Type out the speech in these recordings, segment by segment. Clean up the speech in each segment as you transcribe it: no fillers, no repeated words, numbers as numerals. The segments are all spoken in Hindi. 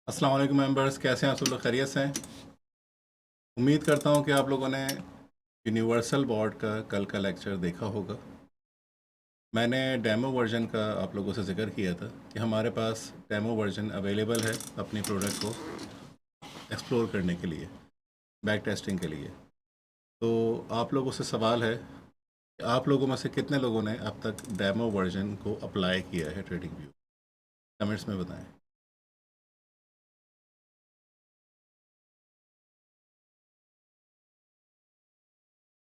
अस्सलाम वालेकुम मेंबर्स, कैसे हैं आप सब लोग? खैरियत से हैं? उम्मीद करता हूं कि आप लोगों ने यूनिवर्सल बोर्ड का कल का लेक्चर देखा होगा। मैंने डेमो वर्जन का आप लोगों से ज़िक्र किया था कि हमारे पास डेमो वर्जन अवेलेबल है अपनी प्रोडक्ट को एक्सप्लोर करने के लिए, बैक टेस्टिंग के लिए। तो आप लोगों से सवाल है कि आप लोगों में से कितने लोगों ने अब तक डेमो वर्जन को अप्लाई किया है ट्रेडिंग व्यू? कमेंट्स में बताएं।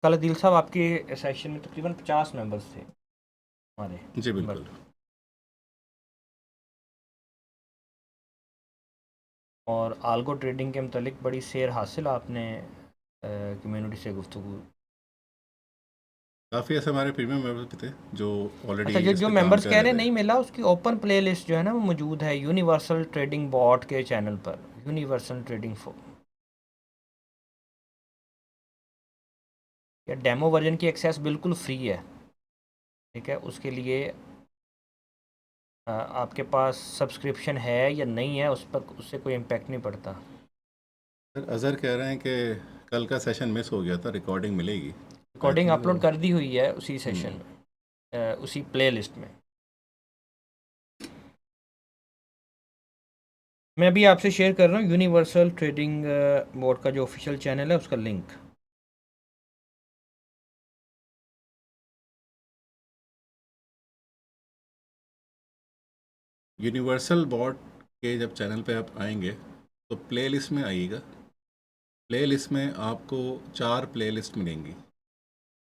कल दिल साहब आपके सेशन में तकरीबन 50 मेंबर्स थे हमारे जी मेंबर। बिल्कुल। और आल्गो ट्रेडिंग के मतलब बड़ी शेयर हासिल आपने कम्युनिटी से गुफ्तगू। काफ़ी ऐसे हमारे प्रीमियम मेंबर्स भी थे जो ऑलरेडी अच्छा, जो इस जो पे काम मेंबर्स कर कह रहे रहे हैं थे। नहीं मिला, उसकी ओपन प्लेलिस्ट जो है ना वो मौजूद है यूनिवर्सल ट्रेडिंग बॉट के चैनल पर। यूनिवर्सल ट्रेडिंग फॉर या डेमो वर्जन की एक्सेस बिल्कुल फ्री है। ठीक है, उसके लिए आपके पास सब्सक्रिप्शन है या नहीं है उस पर, उससे कोई इम्पेक्ट नहीं पड़ता। सर अज़हर कह रहे हैं कि कल का सेशन मिस हो गया था, रिकॉर्डिंग मिलेगी। आई रिकॉर्डिंग थिंक वो। अपलोड कर दी हुई है उसी सेशन हम्म। में, उसी प्लेलिस्ट में। मैं अभी आपसे शेयर कर रहा हूँ यूनिवर्सल ट्रेडिंग बोर्ड का जो ऑफिशियल चैनल है उसका लिंक। यूनिवर्सल बॉट के जब चैनल पे आप आएंगे तो प्लेलिस्ट में आइएगा। प्लेलिस्ट में आपको 4 प्लेलिस्ट मिलेंगी।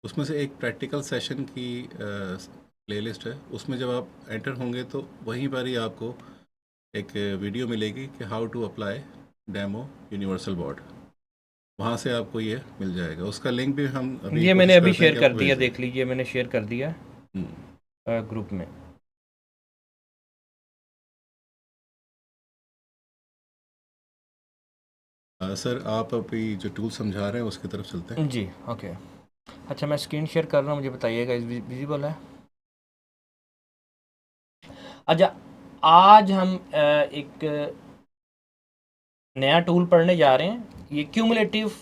उसमें से एक प्रैक्टिकल सेशन की प्लेलिस्ट है। उसमें जब आप एंटर होंगे तो वहीं पर ही आपको एक वीडियो मिलेगी कि how to apply demo universal bot. वहाँ से आपको ये मिल जाएगा। उसका लिंक भी हम अभी ये मैंने कोशिश अभी करते हैं शेयर कि कर आपको दिया, भेज दें। देख लीजिए, मैंने शेयर कर दिया हम्म। ग्रुप में। सर आप अभी जो टूल समझा रहे हैं उसकी तरफ चलते हैं। जी, ओके। अच्छा, मैं स्क्रीन शेयर कर रहा हूँ, मुझे बताइएगा विजिबल है। अच्छा, आज हम एक नया टूल पढ़ने जा रहे हैं, ये cumulative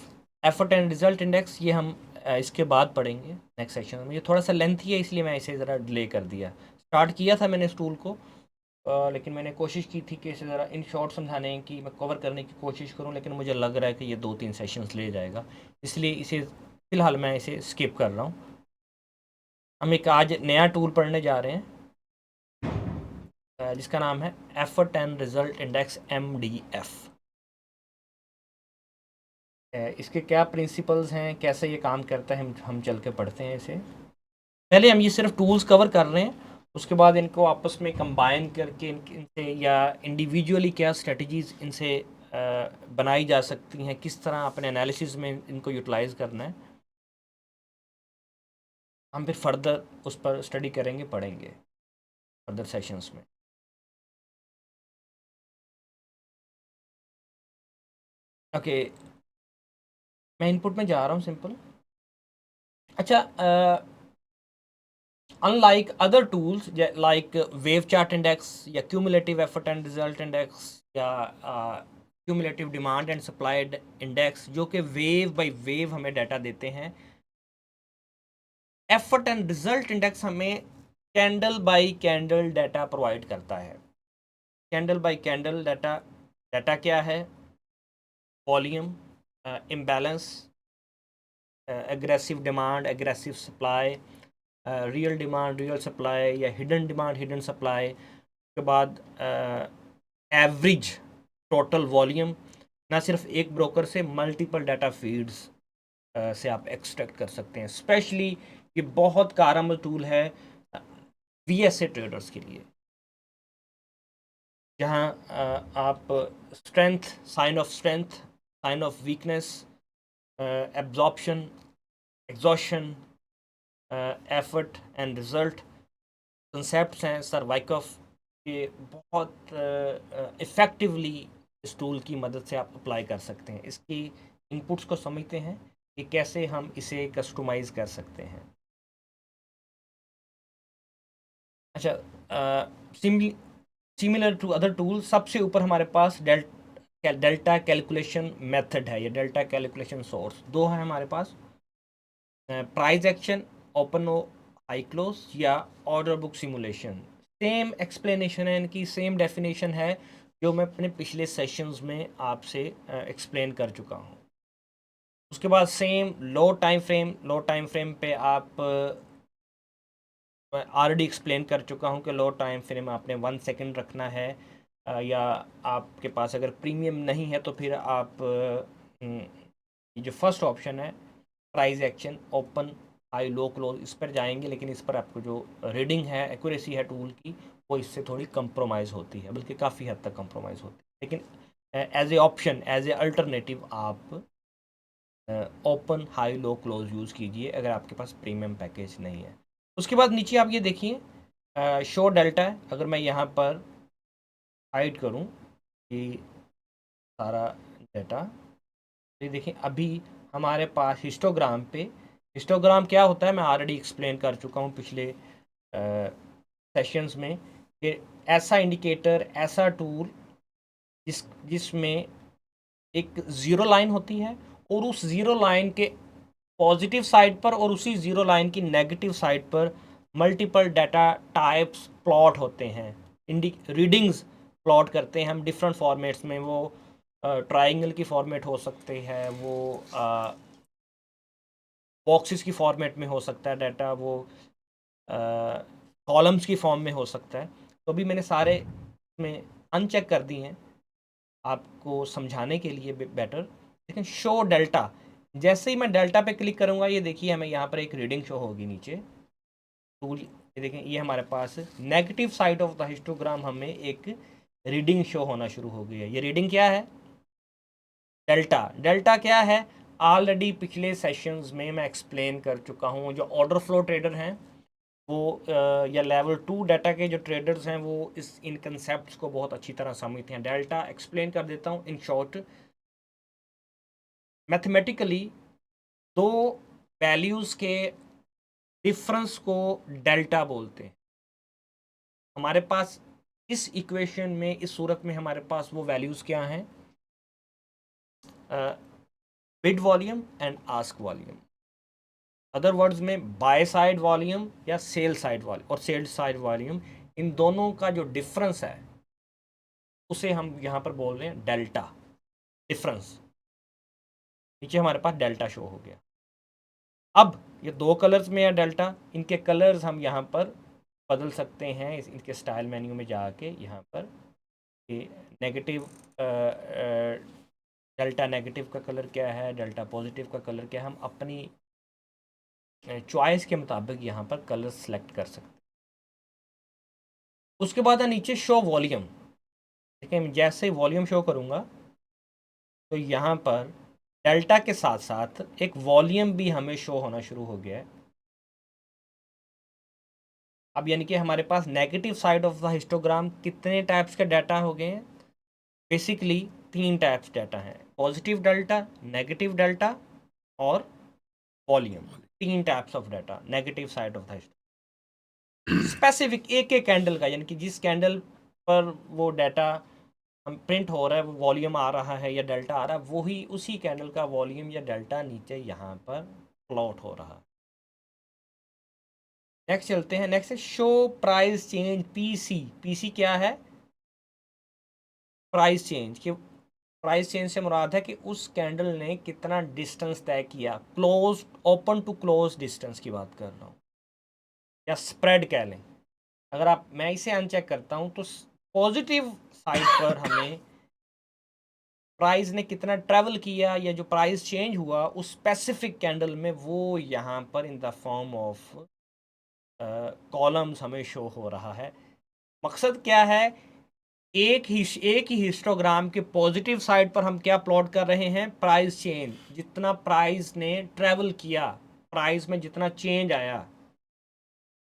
effort and result index. ये हम इसके बाद पढ़ेंगे नेक्स्ट सेक्शन में। ये थोड़ा सा लेंथी है इसलिए मैं इसे ज़रा डिले कर दिया। स्टार्ट किया था मैंने इस टूल को, लेकिन मैंने कोशिश की थी कि इसे ज़रा इन शॉर्ट समझाने की, मैं कवर करने की कोशिश करूं, लेकिन मुझे लग रहा है कि ये 2-3 सेशंस ले जाएगा, इसलिए इसे फ़िलहाल मैं इसे स्किप कर रहा हूं। हम एक आज नया टूल पढ़ने जा रहे हैं जिसका नाम है effort and result index, MDF। इसके क्या प्रिंसिपल्स हैं, कैसे ये काम करता है, हम चल के पढ़ते हैं इसे। पहले हम ये सिर्फ टूल्स कवर कर रहे हैं, उसके बाद इनको आपस में कंबाइन करके इनसे या इंडिविजुअली क्या स्ट्रेटजीज इनसे बनाई जा सकती हैं, किस तरह अपने एनालिसिस में इनको यूटिलाइज करना है, हम फिर फर्दर उस पर स्टडी करेंगे, पढ़ेंगे फर्दर सेशंस में। ओके, मैं इनपुट में जा रहा हूँ सिंपल। अच्छा, unlike other tools like wave chart index या cumulative effort and result index या cumulative demand and supply index, जो कि वेव बाय वेव हमें डाटा देते हैं, एफर्ट एंड रिजल्ट इंडेक्स हमें candle bye candle data provide करता है। Candle bye candle data, data क्या है? Volume, imbalance, aggressive demand, aggressive supply, real demand, real supply, या हिडन डिमांड, हिडन सप्लाई। के बाद एवरेज टोटल वॉल्यूम। ना सिर्फ एक ब्रोकर से, मल्टीपल डाटा फीड्स से आप एक्सट्रैक्ट कर सकते हैं। स्पेशली ये बहुत कारगर टूल है VSA ट्रेडर्स के लिए, जहां आप strength, sign of strength, sign of weakness, absorption, exhaustion, effort and result concept हैं सर वाइकॉफ के, बहुत इफ़ेक्टिवली इस टूल की मदद से आप अप्लाई कर सकते हैं। इसकी इनपुट्स को समझते हैं कि कैसे हम इसे कस्टमाइज़ कर सकते हैं। अच्छा, सिमिलर टू अदर टूल, सबसे ऊपर हमारे पास डेल्टा कैलकुलेशन मेथड है, ये डेल्टा कैलकुलेशन सोर्स दो है हमारे पास, price action, open high close या order book simulation. Same explanation है इनकी, सेम डेफिनेशन है जो मैं अपने पिछले सेशंस में आपसे एक्सप्लेन कर चुका हूँ। उसके बाद सेम लो टाइम फ्रेम पे आप मैं ऑलरेडी एक्सप्लेन कर चुका हूँ कि लो टाइम फ्रेम आपने 1 सेकंड रखना है, या आपके पास अगर प्रीमियम नहीं है तो फिर आप ये जो फर्स्ट ऑप्शन है price action open high low close इस पर जाएंगे, लेकिन इस पर आपको जो रीडिंग है, एक्यूरेसी है टूल की, वो इससे थोड़ी कंप्रोमाइज़ होती है, बल्कि काफ़ी हद तक कंप्रोमाइज़ होती है। लेकिन as a option, as a alternative आप open high low close use कीजिए अगर आपके पास प्रीमियम पैकेज नहीं है। उसके बाद नीचे आप ये देखिए शो डेल्टा है। अगर मैं यहाँ पर हाइड करूँ कि सारा डेटा, ये देखिए अभी हमारे पास हिस्टोग्राम पे, हिस्टोग्राम क्या होता है मैं ऑलरेडी एक्सप्लेन कर चुका हूँ पिछले सेशंस में, कि ऐसा इंडिकेटर, ऐसा टूल जिसमें एक ज़ीरो लाइन होती है और उस ज़ीरो लाइन के पॉजिटिव साइड पर और उसी ज़ीरो लाइन की नेगेटिव साइड पर मल्टीपल डाटा टाइप्स प्लॉट होते हैं, रीडिंग्स प्लॉट करते हैं हम डिफरेंट फॉर्मेट्स में। वो ट्राइंगल की फॉर्मेट हो सकते हैं, वो बॉक्सेस की फॉर्मेट में हो सकता है डाटा, वो कॉलम्स की फॉर्म में हो सकता है। तो अभी मैंने सारे में अनचेक कर दिए हैं आपको समझाने के लिए बेटर। लेकिन शो डेल्टा, जैसे ही मैं डेल्टा पे क्लिक करूँगा, ये देखिए हमें यहाँ पर एक रीडिंग शो होगी नीचे टूल, ये देखें, ये हमारे पास negative side of the histogram हमें एक रीडिंग शो होना शुरू हो गई है। ये रीडिंग क्या है? डेल्टा। डेल्टा क्या है? ऑलरेडी पिछले सेशंस में मैं एक्सप्लेन कर चुका हूँ। जो ऑर्डर फ्लो ट्रेडर हैं वो या लेवल 2 डाटा के जो ट्रेडर्स हैं वो इन कंसेप्ट को बहुत अच्छी तरह समझते हैं। डेल्टा एक्सप्लेन कर देता हूँ इन शॉर्ट। मैथमेटिकली दो वैल्यूज़ के डिफरेंस को डेल्टा बोलते हैं। हमारे पास इस इक्वेशन में, इस सूरत में हमारे पास वो वैल्यूज़ क्या हैं? Bid volume and ask volume. Other words में बाय साइड वॉल्यूम या सेल साइड वॉल्यूम, और सेल साइड वॉल्यूम, इन दोनों का जो डिफरेंस है उसे हम यहाँ पर बोल रहे हैं डेल्टा डिफरेंस। नीचे हमारे पास डेल्टा शो हो गया। अब ये दो कलर्स में है डेल्टा, इनके कलर्स हम यहाँ पर बदल सकते हैं इनके स्टाइल मेन्यू में जाके। यहाँ पर ये नेगेटिव डेल्टा नेगेटिव का कलर क्या है, डेल्टा पॉजिटिव का कलर क्या है, हम अपनी चॉइस के मुताबिक यहाँ पर कलर सेलेक्ट कर सकते हैं। उसके बाद है नीचे शो वॉल्यूम। ठीक है, जैसे ही वॉल्यूम शो करूँगा तो यहाँ पर डेल्टा के साथ साथ एक वॉल्यूम भी हमें शो होना शुरू हो गया है। अब यानी कि हमारे पास negative side of the histogram कितने टाइप्स के डाटा हो गए हैं? बेसिकली 3 टाइप्स डाटा हैं, पॉजिटिव डेल्टा, नेगेटिव डेल्टा और volume. 3 types of data negative side of the histogram. Specific एक एक कैंडल का, यानी कि जिस कैंडल पर वो डाटा हम प्रिंट हो रहा है, वो वॉल्यूम आ रहा है या डेल्टा आ रहा है, वही उसी कैंडल का वॉल्यूम या डेल्टा नीचे यहाँ पर प्लॉट हो रहा है। नेक्स्ट चलते हैं। नेक्स्ट है show price change PC. PC क्या है? Price change. कि प्राइस चेंज से मुराद है कि उस कैंडल ने कितना डिस्टेंस तय किया, close, open to close distance की बात कर रहा हूँ, या स्प्रेड कह लें। अगर आप, मैं इसे अनचेक करता हूँ तो पॉजिटिव साइड पर हमें प्राइस ने कितना ट्रैवल किया या जो प्राइस चेंज हुआ उस स्पेसिफिक कैंडल में, वो यहाँ पर in the form of columns हमें शो हो रहा है। मकसद क्या है? एक ही हिस्टोग्राम के पॉजिटिव साइड पर हम क्या प्लॉट कर रहे हैं? प्राइस चेंज, जितना प्राइस ने ट्रैवल किया, प्राइस में जितना चेंज आया।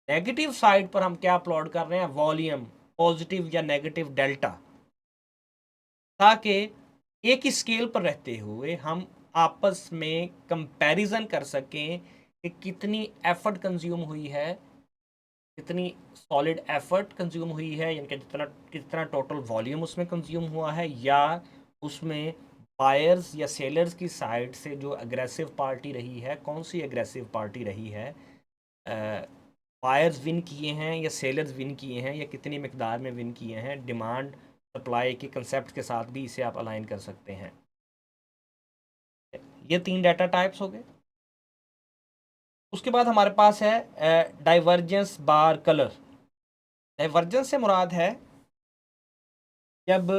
नेगेटिव साइड पर हम क्या प्लॉट कर रहे हैं? वॉल्यूम, पॉजिटिव या नेगेटिव डेल्टा, ताकि एक ही स्केल पर रहते हुए हम आपस में कंपैरिजन कर सकें कि कितनी एफर्ट कंज्यूम हुई है, कितनी सॉलिड एफर्ट कंज्यूम हुई है, यानी कि जितना कितना टोटल वॉल्यूम उसमें कंज्यूम हुआ है, या उसमें बायर्स या सेलर्स की साइड से जो एग्रेसिव पार्टी रही है, कौन सी एग्रेसिव पार्टी रही है, बायर्स विन किए हैं या सेलर्स विन किए हैं, या कितनी मिकदार में विन किए हैं, डिमांड सप्लाई के कंसेप्ट के साथ भी इसे आप अलाइन कर सकते हैं। ये 3 डाटा टाइप्स हो गए। उसके बाद हमारे पास है डाइवर्जेंस बार कलर। डाइवर्जेंस से मुराद है जब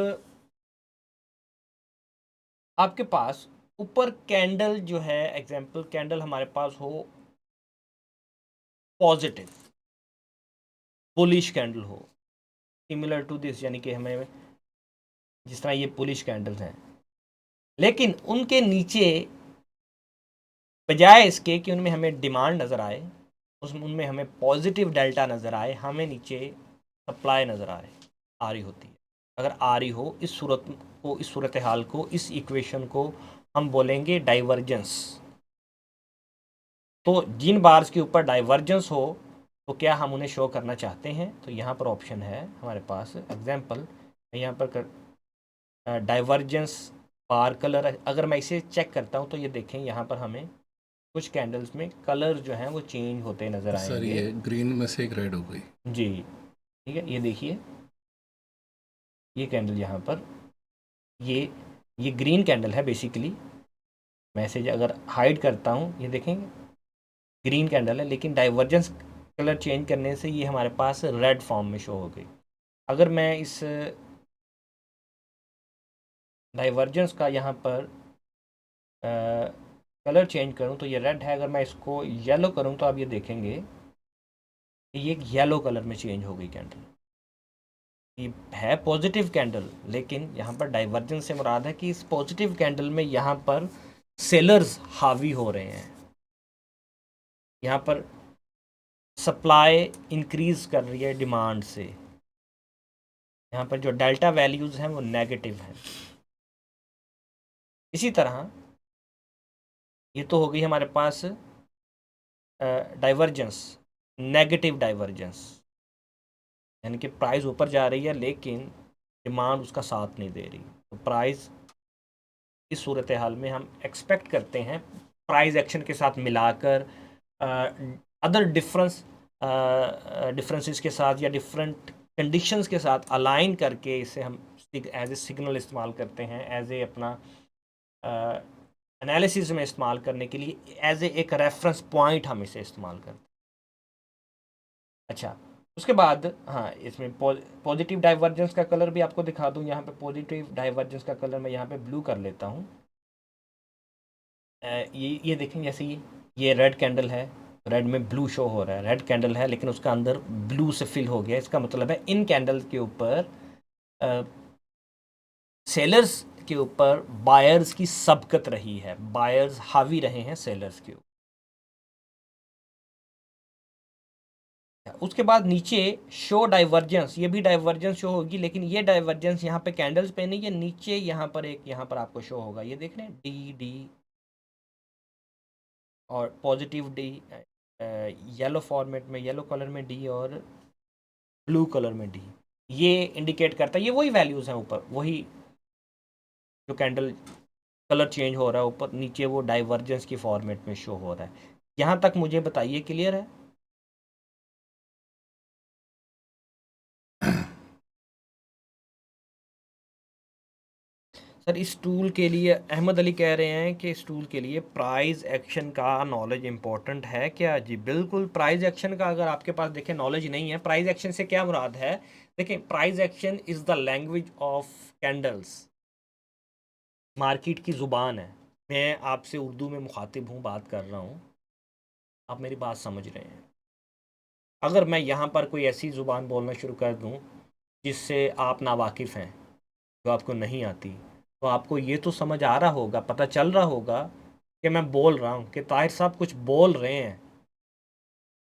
आपके पास ऊपर कैंडल जो है, एग्जांपल कैंडल हमारे पास हो पॉजिटिव बुलिश कैंडल हो, सिमिलर टू दिस, यानी कि हमें जिस तरह ये बुलिश कैंडल्स हैं, लेकिन उनके नीचे बजाय इसके कि उनमें हमें डिमांड नज़र आए, उनमें हमें पॉजिटिव डेल्टा नज़र आए, हमें नीचे सप्लाई नज़र आए, आ रही होती है। अगर आ रही हो इस सूरत हाल को, इस इक्वेशन को हम बोलेंगे डाइवर्जेंस। तो जिन बार्स के ऊपर डाइवर्जेंस हो तो क्या हम उन्हें शो करना चाहते हैं, तो यहाँ पर ऑप्शन है हमारे पास। एग्जांपल यहाँ पर डाइवर्जेंस बार कलर, अगर मैं इसे चेक करता हूँ तो ये देखें यहाँ पर हमें कुछ कैंडल्स में कलर जो हैं वो चेंज होते नज़र सर आएंगे। ये ग्रीन में से एक रेड हो गई। जी ठीक है, ये देखिए ये कैंडल यहाँ पर, ये ग्रीन कैंडल है बेसिकली। मैसेज अगर हाइड करता हूँ, ये देखेंगे ग्रीन कैंडल है, लेकिन डाइवर्जेंस कलर चेंज करने से ये हमारे पास रेड फॉर्म में शो हो गई। अगर मैं इस डाइवर्जेंस का यहाँ पर कलर चेंज करूँ तो ये रेड है, अगर मैं इसको येलो करूँ तो आप ये देखेंगे कि ये येलो कलर में चेंज हो गई कैंडल। ये है पॉजिटिव कैंडल, लेकिन यहाँ पर डाइवर्जेंस से मुराद है कि इस पॉजिटिव कैंडल में यहाँ पर सेलर्स हावी हो रहे हैं, यहाँ पर सप्लाई इंक्रीज कर रही है डिमांड से, यहाँ पर जो डेल्टा वैल्यूज़ हैं वो नेगेटिव हैं। इसी तरह ये तो हो गई हमारे पास डाइवर्जेंस, नेगेटिव डाइवर्जेंस, यानी कि प्राइस ऊपर जा रही है लेकिन डिमांड उसका साथ नहीं दे रही। तो प्राइस इस सूरत हाल में हम एक्सपेक्ट करते हैं प्राइस एक्शन के साथ मिलाकर अदर डिफरेंसेस के साथ या डिफरेंट कंडीशंस के साथ अलाइन करके इसे हम एज ए सिग्नल इस्तेमाल करते हैं, एज ए अपना एनालिसिस में इस्तेमाल करने के लिए, एज ए एक रेफरेंस पॉइंट हम इसे इस्तेमाल करते हैं। अच्छा, उसके बाद हाँ, इसमें पॉजिटिव डाइवर्जेंस का कलर भी आपको दिखा दूँ। यहाँ पे पॉजिटिव डाइवर्जेंस का कलर मैं यहाँ पे ब्लू कर लेता हूँ। ये देखें, जैसे ये रेड कैंडल है, रेड में ब्लू शो हो रहा है, रेड कैंडल है लेकिन उसका अंदर ब्लू से फिल हो गया। इसका मतलब है इन कैंडल के ऊपर सेलर्स के ऊपर बायर्स की सबकत रही है, बायर्स हावी रहे हैं सेलर्स के ऊपर। उसके बाद नीचे शो डाइवर्जेंस, ये भी डाइवर्जेंस शो होगी, लेकिन ये डाइवर्जेंस यहाँ पे कैंडल्स पे नहीं है, नीचे यहाँ पर आपको शो होगा। ये देख रहे हैं डी और पॉजिटिव डी, येलो फॉर्मेट में, येलो कलर में डी और ब्लू कलर में डी। ये इंडिकेट करता है, ये वही वैल्यूज़ हैं ऊपर, वही जो कैंडल कलर चेंज हो रहा है ऊपर नीचे वो डाइवर्जेंस की फॉर्मेट में शो हो रहा है। यहाँ तक मुझे बताइए क्लियर है? सर इस टूल के लिए अहमद अली कह रहे हैं कि इस टूल के लिए प्राइस एक्शन का नॉलेज इंपॉर्टेंट है क्या? जी बिल्कुल, प्राइस एक्शन का अगर आपके पास देखें नॉलेज नहीं है, प्राइस एक्शन से क्या मुराद है? देखें, price action is the language of candles, market की ज़ुबान है। मैं आपसे उर्दू में मुखातिब हूँ, बात कर रहा हूँ, आप मेरी बात समझ रहे हैं। अगर मैं यहाँ पर कोई ऐसी ज़ुबान बोलना शुरू कर दूँ जिससे आप नावाकिफ़ हैं, जो आपको नहीं आती, तो आपको ये तो समझ आ रहा होगा, पता चल रहा होगा कि मैं बोल रहा हूँ कि ताहिर साहब कुछ बोल रहे हैं,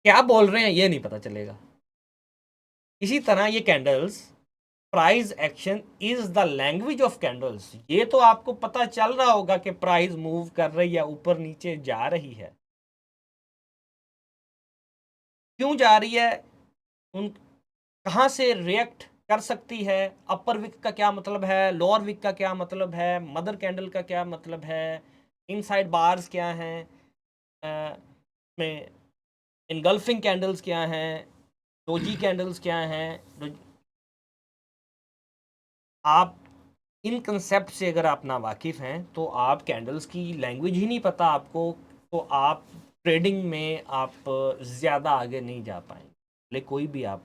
क्या बोल रहे हैं ये नहीं पता चलेगा। इसी तरह ये candles, price action is the language of candles, ये तो आपको पता चल रहा होगा कि प्राइस मूव कर रही है, ऊपर नीचे जा रही है, क्यों जा रही है, उन कहाँ से रिएक्ट कर सकती है। अपर विक का क्या मतलब है, लोअर विक का क्या मतलब है, मदर कैंडल का क्या मतलब है, इनसाइड बार्स क्या हैं, में इनगल्फिंग कैंडल्स क्या हैं, डोजी कैंडल्स क्या हैं। आप इन कंसेप्ट से अगर आप ना वाकिफ़ हैं तो आप कैंडल्स की लैंग्वेज ही नहीं पता आपको, तो आप ट्रेडिंग में आप ज़्यादा आगे नहीं जा पाएंगे। ले कोई भी आप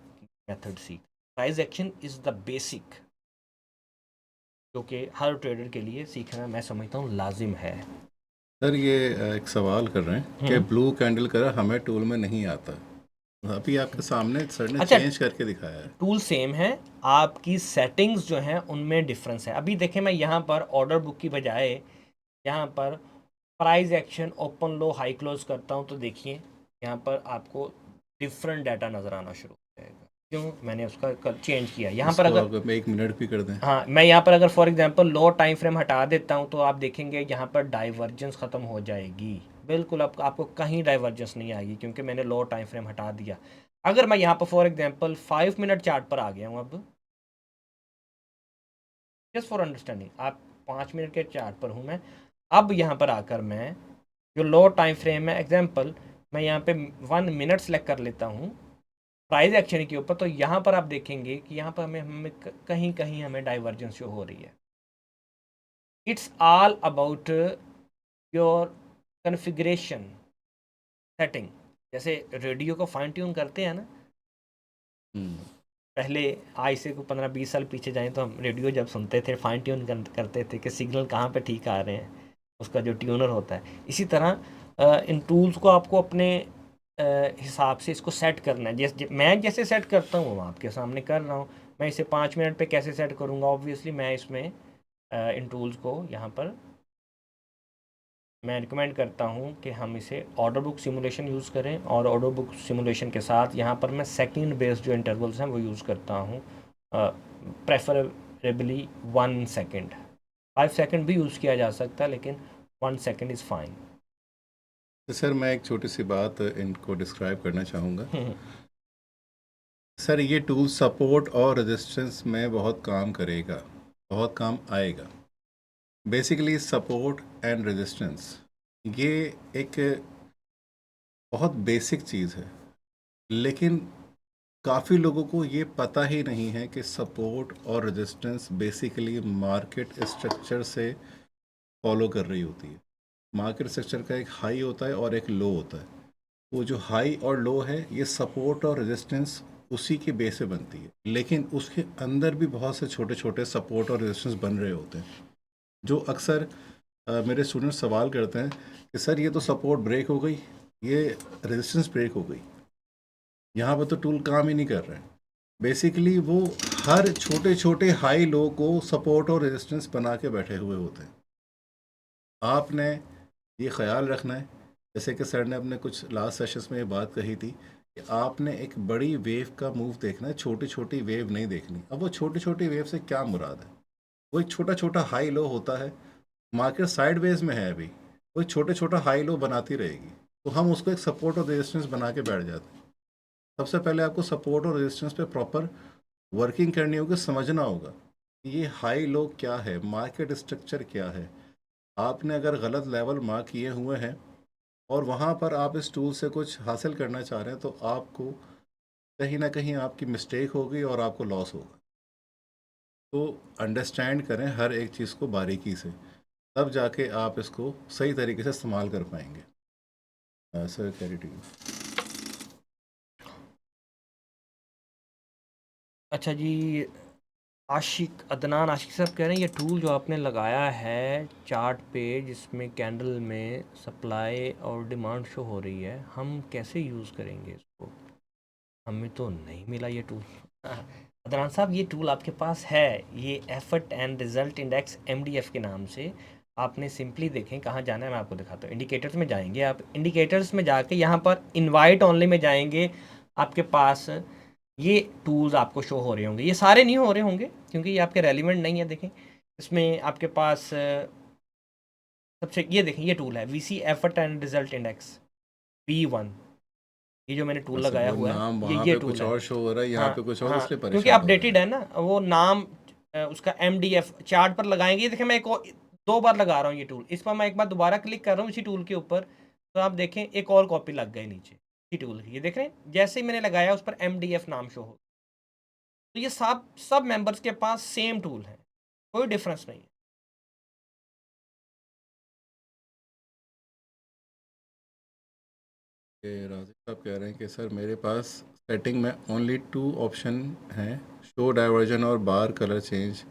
मेथड सीख, price action is the basic, जो कि हर ट्रेडर के लिए सीखना मैं समझता हूँ लाजिम है। सर ये एक सवाल कर रहे हैं कि ब्लू कैंडल कलर हमें टूल में नहीं आता। अभी आपके सामने सर ने अच्छा, चेंज करके दिखाया है। टूल सेम है, आपकी सेटिंग्स जो हैं उनमें डिफरेंस है। अभी देखें, मैं यहाँ पर ऑर्डर बुक की बजाय यहाँ पर प्राइस एक्शन ओपन लो हाई क्लोज करता हूँ, तो देखिए यहाँ पर आपको डिफरेंट डाटा नज़र आना शुरू हो जाएगा। क्यों? मैंने उसका कल चेंज किया। यहाँ पर इसको अगर, आप 1 मिनट भी कर दें। हाँ, मैं यहाँ पर अगर for example low time frame हटा देता हूँ तो आप देखेंगे यहाँ पर डाइवर्जेंस ख़त्म हो जाएगी। बिल्कुल आपको कहीं डाइवर्जेंस नहीं आएगी, क्योंकि मैंने लो टाइम फ्रेम हटा दिया। अगर मैं यहाँ पर फॉर एग्जांपल 5 मिनट चार्ट पर आ गया हूँ, अब जस्ट फॉर अंडरस्टैंडिंग, आप 5 मिनट के चार्ट पर हूँ मैं। अब यहाँ पर आकर मैं जो लो टाइम फ्रेम है, एग्जांपल मैं यहाँ पे 1 मिनट सेलेक्ट कर लेता हूँ प्राइस एक्शन के ऊपर, तो यहाँ पर आप देखेंगे कि यहाँ पर हमें हमें कहीं कहीं हमें डाइवर्जेंस शो हो रही है। It's all about your configuration setting. जैसे रेडियो को फाइन ट्यून करते हैं ना, हम्म, पहले आज से 15-20 साल पीछे जाएं तो हम रेडियो जब सुनते थे फाइन ट्यून करते थे कि सिग्नल कहाँ पे ठीक आ रहे हैं, उसका जो ट्यूनर होता है। इसी तरह इन टूल्स को आपको अपने हिसाब से इसको सेट करना है। जैसे मैं जैसे सेट करता हूँ वो आपके सामने कर रहा हूँ। मैं इसे 5 मिनट पे कैसे सेट करूँगा, ऑब्वियसली मैं इसमें इन टूल्स को यहाँ पर मैं रिकमेंड करता हूँ कि हम इसे ऑर्डर बुक सिमुलेशन यूज़ करें, और ऑर्डर बुक सिमुलेशन के साथ यहाँ पर मैं सेकंड बेस्ड जो इंटरवल्स हैं वो यूज़ करता हूँ, प्रेफरेबली 1 सेकेंड। 5 सेकेंड भी यूज़ किया जा सकता है, लेकिन 1 सेकेंड इज़ फाइन। तो सर मैं एक छोटी सी बात इनको डिस्क्राइब करना चाहूँगा। सर ये टूल सपोर्ट और रेजिस्टेंस में बहुत काम करेगा, बहुत काम आएगा। बेसिकली सपोर्ट एंड रेजिस्टेंस ये एक बहुत बेसिक चीज़ है, लेकिन काफ़ी लोगों को ये पता ही नहीं है कि सपोर्ट और रेजिस्टेंस बेसिकली मार्केट स्ट्रक्चर से फॉलो कर रही होती है। मार्केट स्ट्रक्चर का एक हाई होता है और एक लो होता है। वो जो हाई और लो है ये सपोर्ट और रेजिस्टेंस उसी के बेस पे बनती है, लेकिन उसके अंदर भी बहुत से छोटे छोटे सपोर्ट और रेजिस्टेंस बन रहे होते हैं। जो अक्सर मेरे स्टूडेंट सवाल करते हैं कि सर ये तो सपोर्ट ब्रेक हो गई, ये रेजिस्टेंस ब्रेक हो गई, यहाँ पर तो टूल काम ही नहीं कर रहे हैं। बेसिकली वो हर छोटे छोटे हाई लो को सपोर्ट और रेजिस्टेंस बना के बैठे हुए होते हैं। आपने ये ख्याल रखना है, जैसे कि सर ने अपने कुछ लास्ट सेशंस में ये बात कही थी कि आपने एक बड़ी वेव का मूव देखना है, छोटी छोटी वेव नहीं देखनी। अब वो छोटी छोटी वेव से क्या मुराद है? वो एक छोटा छोटा हाई लो होता है, मार्केट साइडवेज में है अभी, वो एक छोटे छोटा हाई लो बनाती रहेगी, तो हम उसको एक सपोर्ट और रेजिस्टेंस बना के बैठ जाते हैं। सबसे पहले आपको सपोर्ट और रेजिस्टेंस पे प्रॉपर वर्किंग करनी होगी, समझना होगा कि ये हाई लो क्या है, मार्केट स्ट्रक्चर क्या है। आपने अगर गलत लेवल मार्क किए हुए हैं और वहाँ पर आप इस टूल से कुछ हासिल करना चाह रहे हैं, तो आपको कहीं ना कहीं आपकी मिस्टेक होगी और आपको लॉस होगा। तो अंडरस्टैंड करें हर एक चीज़ को बारीकी से, तब जाके आप इसको सही तरीके से इस्तेमाल कर पाएंगे। Sir carry to you. अच्छा जी, अदनान आशिक साहब कह रहे हैं ये टूल जो आपने लगाया है चार्ट पे, जिसमें कैंडल में सप्लाई और डिमांड शो हो रही है, हम कैसे यूज़ करेंगे इसको? हमें तो नहीं मिला ये टूल। अदनान साहब, ये टूल आपके पास है, ये effort and result index MDF के नाम से। आपने सिंपली देखें कहाँ जाना है, मैं आपको दिखाता हूँ। इंडिकेटर्स में जाएंगे, आप इंडिकेटर्स में जाके यहाँ पर इनवाइट ओनली में जाएंगे, आपके पास ये टूल्स आपको शो हो रहे होंगे। ये सारे नहीं हो रहे होंगे क्योंकि ये आपके रेलिवेंट नहीं है। देखें इसमें आपके पास सबसे ये देखें, ये टूल है VC effort and result index V1। ये जो मैंने टूल अच्छा, लगाया वो हुआ है नाम ये वहाँ ये पे टूल कुछ है। और शो हो रहा है, यहाँ हाँ पे कुछ और, हाँ, इसलिए क्योंकि परेशान हो रहे अपडेटेड हैं। है ना वो नाम, उसका MDF चार्ट पर लगाएंगे। ये देखिए मैं एक और 2 बार लगा रहा हूँ ये टूल, इस पर मैं एक बार दोबारा क्लिक कर रहा हूँ इसी टूल के ऊपर, तो आप देखें एक और कॉपी लग गई नीचे इसी टूल की। ये देख रहे हैं जैसे ही मैंने लगाया उस पर MDF नाम शो हो। तो ये सब मेंबर्स के पास सेम टूल है, कोई डिफरेंस नहीं है। ये राजीव साहब कह रहे हैं कि सर मेरे पास सेटिंग में ओनली 2 ऑप्शन हैं, शो डाइवर्जन और बार कलर चेंज,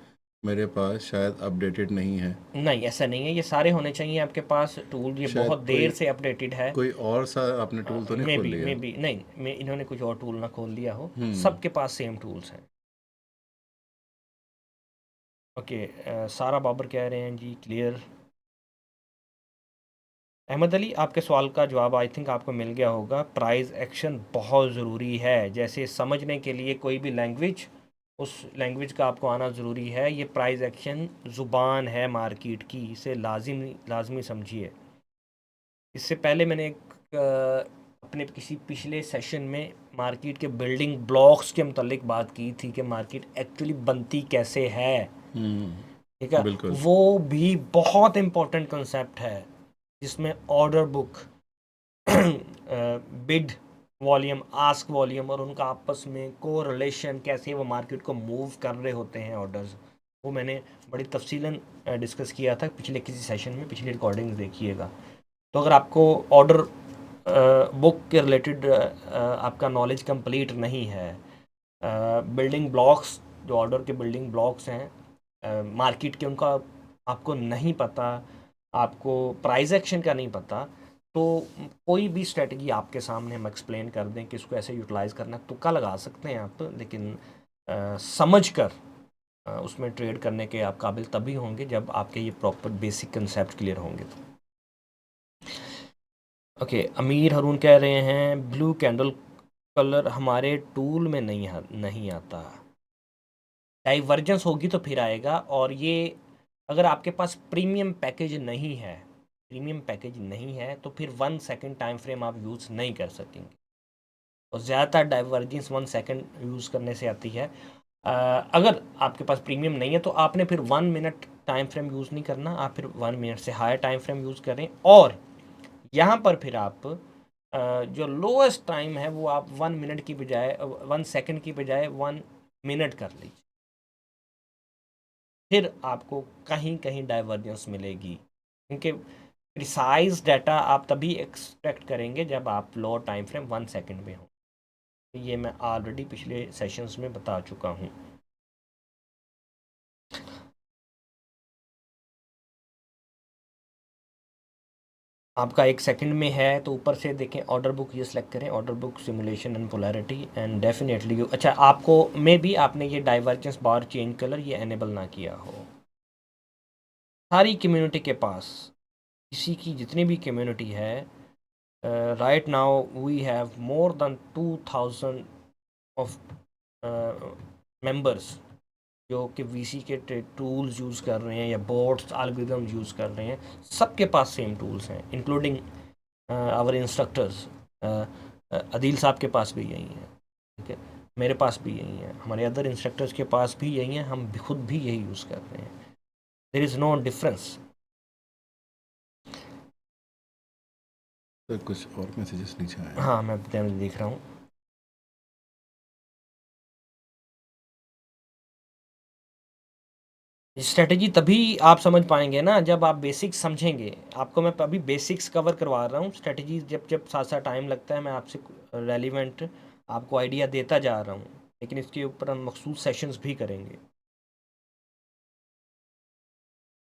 मेरे पास शायद अपडेटेड नहीं है। नहीं ऐसा नहीं है, ये सारे होने चाहिए आपके पास टूल। ये शायद बहुत कोई देर से अपडेटेड है। कोई और सा आपने टूल तो नहीं मे खोल बी लिया? नहीं, मैं इन्होंने कुछ और टूल ना खोल लिया हो, हम्म। सबके पास सेम टूल्स हैं। ओके, सारा बाबर कह रहे हैं जी क्लियर। अहमद अली, आपके सवाल का जवाब आई थिंक आपको मिल गया होगा। प्राइस एक्शन बहुत ज़रूरी है, जैसे समझने के लिए कोई भी लैंग्वेज, उस लैंग्वेज का आपको आना ज़रूरी है। ये प्राइस एक्शन ज़ुबान है मार्केट की, इसे लाजमी समझिए। इससे पहले मैंने अपने किसी पिछले सेशन में मार्केट के बिल्डिंग ब्लॉक्स के मतलब बात की थी कि मार्केट एक्चुअली बनती कैसे है। ठीक है, बिल्कुल। वो भी बहुत इम्पोर्टेंट कंसेप्ट है, जिसमें order book, bid volume, ask volume और उनका आपस में कोरिलेशन, कैसे वो मार्केट को मूव कर रहे होते हैं ऑर्डर्स, वो मैंने बड़ी तफसीलन डिस्कस किया था पिछले किसी सेशन में, पिछली रिकॉर्डिंग देखिएगा। तो अगर आपको ऑर्डर बुक के रिलेटेड आपका नॉलेज कंप्लीट नहीं है, बिल्डिंग ब्लॉक्स, जो ऑर्डर के बिल्डिंग ब्लॉक्स हैं मार्केट के, उनका आपको नहीं पता, आपको प्राइस एक्शन का नहीं पता, तो कोई भी स्ट्रेटजी आपके सामने हम एक्सप्लेन कर दें कि इसको ऐसे यूटिलाइज़ करना है, तुक्का लगा सकते हैं आप, लेकिन समझ कर उसमें ट्रेड करने के आप काबिल तभी होंगे जब आपके ये प्रॉपर बेसिक कंसेप्ट क्लियर होंगे। तो ओके, अमीर हरून कह रहे हैं ब्लू कैंडल कलर हमारे टूल में नहीं आता, डाइवर्जेंस होगी तो फिर आएगा। और ये अगर आपके पास प्रीमियम पैकेज नहीं है, तो फिर 1 सेकंड टाइम फ्रेम आप यूज़ नहीं कर सकेंगे। और ज़्यादातर डाइवर्जेंस 1 सेकंड यूज़ करने से आती है। अगर आपके पास प्रीमियम नहीं है तो आपने फिर 1 मिनट टाइम फ्रेम यूज़ नहीं करना, आप फिर 1 मिनट से हायर टाइम फ्रेम यूज़ करें। और यहाँ पर फिर आप जो लोएस्ट टाइम है वो आप 1 मिनट की बजाय 1 सेकंड की बजाय 1 मिनट कर लीजिए, फिर आपको कहीं कहीं डाइवर्जेंस मिलेगी, क्योंकि प्रिसाइज डाटा आप तभी एक्सपेक्ट करेंगे जब आप लो टाइम फ्रेम 1 सेकंड में हो। ये मैं ऑलरेडी पिछले सेशंस में बता चुका हूँ। आपका 1 सेकंड में है तो ऊपर से देखें ऑर्डर बुक, ये सेलेक्ट करें order book simulation and polarity and definitely you, अच्छा आपको मे बी आपने ये डाइवर्जेंस बार चेंज कलर ये एनेबल ना किया हो। सारी कम्युनिटी के पास, किसी की जितनी भी कम्युनिटी है, right now we have more than 2000 of members जो कि वीसी के टूल्स यूज़ कर रहे हैं या बोर्ड्स एल्गोरिदम यूज़ कर रहे हैं। सबके पास सेम टूल्स हैं, इंक्लूडिंग आवर इंस्ट्रक्टर्स। अदील साहब के पास भी यही है, ठीक है, मेरे पास भी यही है, हमारे अदर इंस्ट्रक्टर्स के पास भी यही है, हम खुद भी यही यूज़ कर रहे हैं। There is no difference. Sir कुछ और मैसेजेस नीचे आए हैं। हाँ मैं देख रहा हूँ। स्ट्रेटजी तभी आप समझ पाएंगे ना जब आप बेसिक्स समझेंगे। आपको मैं अभी बेसिक्स कवर करवा रहा हूँ, स्ट्रेटजी जब जब साथ साथ टाइम लगता है मैं आपसे रेलिवेंट आपको आइडिया देता जा रहा हूँ, लेकिन इसके ऊपर हम मखसूस सेशंस भी करेंगे।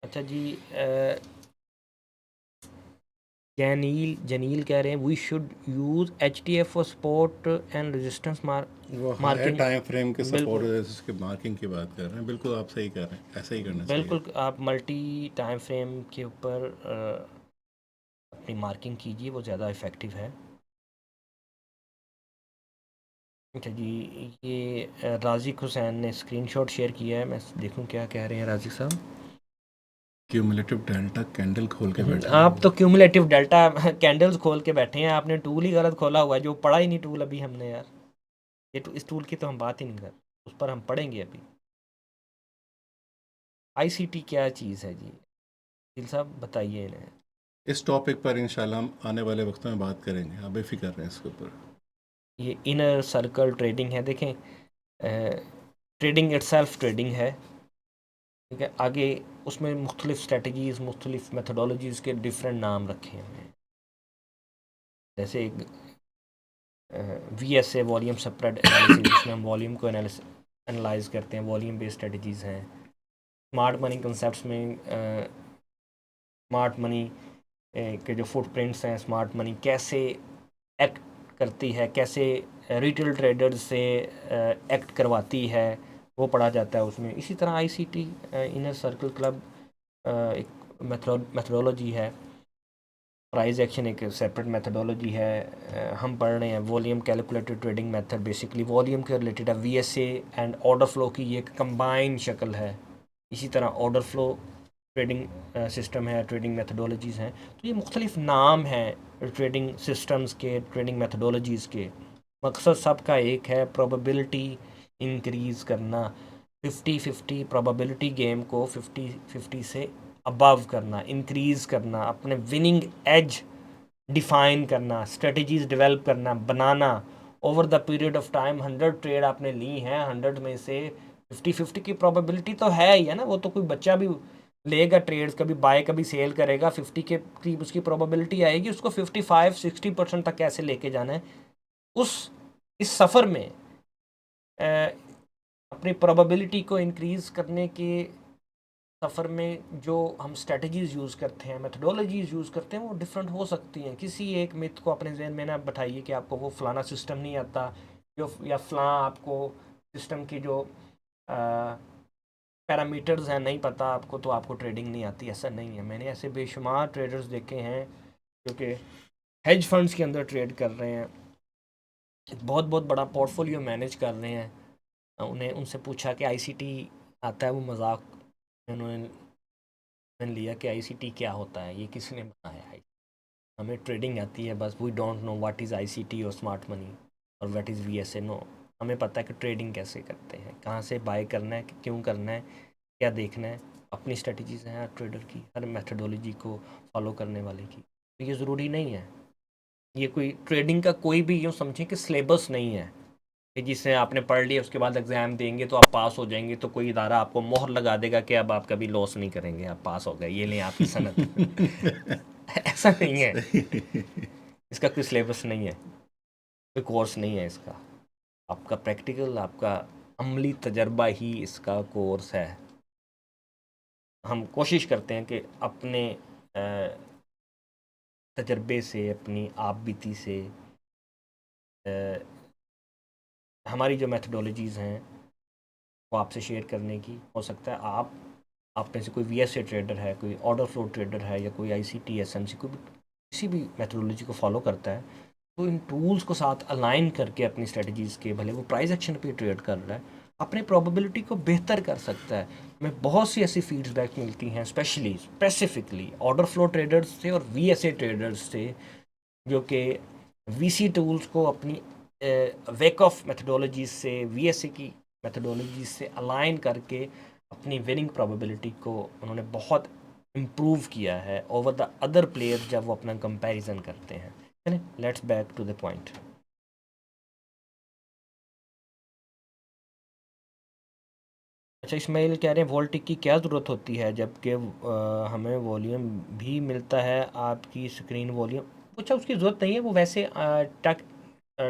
अच्छा जी, जनील कह रहे हैं we should use HTF for support and resistance वो हायर मार्किंग। टाइम फ्रेम के सपोर्ट बिल्कुल उसके मार्किंग की बात कर रहे हैं, बिल्कुल आप सही कर रहे हैं, ऐसा ही करना चाहिए। बिल्कुल, आप मल्टी टाइम फ्रेम के ऊपर अपनी मार्किंग कीजिए, वो ज़्यादा इफ़ेक्टिव है। अच्छा जी, ये राज़िक हुसैन ने स्क्रीनशॉट शेयर किया है, मैं देखूं क्या कह रहे हैं राज़िक साहब। क्यूमुलेटिव डेल्टा कैंडल खोल के बैठे आप तो क्यूमुलेटिव डेल्टा कैंडल्स खोल के बैठे हैं, आपने टूल ही गलत खोला हुआ है, जो पढ़ा ही नहीं टूल अभी हमने यार। इस टूल की तो हम बात ही नहीं कर, उस पर हम पढ़ेंगे अभी। आईसीटी क्या चीज़ है जी, दिल साहब बताइए इन्हें। इस टॉपिक पर इंशाल्लाह हम आने वाले वक्तों में बात करेंगे, आप बेफिक्र रहें इसके ऊपर। ये इनर सर्कल ट्रेडिंग है, देखें ट्रेडिंग इटसेल्फ ट्रेडिंग है, ठीक है। आगे उसमें मुख्तलिफ स्ट्रेटजीज़, मुख्तलिफ मेथडोलॉजीज़ के डिफरेंट नाम रखे हुए हैं, जैसे एक VSA वॉल्यूम स्प्रेड एनालिसिस, जिसमें हम वॉल्यूम को एनालाइज करते हैं, वॉल्यूम बेस्ड स्ट्रेटजीज़ हैं। स्मार्ट मनी कंसेप्ट्स में स्मार्ट मनी के जो फुटप्रिंट्स हैं, स्मार्ट मनी कैसे एक्ट करती है, कैसे रिटेल ट्रेडर्स से एक्ट करवाती है, वो पढ़ा जाता है उसमें। इसी तरह ICT इनर सर्कल क्लब एक मेथडोलॉजी है, प्राइस एक्शन एक सेपरेट मेथडोलॉजी है। हम पढ़ रहे हैं volume calculated trading method, basically volume के रिलेटेड है। VSA एंड ऑर्डर फ्लो की ये एक कंबाइंड शक्ल है। इसी तरह ऑर्डर फ्लो ट्रेडिंग सिस्टम है, ट्रेडिंग मेथडोलॉजीज़ हैं। तो ये मुख्तलिफ नाम हैं ट्रेडिंग सिस्टम्स के, ट्रेडिंग मेथडोलॉजीज़ के। मकसद सबका एक है, प्रोबेबिलिटी इंक्रीज़ करना, 50-50 प्रोबेबिलिटी गेम को 50-50 से अबव करना, इंक्रीज़ करना, अपने विनिंग एज डिफ़ाइन करना, स्ट्रेटजीज़ डेवलप करना, बनाना। Over the period of time 100 trade आपने ली हैं, 100 में से 50-50 की प्रोबेबिलिटी तो है ही है ना, वो तो कोई बच्चा भी लेगा ट्रेड्स, कभी बाय कभी सेल करेगा, 50 के करीब उसकी प्रोबेबिलिटी आएगी। उसको 55-60% तक कैसे लेके जाना है, इस सफ़र में अपनी प्रोबेबिलिटी को इंक्रीज़ करने के सफ़र में जो हम स्ट्रेटजीज़ यूज़ करते हैं, मेथडोलॉजीज़ यूज़ करते हैं, वो डिफरेंट हो सकती हैं। किसी एक मिथ को अपने जहन में ना बैठाइए कि आपको वो फ़लाना सिस्टम नहीं आता, जो या फ़लाँ आपको सिस्टम की जो पैरामीटर्स हैं नहीं पता आपको, तो आपको ट्रेडिंग नहीं आती। ऐसा नहीं है। मैंने ऐसे बेशुमार ट्रेडर्स देखे हैं जो कि हेज फंड्स के अंदर ट्रेड कर रहे हैं, बहुत बहुत बड़ा पोर्टफोलियो मैनेज कर रहे हैं। उन्हें उनसे पूछा कि ICT आता है, वो मजाक में उन्होंने मैंने लिया कि ICT क्या होता है, ये किसने बनाया है, हमें ट्रेडिंग आती है बस, we don't know what is ICT और स्मार्ट मनी और व्हाट इज़ VSA। नो, हमें पता है कि ट्रेडिंग कैसे करते हैं, कहाँ से बाय करना है, क्यों करना है, क्या देखना है। अपनी स्ट्रेटजीज़ हैं हर ट्रेडर की, हर मेथडोलॉजी को फॉलो करने वाले की। तो ये ज़रूरी नहीं है, ये कोई ट्रेडिंग का कोई भी यूँ समझें कि सिलेबस नहीं है कि जिससे आपने पढ़ लिया उसके बाद एग्ज़ाम देंगे तो आप पास हो जाएंगे, तो कोई इदारा आपको मोहर लगा देगा कि अब आप कभी लॉस नहीं करेंगे, आप पास हो गए, ये लें आपकी सनद। ऐसा नहीं है, इसका कोई सिलेबस नहीं है, कोई कोर्स नहीं है इसका। आपका प्रैक्टिकल, आपका अमली तजर्बा ही इसका कोर्स है। हम कोशिश करते हैं कि अपने तजर्बे से, अपनी आप बीती से, हमारी जो मेथडोलॉजीज़ हैं वो आपसे शेयर करने की। हो सकता है आप में से कोई VSA ट्रेडर है, कोई ऑर्डर फ्लो ट्रेडर है, या कोई ICT SMC, कोई भी किसी भी मेथडोलॉजी को फॉलो करता है, तो इन टूल्स को साथ अलाइन करके अपनी स्ट्रेटजीज़ के, भले वो प्राइस एक्शन पे ट्रेड कर रहा है, अपने प्रोबेबिलिटी को बेहतर कर सकता है। हमें बहुत सी ऐसी फीडबैक मिलती हैं, स्पेसिफिकली ऑर्डर फ्लो ट्रेडर्स से और VSA ट्रेडर्स से, जो कि VC टूल्स को अपनी वेक ऑफ मेथडोलॉजीज से, VSA की मेथडोलॉजी से अलाइन करके अपनी विनिंग प्रोबेबिलिटी को उन्होंने बहुत इम्प्रूव किया है ओवर द अदर प्लेयर जब वो अपना कंपैरिजन करते हैं। चलिए, let's back to the point. अच्छा, इस्माइल कह रहे हैं वोल्टिक की क्या ज़रूरत होती है जबकि हमें वॉल्यूम भी मिलता है, आपकी स्क्रीन वॉल्यूम। अच्छा, उसकी ज़रूरत नहीं है, वो वैसे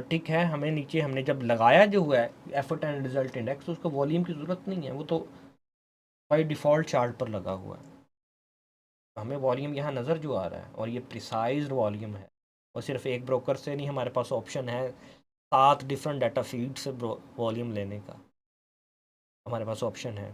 ठीक है। हमें नीचे हमने जब लगाया जो हुआ है एफर्ट एंड रिजल्ट इंडेक्स, तो उसको वॉल्यूम की ज़रूरत नहीं है, वो तो बाई डिफ़ॉल्ट चार्ट पर लगा हुआ है। हमें वॉल्यूम यहाँ नज़र जो आ रहा है, और ये प्रिसाइज्ड वॉल्यूम है, और सिर्फ एक ब्रोकर से नहीं, हमारे पास ऑप्शन है 7 डिफरेंट डाटा फीड से वॉल्यूम लेने का, हमारे पास ऑप्शन है।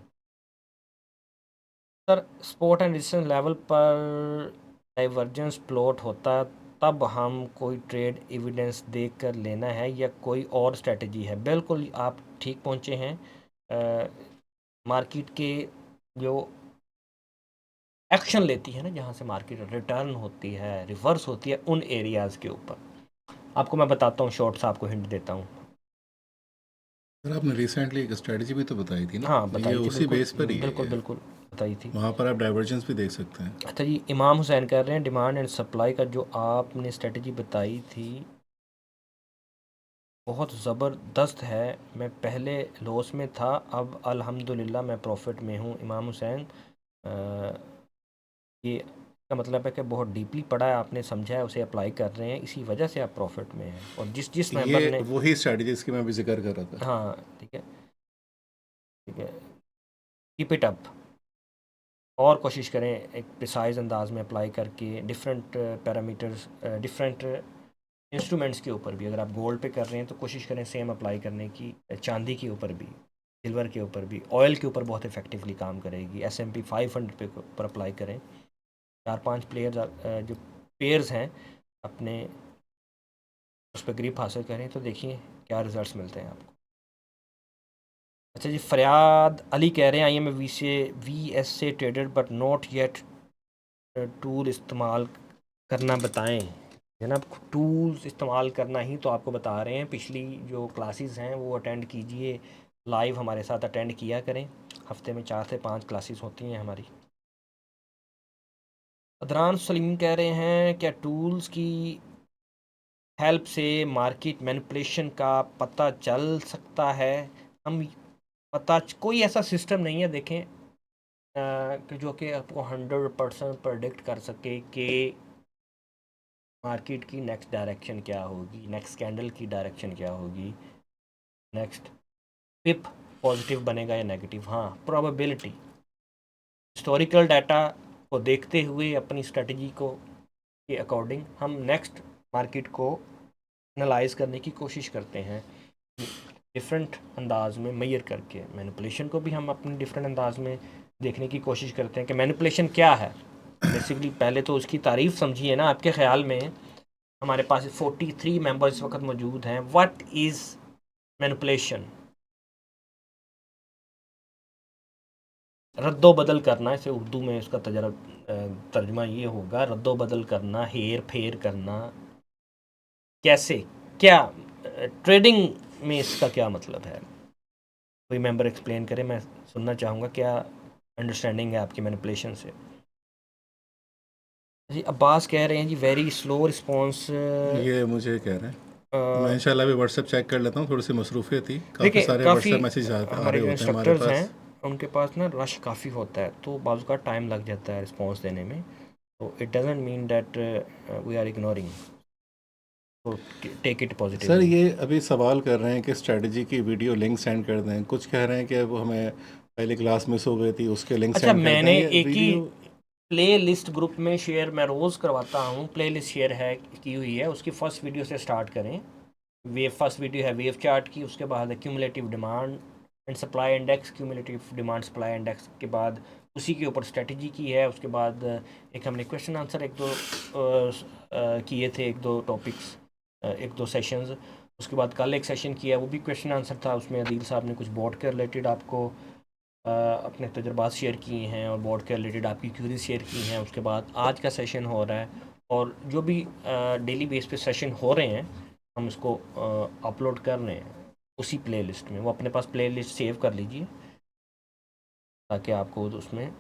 Sir, sport and resistance level पर डाइवर्जेंस प्लॉट होता है, तब हम कोई ट्रेड एविडेंस देख कर लेना है या कोई और स्ट्रेटजी है? बिल्कुल, आप ठीक पहुँचे हैं। मार्केट के जो एक्शन लेती है ना, जहाँ से मार्केट रिटर्न होती है, रिवर्स होती है, उन एरियाज़ के ऊपर। आपको मैं बताता हूँ, शॉर्ट सा आपको हिंट देता हूँ। सर आपने रिसेंटली एक स्ट्रेटजी भी तो बताई थी ना, हाँ ये बताई थी, उसी बिल्कुल बेस पर ही है बिल्कुल ये। बिल्कुल बताई थी। वहाँ पर आप डाइवर्जेंस भी देख सकते हैं। अच्छा जी, इमाम हुसैन कह रहे हैं डिमांड एंड सप्लाई का जो आपने स्ट्रेटजी बताई थी बहुत ज़बरदस्त है। मैं पहले लॉस में था, अब अल्हम्दुलिल्लाह मैं प्रॉफिट में हूँ। इमाम हुसैन, ये का मतलब है कि बहुत डीपली पढ़ा है आपने, समझा है, उसे अप्लाई कर रहे हैं, इसी वजह से आप प्रॉफिट में हैं। और जिस जिस मेंबर ये ने, वही स्ट्रेटजीज की मैं भी जिक्र कर रहा था। हाँ ठीक है ठीक है, कीप इट अप। और कोशिश करें एक प्रिसाइज अंदाज में अप्लाई करके, डिफरेंट पैरामीटर्स, डिफरेंट इंस्ट्रूमेंट्स के ऊपर भी। अगर आप गोल्ड पे कर रहे हैं तो कोशिश करें सेम अप्लाई करने की, चांदी के ऊपर भी, सिल्वर के ऊपर भी, ऑयल के ऊपर बहुत इफेक्टिवली काम करेगी। S&P 500 पे ऊपर अप्लाई करें। 4-5 प्लेयर्स जो पेयर्स हैं अपने, उस पर ग्रिप हासिल करें तो देखिए क्या रिजल्ट्स मिलते हैं आपको। अच्छा जी, फरियाद अली कह रहे हैं I am a VSA trader but not yet tool इस्तेमाल करना बताएं। जनाब, टूल्स इस्तेमाल करना ही तो आपको बता रहे हैं। पिछली जो क्लासेस हैं वो अटेंड कीजिए, लाइव हमारे साथ अटेंड किया करें। हफ्ते में 4 से 5 क्लासेस होती हैं हमारी। अदरान सलीम कह रहे हैं क्या टूल्स की हेल्प से मार्केट मैनिपुलेशन का पता चल सकता है? हम पता, कोई ऐसा सिस्टम नहीं है देखें कि जो कि आपको 100% प्रेडिक्ट कर सके कि मार्केट की नेक्स्ट डायरेक्शन क्या होगी, नेक्स्ट कैंडल की डायरेक्शन क्या होगी, नेक्स्ट पिप पॉजिटिव बनेगा या नेगेटिव। हाँ, प्रोबेबिलिटी, हिस्टोरिकल डाटा को देखते हुए अपनी स्ट्रेटजी को के अकॉर्डिंग हम नेक्स्ट मार्केट को एनालाइज करने की कोशिश करते हैं, डिफरेंट अंदाज में मैयर करके। मैनिपुलेशन को भी हम अपने डिफरेंट अंदाज में देखने की कोशिश करते हैं कि मैनिपुलेशन क्या है। बेसिकली पहले तो उसकी तारीफ समझिए ना। आपके ख्याल में हमारे पास 43 मेंबर इस वक्त मौजूद हैं, व्हाट इज़ मैनिपुलेशन? रद्दो बदल करना, इसे उर्दू में इसका तर्जमा ये होगा, रद्दो बदल करना, हेर फेर करना। कैसे, क्या ट्रेडिंग में इसका क्या मतलब है? कोई मेंबर एक्सप्लेन करे, मैं सुनना चाहूँगा क्या अंडरस्टैंडिंग है आपकी मैनिपुलेशन से। जी, अब्बास कह रहे हैं जी वेरी स्लो रिस्पॉन्स। ये मुझे कह रहे हैं, मैं इंशाल्लाह भी व्हाट्सएप चेक कर लेता हूँ, थोड़ी सी मसरूफियत थी, काफ़ी देखिए सारे काफ़ी व्हाट्सएप मैसेज आ हमारे रहे जो होते हैं हमारे इंस्ट्रक्टर्स हैं पास। उनके पास ना रश काफ़ी होता है, तो बाज़ का टाइम लग जाता है रिस्पॉन्स देने में। तो it doesn't mean that we are ignoring, तो टेक इट सर पॉजिटिवली। ये अभी सवाल कर रहे हैं कि स्ट्रेटजी की वीडियो लिंक सेंड कर दें, कुछ कह रहे हैं कि वो हमें पहली क्लास मिस हो गई थी उसके लिंक अच्छा, सेंड कर दें, मैंने ये एक ही वीडियो। प्ले लिस्ट ग्रुप में शेयर मैं रोज़ करवाता हूँ, प्ले लिस्ट शेयर है की हुई है, उसकी फ़र्स्ट वीडियो से स्टार्ट करें। वेव फर्स्ट वीडियो है वेव चार्ट की, उसके बाद cumulative demand and supply index, cumulative demand supply index के बाद उसी के ऊपर स्ट्रेटजी की है। उसके बाद एक हमने क्वेश्चन आंसर एक दो किए थे, एक दो टॉपिक्स, एक दो सेशंस। उसके बाद कल एक सेशन किया, वो भी क्वेश्चन आंसर था। उसमें अदील साहब ने कुछ बोर्ड के रिलेटेड आपको अपने तजुर्बात शेयर किए हैं और बोर्ड के रिलेटेड आपकी क्यूरीज शेयर की हैं। उसके बाद आज का सेशन हो रहा है, और जो भी डेली बेस पे सेशन हो रहे हैं हम इसको अपलोड कर रहे हैं उसी प्ले लिस्ट में। वो अपने पास प्ले लिस्ट सेव कर लीजिए ताकि आपको उसमें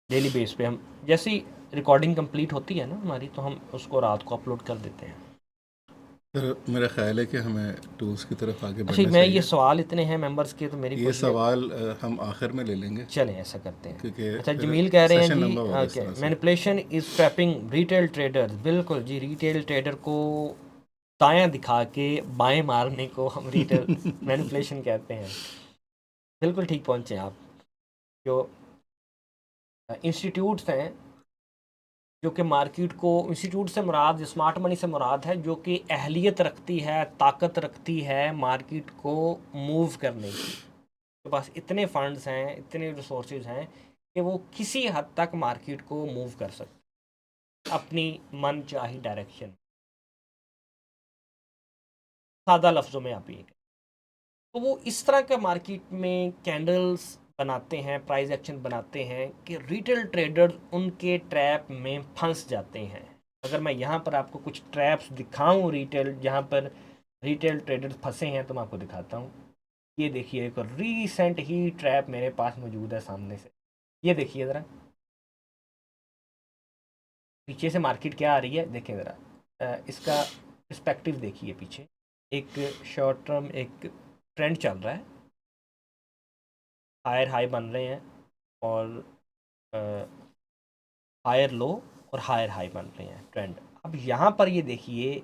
डेली बेस पे, हम जैसे ही रिकॉर्डिंग कंप्लीट होती है ना हमारी, तो हम उसको रात को अपलोड कर देते हैं। सर मेरा ख्याल है कि हमें टूल्स की तरफ आगे अच्छा, बढ़ना मैं ये चाहिए। सवाल इतने हैं मेंबर्स के, तो मेरी ये कोशिश है, सवाल हम आखिर में ले लेंगे, चलें ऐसा करते हैं। क्योंकि अच्छा, फिर जमील कह रहे हैं सेशन जी लंबा होगा इस क्या तरह से। Manipulation is trapping retail traders. बिल्कुल जी, रिटेल ट्रेडर को दायां दिखा के बाएं मारने को हम रिटेल मैनिपुलेशन कहते हैं। बिल्कुल ठीक पहुंचे आप। जो इंस्टीट्यूट्स हैं जो कि मार्केट को, इंस्टीट्यूट से मुराद स्मार्ट मनी से मुराद है, जो कि अहलियत रखती है, ताकत रखती है मार्केट को मूव करने की। के पास इतने फंड्स हैं, इतने रिसोर्सेज हैं कि वो किसी हद तक मार्केट को मूव कर सकते अपनी मन चाही डायरेक्शन। सादा लफ्ज़ों में आप ये कहें तो वो इस तरह का मार्केट में कैंडल्स बनाते हैं, प्राइस एक्शन बनाते हैं कि रिटेल ट्रेडर्स उनके ट्रैप में फंस जाते हैं। अगर मैं यहाँ पर आपको कुछ ट्रैप्स दिखाऊं रिटेल, जहाँ पर रिटेल ट्रेडर्स फंसे हैं, तो मैं आपको दिखाता हूँ। ये देखिए एक रीसेंट ही ट्रैप मेरे पास मौजूद है सामने से। ये देखिए ज़रा, पीछे से मार्केट क्या आ रही है, देखें ज़रा, इसका पर्सपेक्टिव देखिए। पीछे एक शॉर्ट टर्म एक ट्रेंड चल रहा है, हायर हाई बन रहे हैं और हायर लो और हायर हाई बन रहे हैं ट्रेंड। अब यहाँ पर ये देखिए,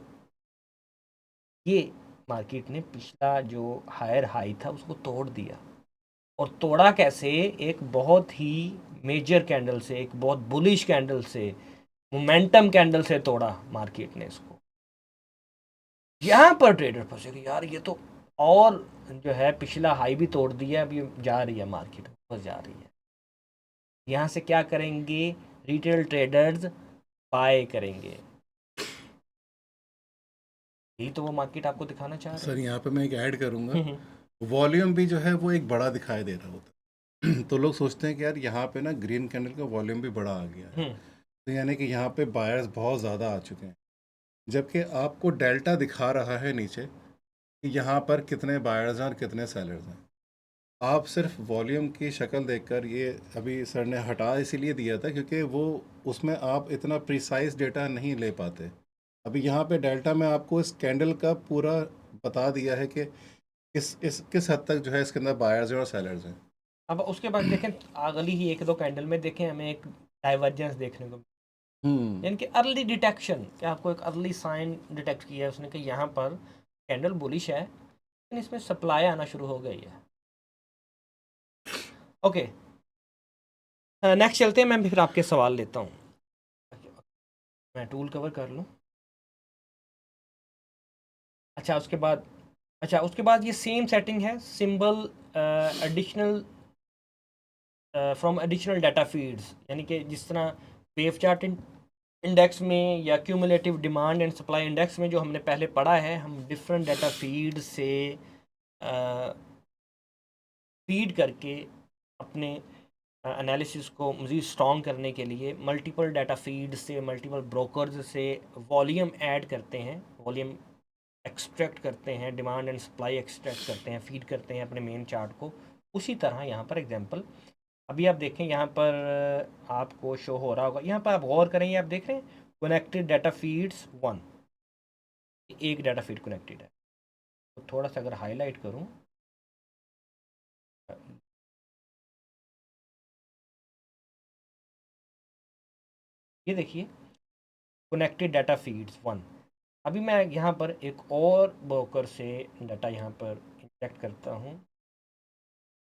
ये मार्केट ने पिछला जो हायर हाई था उसको तोड़ दिया, और तोड़ा कैसे? एक बहुत ही मेजर कैंडल से, एक बहुत बुलिश कैंडल से, मोमेंटम कैंडल से तोड़ा मार्केट ने इसको। यहाँ पर ट्रेडर फंसे कि यार ये तो, और जो है पिछला हाई भी तोड़ दिया, अब ये जा रही है मार्केट, बस जा रही है। यहाँ से क्या करेंगे रिटेल ट्रेडर्स? बाय करेंगे। यही तो वो मार्केट आपको दिखाना चाह रहे सर यहाँ पे मैं एक ऐड करूँगा, हैं। वॉल्यूम भी जो है वो एक बड़ा दिखाई दे रहा होता है। तो लोग सोचते हैं कि यार यहाँ पे ना ग्रीन कैंडल का वॉल्यूम भी बड़ा आ गया है, तो यानी कि यहाँ पे बायर्स बहुत ज़्यादा आ चुके हैं, जबकि आपको डेल्टा दिखा रहा है नीचे कि यहाँ पर कितने बायर्स हैं और कितने सेलर्स हैं। आप सिर्फ वॉल्यूम की शक्ल देखकर, ये अभी सर ने हटा इसीलिए दिया था क्योंकि वो उसमें आप इतना प्रिसाइज डेटा नहीं ले पाते। अभी यहाँ पे डेल्टा में आपको इस कैंडल का पूरा बता दिया है कि किस हद तक जो है इसके अंदर बायर्स हैं और सेलर्स हैं। अब उसके बाद देखें, अगली ही एक दो कैंडल में देखें हमें एक डाइवर्जेंस देखने को, यानी कि अर्ली डिटेक्शन, कि आपको एक अर्ली साइन डिटेक्ट किया है उसने कि यहाँ पर कैंडल बुलिश है, लेकिन इसमें सप्लाई आना शुरू हो गई है। ओके, नेक्स्ट चलते हैं। मैं फिर आपके सवाल लेता हूँ, मैं टूल कवर कर लूँ। अच्छा उसके बाद ये सेम सेटिंग है, symbol additional from additional data feeds, यानी कि जिस तरह वेव चार्ट इंडेक्स में या cumulative demand and supply index में जो हमने पहले पढ़ा है, हम डिफरेंट डाटा फीड से फीड करके अपने एनालिसिस को मज़ीद स्ट्रॉन्ग करने के लिए मल्टीपल डाटा फीड से, मल्टीपल ब्रोकर्स से वॉल्यूम ऐड करते हैं, वॉल्यूम एक्सट्रैक्ट करते हैं, डिमांड एंड सप्लाई एक्सट्रैक्ट करते हैं, फीड करते हैं अपने मेन चार्ट को। उसी तरह यहाँ पर एग्जांपल अभी आप देखें, यहाँ पर आपको शो हो रहा होगा, यहाँ पर आप गौर करेंगे, आप देख रहे हैं कनेक्टेड डाटा फीड्स 1, एक डाटा फीड कनेक्टेड है। तो थोड़ा सा अगर हाईलाइट करूँ, ये देखिए कनेक्टेड डाटा फीड्स 1। अभी मैं यहाँ पर एक और ब्रोकर से डाटा यहाँ पर इंजेक्ट करता हूँ,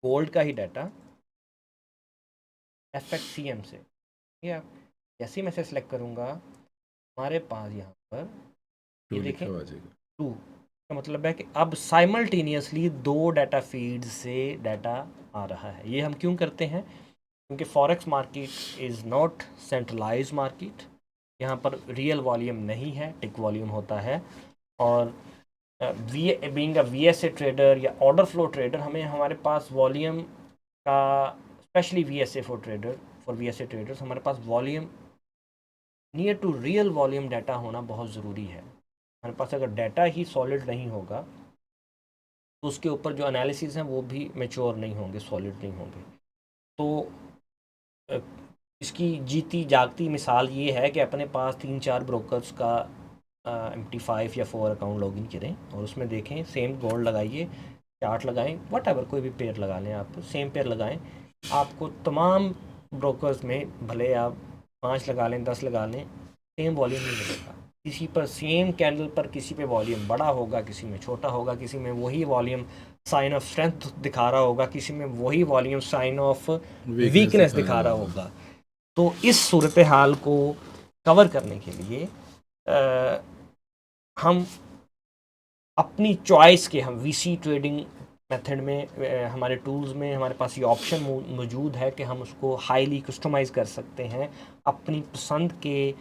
गोल्ड का ही डाटा FXCM से। ये आप जैसे ही मैं से सेलेक्ट करूँगा, हमारे पास यहाँ पर ये देखें 2 का मतलब है कि अब साइमल्टेनियसली 2 डाटा फीड से डाटा आ रहा है। ये हम क्यों करते हैं? क्योंकि forex market is not centralize market, यहाँ पर रियल वॉल्यूम नहीं है, टिक वॉल्यूम होता है। और बीइंग अ VSA ट्रेडर या ऑर्डर फ्लो ट्रेडर, हमें हमारे पास वॉल्यूम का, स्पेशली फॉर VSA ट्रेडर्स, हमारे पास volume near to real volume data होना बहुत ज़रूरी है। हमारे पास अगर डाटा ही सॉलिड नहीं होगा तो उसके ऊपर जो एनालिसिस हैं वो भी मैच्योर नहीं होंगे, सॉलिड नहीं होंगे। तो इसकी जीती जागती मिसाल ये है कि अपने पास 3-4 ब्रोकर्स का MT5 या 4 अकाउंट लॉगिन करें और उसमें देखें, सेम गोल्ड लगाइए, चार्ट लगाएं, वट एवर कोई भी पेयर लगा लें, आप सेम पेयर लगाएं, आपको तमाम ब्रोकर्स में भले आप 5 लगा लें, 10 लगा लें, सेम वॉल्यूम नहीं मिलेगा। किसी पर सेम कैंडल पर किसी पे वॉल्यूम बड़ा होगा, किसी में छोटा होगा, किसी में वही वॉल्यूम साइन ऑफ स्ट्रेंथ दिखा रहा होगा, किसी में वही वॉल्यूम साइन ऑफ वीकनेस दिखा रहा होगा। तो इस सूरत हाल को कवर करने के लिए हम अपनी चॉइस के, हम VC ट्रेडिंग मेथड में हमारे टूल्स में हमारे पास ये ऑप्शन मौजूद है कि हम उसको हाईली कस्टमाइज़ कर सकते हैं, अपनी पसंद के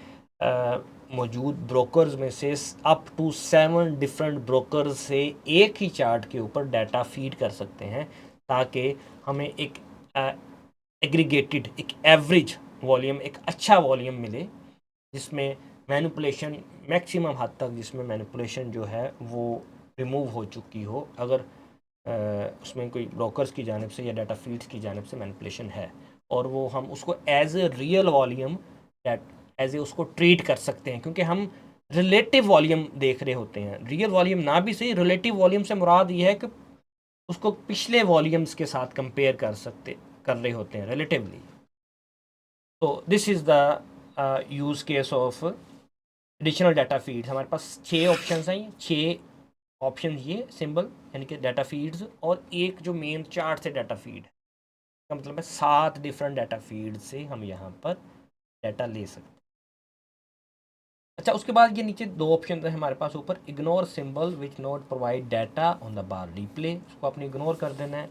मौजूद ब्रोकर्स में से अप टू 7 डिफरेंट ब्रोकर्स से एक ही चार्ट के ऊपर डाटा फीड कर सकते हैं, ताकि हमें एक एग्रीगेटेड एक एवरेज वॉल्यूम, एक अच्छा वॉल्यूम मिले जिसमें मैनिपुलेशन मैक्सिमम हद तक, जिसमें मैनिपुलेशन जो है वो रिमूव हो चुकी हो, अगर उसमें कोई ब्रोकर्स की जानिब से या डाटा फीड्स की जानिब से मैनिपुलेशन है, और वो हम उसको as a real volume as a उसको ट्रीट कर सकते हैं, क्योंकि हम रिलेटिव वॉल्यूम देख रहे होते हैं। रियल वॉल्यूम ना भी सही, रिलेटिव वॉल्यूम से मुराद ये है कि उसको पिछले वॉल्यूम्स के साथ कंपेयर कर रहे होते हैं रिलेटिवली। तो this is the use case of additional data feeds. हमारे पास 6 ऑप्शन हैं, 6 ऑप्शन ये सिंबल यानी कि डाटा फीड्स, और एक जो मेन चार्ट से डाटा फीड है, का मतलब है 7 डिफरेंट डाटा फीड से हम यहाँ पर डाटा ले सकते हैं। अच्छा, उसके बाद ये नीचे 2 ऑप्शन है हमारे पास ऊपर, ignore symbol which not provide data on the bar replay, उसको आपने इग्नोर कर देना है।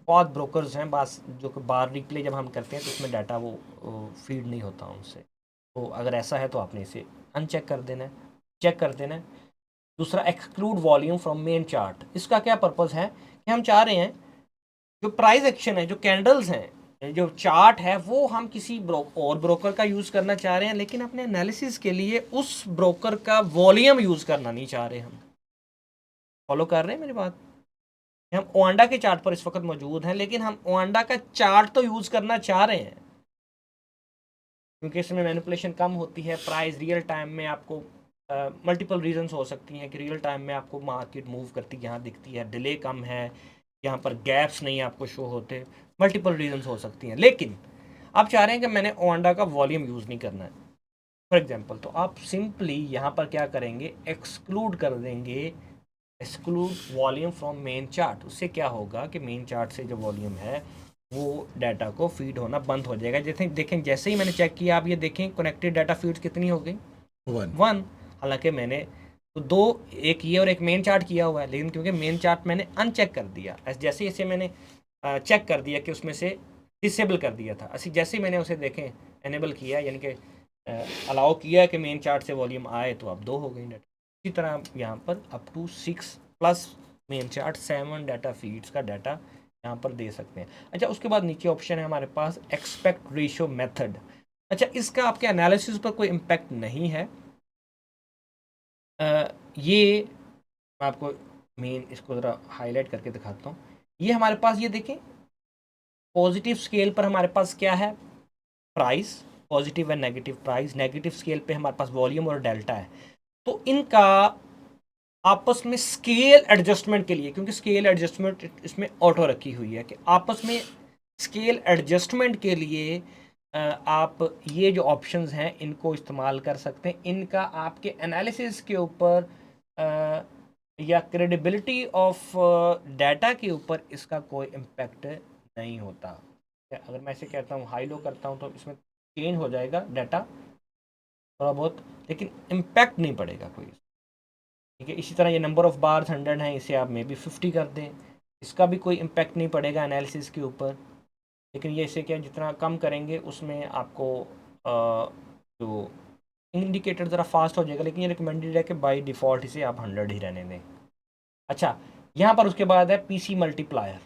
बहुत ब्रोकर्स हैं बस जो कि बार रिप्ले जब हम करते हैं तो उसमें डाटा वो फीड नहीं होता उनसे, तो अगर ऐसा है तो आपने इसे अनचेक कर देना है, चेक कर देना है। दूसरा, exclude volume from main chart, इसका क्या पर्पज़ है कि हम चाह रहे हैं जो प्राइस एक्शन है, जो कैंडल्स हैं, जो चार्ट है, वो हम किसी और ब्रोकर का यूज़ करना चाह रहे हैं, लेकिन अपने एनालिसिस के लिए उस ब्रोकर का वॉल्यूम यूज़ करना नहीं चाह रहे हम। फॉलो कर रहे हैं मेरी बात? हम ओआंडा के चार्ट पर इस वक्त मौजूद हैं, लेकिन हम ओआंडा का चार्ट तो यूज़ करना चाह रहे हैं, क्योंकि इसमें मैनिपुलेशन कम होती है। प्राइस रियल टाइम में आपको मल्टीपल रीजंस हो सकती हैं कि रियल टाइम में आपको मार्केट मूव करती यहाँ दिखती है, डिले कम है, यहाँ पर गैप्स नहीं आपको शो होते, मल्टीपल रीजंस हो सकती हैं। लेकिन आप चाह रहे हैं कि मैंने ओआंडा का वॉल्यूम यूज़ नहीं करना है फॉर एग्जांपल, तो आप सिंपली यहाँ पर क्या करेंगे, एक्सक्लूड कर देंगे, exclude volume from main chart. उससे क्या होगा कि मेन चार्ट से जो वॉल्यूम है वो डाटा को फीड होना बंद हो जाएगा। देखें जैसे ही मैंने चेक किया, आप ये देखें कनेक्टेड डाटा फीड्स कितनी हो गई, 1। हालांकि मैंने तो 2, एक ये और एक मेन चार्ट किया हुआ है, लेकिन क्योंकि मेन चार्ट मैंने अनचेक कर दिया, जैसे इसे मैंने चेक कर दिया कि उसमें से डिसेबल कर दिया था, जैसे ही मैंने उसे देखें एनेबल किया, यानी कि अलाउ किया कि मेन चार्ट से वॉल्यूम आए, तो अब 2 हो गई डाटा। इसी तरह यहाँ पर up to 6 plus main chart 7 data feeds का डाटा यहाँ पर दे सकते हैं। अच्छा, उसके बाद नीचे ऑप्शन है हमारे पास एक्सपेक्ट रेशियो मेथड। अच्छा, इसका आपके एनालिसिस पर कोई इम्पैक्ट नहीं है। ये मैं आपको मेन इसको ज़रा हाईलाइट करके दिखाता हूँ। ये हमारे पास ये देखें, पॉजिटिव स्केल पर हमारे पास क्या है, price, positive and negative price, negative scale पे हमारे पास वॉल्यूम और डेल्टा है। तो इनका आपस में स्केल एडजस्टमेंट के लिए, क्योंकि स्केल एडजस्टमेंट इसमें ऑटो रखी हुई है, कि आपस में स्केल एडजस्टमेंट के लिए आप ये जो ऑप्शंस हैं इनको इस्तेमाल कर सकते हैं। इनका आपके एनालिसिस के ऊपर या क्रेडिबिलिटी ऑफ डाटा के ऊपर इसका कोई इम्पेक्ट नहीं होता। अगर मैं इसे कहता हूँ हाई लो करता हूँ तो इसमें चेंज हो जाएगा डाटा थोड़ा बहुत, लेकिन इम्पैक्ट नहीं पड़ेगा कोई, ठीक है। इसी तरह ये नंबर ऑफ़ बार्स 100 है, इसे आप मे बी 50 कर दें, इसका भी कोई इम्पैक्ट नहीं पड़ेगा एनालिसिस के ऊपर। लेकिन ये इसे क्या, जितना कम करेंगे उसमें आपको जो इंडिकेटर ज़रा फास्ट हो जाएगा, लेकिन ये रिकमेंडेड है कि बाय डिफ़ॉल्ट इसे आप 100 ही रहने दें। अच्छा, यहाँ पर उसके बाद है पीसी मल्टीप्लायर।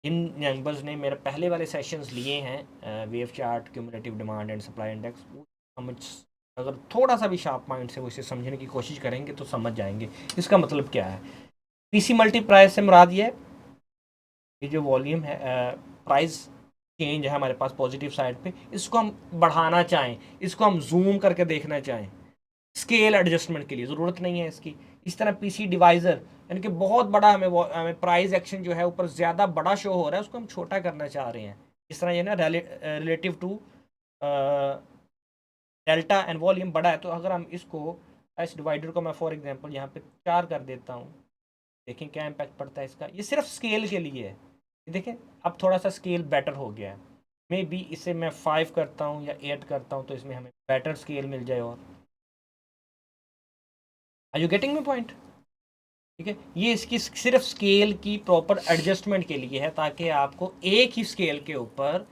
इन नंबर्स ने मेरे पहले वाले सेशंस लिए हैं, wave chart, cumulative demand and supply index, समझ, अगर थोड़ा सा भी शार्प माइंड से वो इसे समझने की कोशिश करेंगे तो समझ जाएंगे इसका मतलब क्या है। पीसी मल्टीप्लायर से मुराद ये है, ये जो वॉल्यूम है, प्राइस चेंज है हमारे पास पॉजिटिव साइड पे, इसको हम बढ़ाना चाहें, इसको हम जूम करके देखना चाहें, स्केल एडजस्टमेंट के लिए ज़रूरत नहीं है इसकी। इस तरह पीसी डिवाइज़र, यानी कि बहुत बड़ा हमें प्राइस एक्शन जो है ऊपर ज़्यादा बड़ा शो हो रहा है, उसको हम छोटा करना चाह रहे हैं। इस तरह ये ना relative to delta and volume बड़ा है, तो अगर हम इसको, इस डिवाइडर को मैं फॉर एग्जांपल यहाँ पे 4 कर देता हूँ, देखें क्या इम्पैक्ट पड़ता है इसका। ये सिर्फ स्केल के लिए है, देखें अब थोड़ा सा स्केल बेटर हो गया है। मे बी इसे मैं 5 करता हूँ या 8 करता हूँ तो इसमें हमें बेटर स्केल मिल जाए। और are you getting my point? ठीक है, ये इसकी सिर्फ स्केल की प्रॉपर एडजस्टमेंट के लिए है, ताकि आपको एक ही स्केल के ऊपर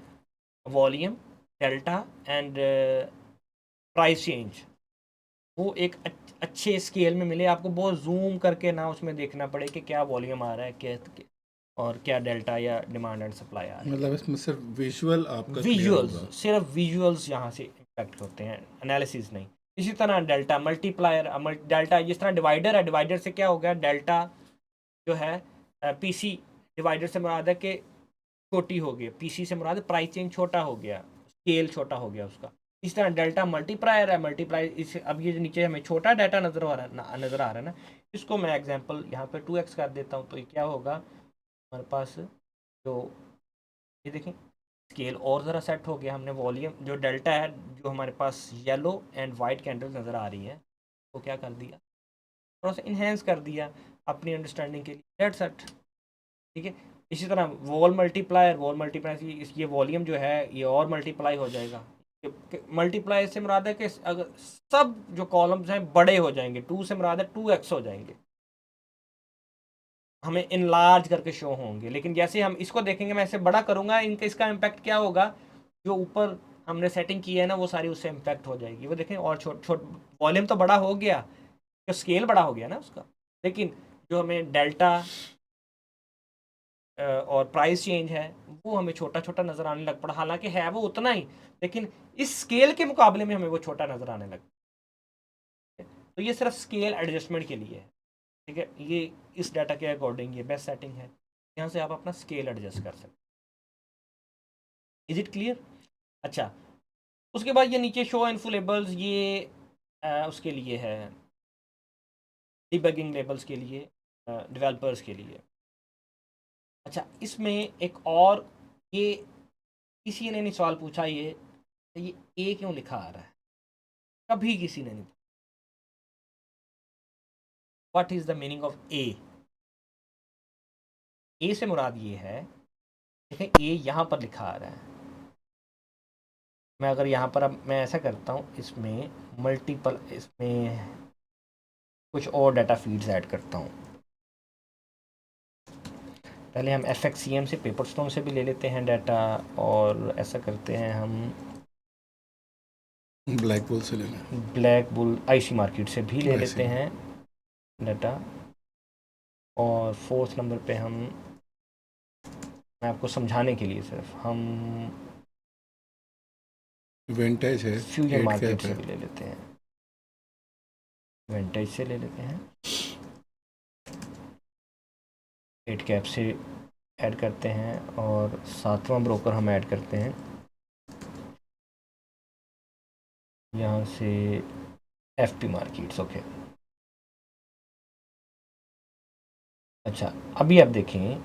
volume, delta and price change वो एक अच्छे स्केल में मिले, आपको बहुत जूम करके ना उसमें देखना पड़े कि क्या वॉल्यूम आ रहा है, क्या और क्या डेल्टा या डिमांड एंड सप्लाई आ रही है। मतलब इसमें सिर्फ विजुअल आपका क्लियर विजुअल्स, होगा। सिर्फ विजुअल्स यहाँ से इम्पैक्ट होते हैं, एनालिसिस नहीं। इसी तरह डेल्टा मल्टीप्लायर, डेल्टा जिस तरह डिवाइडर है, डिवाइडर से क्या हो गया, डेल्टा जो है पीसी, डिवाइडर से मुराद है कि छोटी हो गई, पीसी से मुराद है प्राइस चेंज छोटा हो गया, स्केल छोटा हो गया उसका। इस तरह डेल्टा मल्टीप्लायर है, मल्टीप्लाई इस अब ये नीचे हमें छोटा डाटा नज़र आ रहा है, नज़र आ रहा है ना, इसको मैं एग्जांपल यहाँ पे 2x कर देता हूँ, तो ये क्या होगा हमारे पास, जो ये देखें स्केल और ज़रा सेट हो गया, हमने वॉल्यूम जो डेल्टा है, जो हमारे पास येलो एंड वाइट कैंडल नज़र आ रही है, तो क्या कर दिया, थोड़ा सा इन्हेंस कर दिया अपनी अंडरस्टैंडिंग के लिए, डेट सेट, ठीक है। इसी तरह वॉल मल्टीप्लाई ये वॉल्यूम जो है ये और मल्टीप्लाई हो जाएगा। मल्टीप्लाई से मुराद है कि अगर सब जो कॉलम्स हैं बड़े हो जाएंगे, 2 से मुराद है 2x हो जाएंगे, हमें इनलार्ज करके शो होंगे। लेकिन जैसे हम इसको देखेंगे, मैं ऐसे बड़ा करूंगा, इनका इसका इम्पैक्ट क्या होगा, जो ऊपर हमने सेटिंग की है ना वो सारी उससे इम्पैक्ट हो जाएगी। वो देखें और छोट वॉल्यूम तो बड़ा हो गया, तो स्केल बड़ा हो गया ना उसका, लेकिन जो हमें डेल्टा और प्राइस चेंज है वो हमें छोटा छोटा नज़र आने लग पड़ा, हालांकि है वो उतना ही, लेकिन इस स्केल के मुकाबले में हमें वो छोटा नज़र आने लगा। तो ये सिर्फ स्केल एडजस्टमेंट के लिए है, ठीक है। ये इस डाटा के अकॉर्डिंग ये बेस्ट सेटिंग है, यहाँ से आप अपना स्केल एडजस्ट कर सकते। Is it clear? अच्छा, उसके बाद ये नीचे शो एंड फुल लेबल्स, ये उसके लिए है, डिबगिंग लेबल्स के लिए, डेवलपर्स के लिए। अच्छा, इसमें एक और, ये किसी ने नहीं सवाल पूछा, ये ए क्यों लिखा आ रहा है, कभी किसी ने नहीं। What is the meaning of A? A से मुराद ये है, देखें ए यहाँ पर लिखा आ रहा है, मैं अगर यहाँ पर अब मैं ऐसा करता हूँ, इसमें मल्टीपल, इसमें कुछ और डाटा फीड्स ऐड करता हूँ। पहले हम FXCM से, पेपर स्टोन से भी ले लेते हैं डाटा, और ऐसा करते हैं हम ब्लैक बुल से ले लें, ब्लैक बुल IC मार्केट से भी ले IC लेते हैं डाटा। और 4th नंबर पे हम, मैं आपको समझाने के लिए सिर्फ, हम विंटेज है, फ्यूजन 8 मार्केट कैप से है। भी ले लेते हैं, विंटेज से ले लेते हैं, 8 कैप से ऐड करते हैं, और 7वां ब्रोकर हम ऐड करते हैं यहाँ से FP मार्केट्स। ओके, अच्छा अभी आप देखें,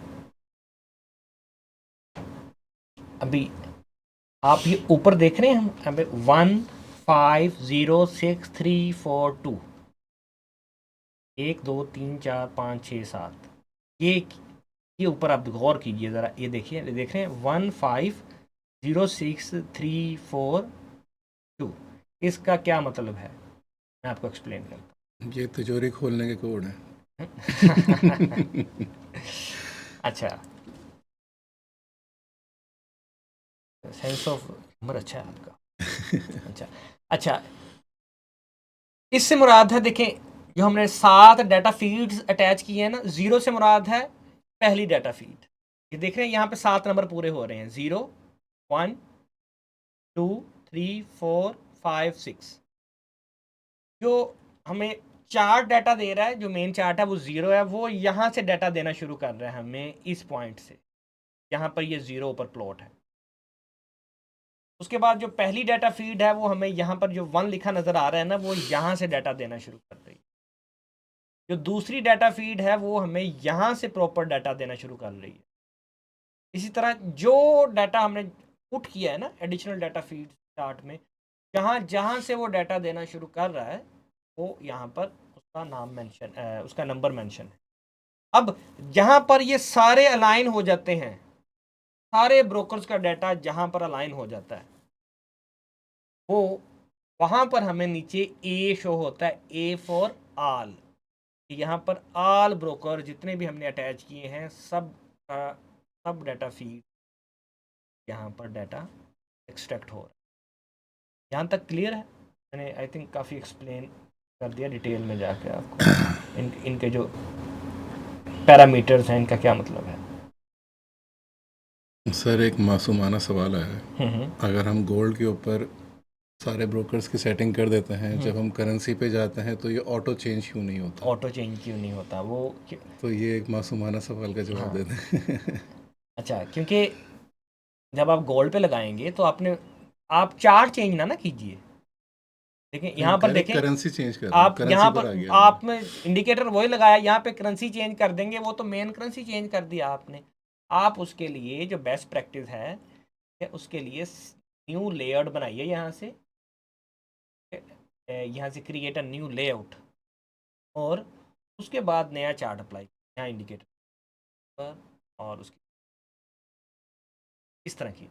अभी आप ये ऊपर देख रहे हैं, हम अभी 1506342, 1 2 3 4 5 6 7, ये ऊपर आप गौर कीजिए ज़रा, ये देखिए, देख रहे हैं 1506342, इसका क्या मतलब है, मैं आपको एक्सप्लेन करता ये तिजोरी खोलने के कोड है। हूँ। अच्छा, सेंस ऑफ ह्यूमर अच्छा है आपका। अच्छा अच्छा, इससे मुराद है, देखें जो हमने 7 डाटा फीड्स अटैच किए हैं ना, 0 से मुराद है पहली डाटा फीड। ये देख रहे हैं यहाँ पे 7 नंबर पूरे हो रहे हैं, 0 1 2 3 4 5 6। जो हमें चार्ट डाटा दे रहा है, जो मेन चार्ट है वो 0 है, वो यहाँ से डाटा देना शुरू कर रहा है हमें इस पॉइंट से, यहाँ पर ये 0 ऊपर प्लॉट है। उसके बाद जो पहली डाटा फीड है वो हमें यहाँ पर जो 1 लिखा नज़र आ रहा है ना, वो यहाँ से डाटा देना शुरू कर रही है। जो दूसरी डाटा फीड है वो हमें यहाँ से प्रॉपर डाटा देना शुरू कर रही है। इसी तरह जो डाटा हमने पुट किया है ना एडिशनल डाटा फीड चार्ट में, जहाँ जहाँ से वो डाटा देना शुरू कर रहा है, वो यहाँ पर उसका नाम मेंशन, उसका नंबर मेंशन है। अब जहाँ पर ये सारे अलाइन हो जाते हैं, सारे ब्रोकर्स का डाटा जहाँ पर अलाइन हो जाता है, वो वहाँ पर हमें नीचे ए शो होता है, ए फॉर आल। यहाँ पर आल ब्रोकर जितने भी हमने अटैच किए हैं, सब का सब डाटा फीड यहाँ पर डाटा एक्सट्रैक्ट हो रहा है। यहाँ तक क्लियर है? मैंने आई थिंक काफ़ी एक्सप्लेन कर दिया डिटेल में जाके आपको, इनके जो पैरामीटर्स हैं, इनका क्या मतलब है। सर एक मासूमाना सवाल आया है, हम्म अगर हम गोल्ड के ऊपर सारे ब्रोकर्स की सेटिंग कर देते हैं, जब हम करेंसी पे जाते हैं तो ये ऑटो चेंज क्यों नहीं होता? ऑटो चेंज क्यों नहीं होता वो तो ये एक मासूमाना सवाल का जवाब हाँ, दे दें। अच्छा, क्योंकि जब आप गोल्ड पे लगाएंगे तो आप चार्ट चेंज ना कीजिए। देखें नहीं, यहाँ पर, डायरेक्ट देखें करेंसी चेंज कर रहा हूँ, आप यहाँ करेंसी पर आ पर गया मैं। आपने इंडिकेटर वही लगाया, यहाँ पे करेंसी चेंज कर देंगे, वो तो मेन करेंसी चेंज कर दिया आपने। आप उसके लिए जो बेस्ट प्रैक्टिस है उसके लिए न्यू लेआउट बनाइए, यहाँ से क्रिएट अ न्यू लेआउट, और उसके बाद नया चार्ट अप्लाई यहाँ इंडिकेटर पर, और उसकी इस तरह की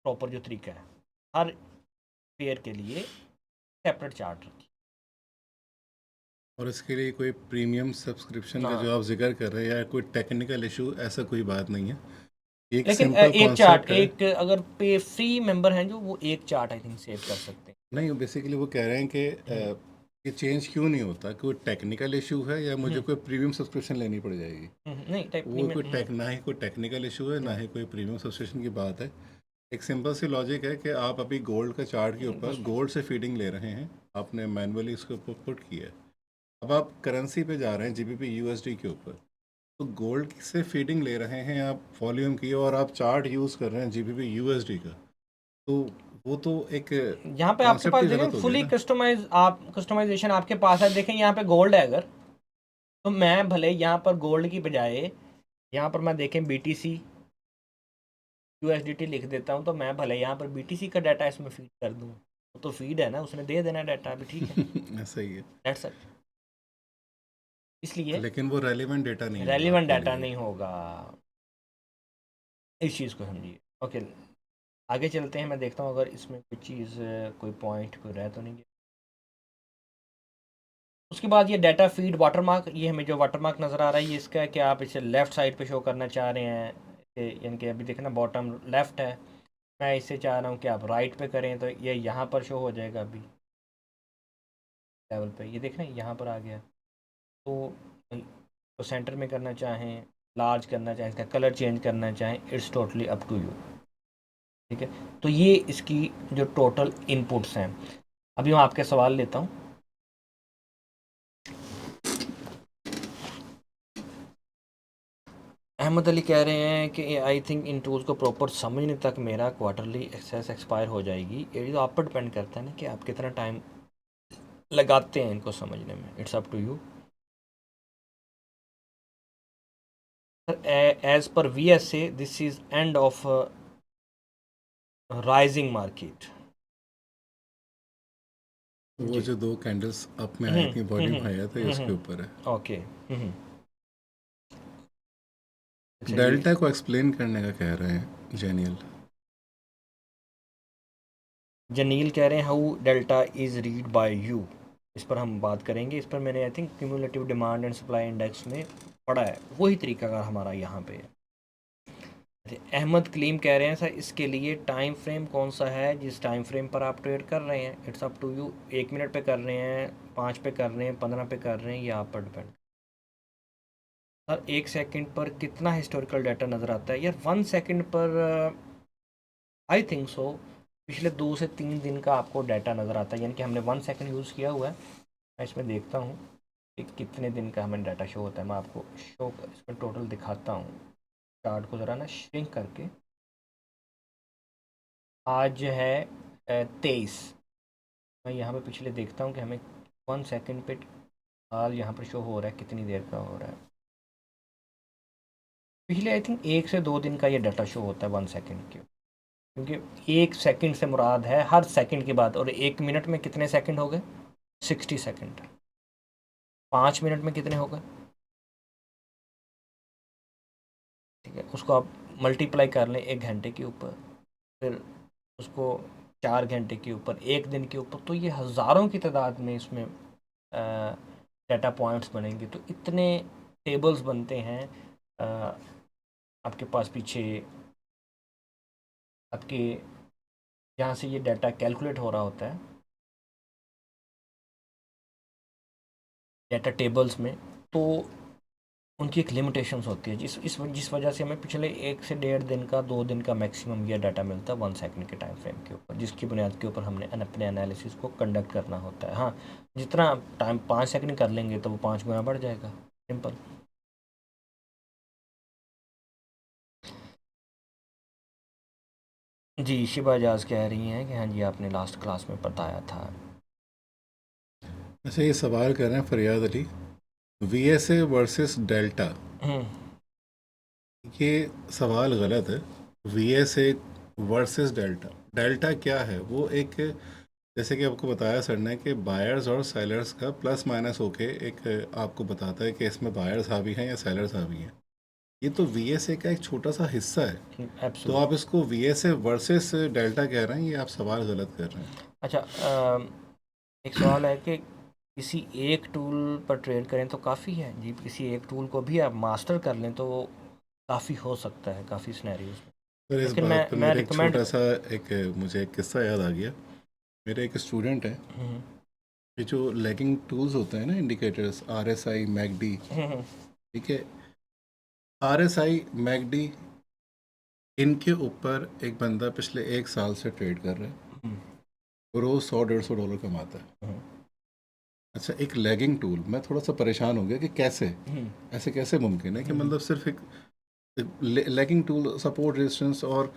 प्रॉपर जो तरीका है, हर पेयर के लिए सेपरेट चार्ट रखिए। और इसके लिए कोई प्रीमियम सब्सक्रिप्शन का हाँ, जो आप जिक्र कर रहे हैं, या कोई टेक्निकल इशू, ऐसा कोई बात नहीं है। एक लेकिन सिंपल एक चार्ट, कॉन्सेप्ट है। एक अगर पे फ्री मेंबर हैं जो, वो एक चार्ट आई थिंक सेव कर सकते नहीं, बेसिकली वो कह रहे हैं कि हैं। ये चेंज क्यों नहीं होता, कोई टेक्निकल इशू है या मुझे हम्म, कोई प्रीमियम सब्सक्रिप्शन लेनी पड़ जाएगी? नहीं टाइप नहीं वो में कोई टेक ना ही कोई टेक्निकल इशू है, ना ही कोई प्रीमियम सब्सक्रिप्शन की बात है। एक सिंपल सी लॉजिक है कि आप अभी गोल्ड का चार्ट के ऊपर गोल्ड से फीडिंग ले रहे हैं, आपने मैनुअली इसके ऊपर पुट किया है। अब आप करेंसी पे जा रहे हैं, जीबीपी यूएसडी के ऊपर, तो गोल्ड से फीडिंग ले रहे हैं आप वॉल्यूम की, और आप चार्ट यूज़ कर रहे हैं जीबीपी यूएसडी का, तो वो तो एक यहाँ पे आपके कॉन्सेप्ट पास ही देखें गलत हो गया फुली ना। कस्टमाइजेशन आपके पास है। देखें यहाँ पे गोल्ड है अगर, तो मैं भले यहाँ पर गोल्ड की बजाय यहाँ पर मैं देखें BTC USDT लिख देता हूँ, तो मैं भले यहाँ पर BTC का डाटा इसमें फीड कर दूँ, वो तो फीड है ना, उसने दे देना डाटा, अभी ठीक है, ऐसा ही है, दैट्स इट। इसलिए लेकिन वो रेलिवेंट डेटा नहीं होगा रेलिवेंट आपके डाटा लिए। नहीं होगा, इस चीज़ को समझिए। ओके, आगे चलते हैं, मैं देखता हूँ अगर इसमें कोई चीज़, कोई पॉइंट कोई रह तो नहीं गया। उसके बाद ये डाटा फीड वाटरमार्क, ये हमें जो वाटरमार्क नज़र आ रहा है, ये इसका है कि आप इसे लेफ़्ट साइड पे शो करना चाह रहे हैं, यानी कि अभी देखना बॉटम लेफ़्ट है, मैं इसे चाह रहा हूँ कि आप राइट पे करें, तो ये यहाँ पर शो हो जाएगा अभी लेवल पे, ये देखना यहाँ पर आ गया। तो सेंटर में करना चाहें, लार्ज करना चाहें, इसका कलर चेंज करना चाहें, it's totally up to you. ठीक है, तो ये इसकी जो टोटल इनपुट्स हैं। अभी मैं आपके सवाल लेता हूँ। अहमद अली कह रहे हैं कि आई थिंक इन टूल्स को प्रॉपर समझने तक मेरा क्वार्टरली एक्सेस एक्सपायर हो जाएगी। ये तो आप पर डिपेंड करता है ना कि आप कितना टाइम लगाते हैं इनको समझने में, it's up to you. As per VSA this is end of rising market. वो जी। जो दो कैंडल्स अप में आई थी, वॉल्यूम हाई आया था, ये उसके हम्म, ऊपर है। ओके। अच्छा, ये डेल्टा को एक्सप्लेन करने का कह रहे हैं जेनियल। जनील कह रहे हैं how delta is read by you, इस पर हम बात करेंगे। इस पर मैंने I think cumulative demand and supply index में पढ़ा है, वही तरीका का हमारा यहाँ पे है। अहमद कलीम कह रहे हैं सर इसके लिए टाइम फ्रेम कौन सा है जिस टाइम फ्रेम पर आप ट्रेड कर रहे हैं, it's up to you. 1 minute पे कर रहे हैं, 5 पे कर रहे हैं, 15 पे कर रहे हैं, ये आप पर डिपेंड। सर 1 सेकंड पर कितना हिस्टोरिकल डाटा नज़र आता है? यार 1 सेकंड पर आई थिंक सो पिछले 2 से 3 दिन का आपको डाटा नज़र आता है, यानी कि हमने 1 सेकंड यूज़ किया हुआ है। मैं इसमें देखता हूँ कि कितने दिन का हमें डाटा शो होता है, मैं आपको शो इसमें टोटल दिखाता हूँ चार्ट को ज़रा ना श्रिंक करके। आज है 23, मैं यहाँ पे पिछले देखता हूँ कि हमें 1 सेकंड पे हाल यहाँ पर शो हो रहा है कितनी देर का हो रहा है। पिछले आई थिंक 1 से 2 दिन का ये डाटा शो होता है 1 सेकंड के, क्योंकि 1 सेकंड से मुराद है हर सेकंड के बाद, और 1 मिनट में कितने सेकंड हो गए? 60 सेकंड। 5 मिनट में कितने हो गए? ठीक है, उसको आप मल्टीप्लाई कर लें 1 घंटे के ऊपर, फिर उसको 4 घंटे के ऊपर, 1 दिन के ऊपर, तो ये हज़ारों की तादाद में इसमें डाटा पॉइंट्स बनेंगे। तो इतने टेबल्स बनते हैं आपके पास पीछे, आपके जहाँ से ये डाटा कैलकुलेट हो रहा होता है डाटा टेबल्स में। तो उनकी एक लिमिटेशंस होती है, जिस वजह से हमें पिछले 1 से 1.5 दिन का 2 दिन का मैक्सिमम ये डाटा मिलता है 1 सेकंड के टाइम फ्रेम के ऊपर, जिसकी बुनियाद के ऊपर हमने अपने एनालिसिस को कंडक्ट करना होता है। हाँ, जितना टाइम 5 सेकंड कर लेंगे तो वो 5 गुना बढ़ जाएगा, सिंपल। जी, शिबा जाज कह रही हैं कि हाँ जी, आपने लास्ट क्लास में बताया था। अच्छा, ये सवाल कर रहे हैं फरियाद अली, VSA वर्सेस डेल्टा। हम्म, ये सवाल गलत है। VSA वर्सेस डेल्टा, डेल्टा क्या है? वो एक, जैसे कि आपको बताया सर ने, कि बायर्स और सेलर्स का प्लस माइनस होके एक आपको बताता है कि इसमें बायर्स हावी हैं या सेलर्स हावी हैं। ये तो VSA का एक छोटा सा हिस्सा है। तो एब्सोल्युट। आप इसको VSA वर्सेस डेल्टा कह रहे हैं, ये आप सवाल गलत कर रहे हैं। अच्छा, एक सवाल है कि किसी एक टूल पर ट्रेड करें तो काफ़ी है जी, किसी एक टूल को भी आप मास्टर कर लें तो वो काफ़ी हो सकता है काफ़ी सिनेरियोज में। सर, इस लेकिन बात पे मैं मेरे एक रिकमेंड। छोटा सा एक मुझे एक किस्सा याद आ गया। मेरे एक स्टूडेंट है, हम्म, ये जो लैगिंग टूल्स होते हैं ना, इंडिकेटर्स, RSI, मैकडी, हम्म, ठीक है, RSI, मैकडी, इनके ऊपर एक बंदा पिछले 1 साल से ट्रेड कर रहा है, हम्म, रोज़ $100-150 कमाता है। हम्म, अच्छा, एक लैगिंग टूल, मैं थोड़ा सा परेशान हो गया कि कैसे, हम्म, ऐसे कैसे मुमकिन है कि हम्म, मतलब सिर्फ एक लैगिंग टूल सपोर्ट रेजिस्टेंस और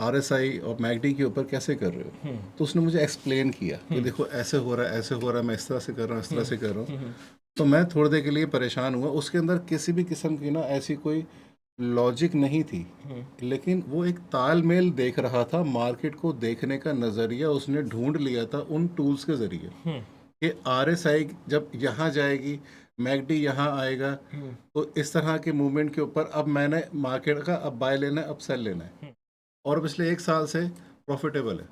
RSI और मैकडी के ऊपर कैसे कर रहे हो? हम्म, तो उसने मुझे एक्सप्लेन किया कि हम्म, देखो ऐसे हो रहा है, ऐसे हो रहा है, मैं इस तरह से कर रहा हूँ, इस तरह हम्म, से कर रहा हूँ। हम्म, तो मैं थोड़ी देर के लिए परेशान हुआ। उसके अंदर किसी भी किस्म की ना ऐसी कोई लॉजिक नहीं थी, हम्म, लेकिन वो एक तालमेल देख रहा था, मार्केट को देखने का नज़रिया उसने ढूंढ लिया था उन टूल्स के ज़रिए, हम्म, कि RSI जब यहाँ जाएगी, मैकडी यहाँ आएगा, हम्म, तो इस तरह के मूवमेंट के ऊपर अब मैंने मार्केट का अब बाय लेना है, अब सेल लेना है। हम्म, और पिछले 1 साल से प्रॉफिटेबल है।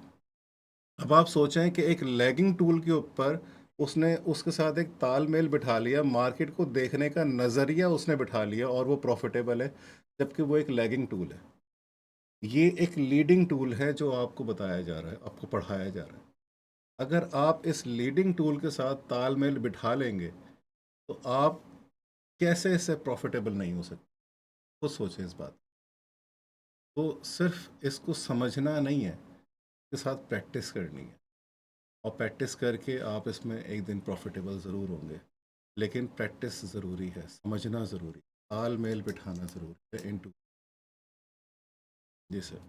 अब आप सोचें कि एक लैगिंग टूल के ऊपर उसने उसके साथ एक तालमेल बिठा लिया, मार्केट को देखने का नज़रिया उसने बिठा लिया, और वो प्रॉफिटेबल है, जबकि वो एक लैगिंग टूल है। ये एक लीडिंग टूल है जो आपको बताया जा रहा है, आपको पढ़ाया जा रहा है। अगर आप इस लीडिंग टूल के साथ तालमेल बिठा लेंगे, तो आप कैसे इससे प्रॉफिटेबल नहीं हो सकते? खुद सोचें इस बात। तो सिर्फ इसको समझना नहीं है, इसके साथ प्रैक्टिस करनी है, और प्रैक्टिस करके आप इसमें एक दिन प्रॉफिटेबल ज़रूर होंगे। लेकिन प्रैक्टिस ज़रूरी है, समझना ज़रूरी है, तालमेल बिठाना ज़रूरी है इनटू। जी सर।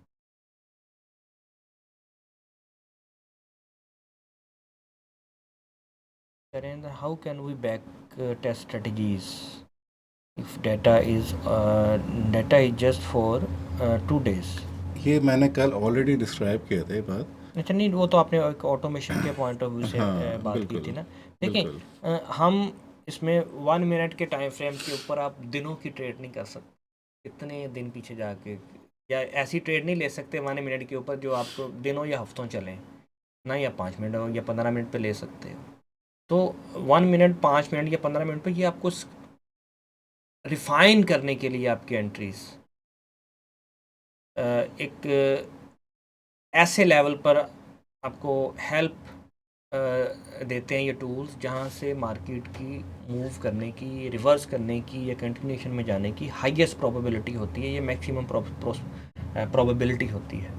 करें how can we back test strategies if data is just for 2 days। ये मैंने कल ऑलरेडी डिस्क्राइब किया था ये बात। अच्छा, नहीं, वो तो आपने एक ऑटोमेशन के पॉइंट ऑफ व्यू से हाँ, बात की थी बिल्कुल, ना। देखिए, बिल्कुल। हम इसमें 1 मिनट के टाइम फ्रेम के ऊपर आप दिनों की ट्रेड नहीं कर सकते, इतने दिन पीछे जाके, या ऐसी ट्रेड नहीं ले सकते 1 मिनट के ऊपर जो आपको दिनों या हफ्तों चलें ना, या 5 मिनट या 15 मिनट पे ले सकते हो। तो 1 मिनट, 5 मिनट या 15 मिनट पे ये आपको रिफाइन करने के लिए आपकी एंट्रीज एक ऐसे लेवल पर आपको हेल्प देते हैं ये टूल्स, जहाँ से मार्केट की मूव करने की, रिवर्स करने की या कंटिन्यूशन में जाने की हाईएस्ट प्रोबेबिलिटी होती है, ये मैक्सिमम प्रोबेबिलिटी होती है।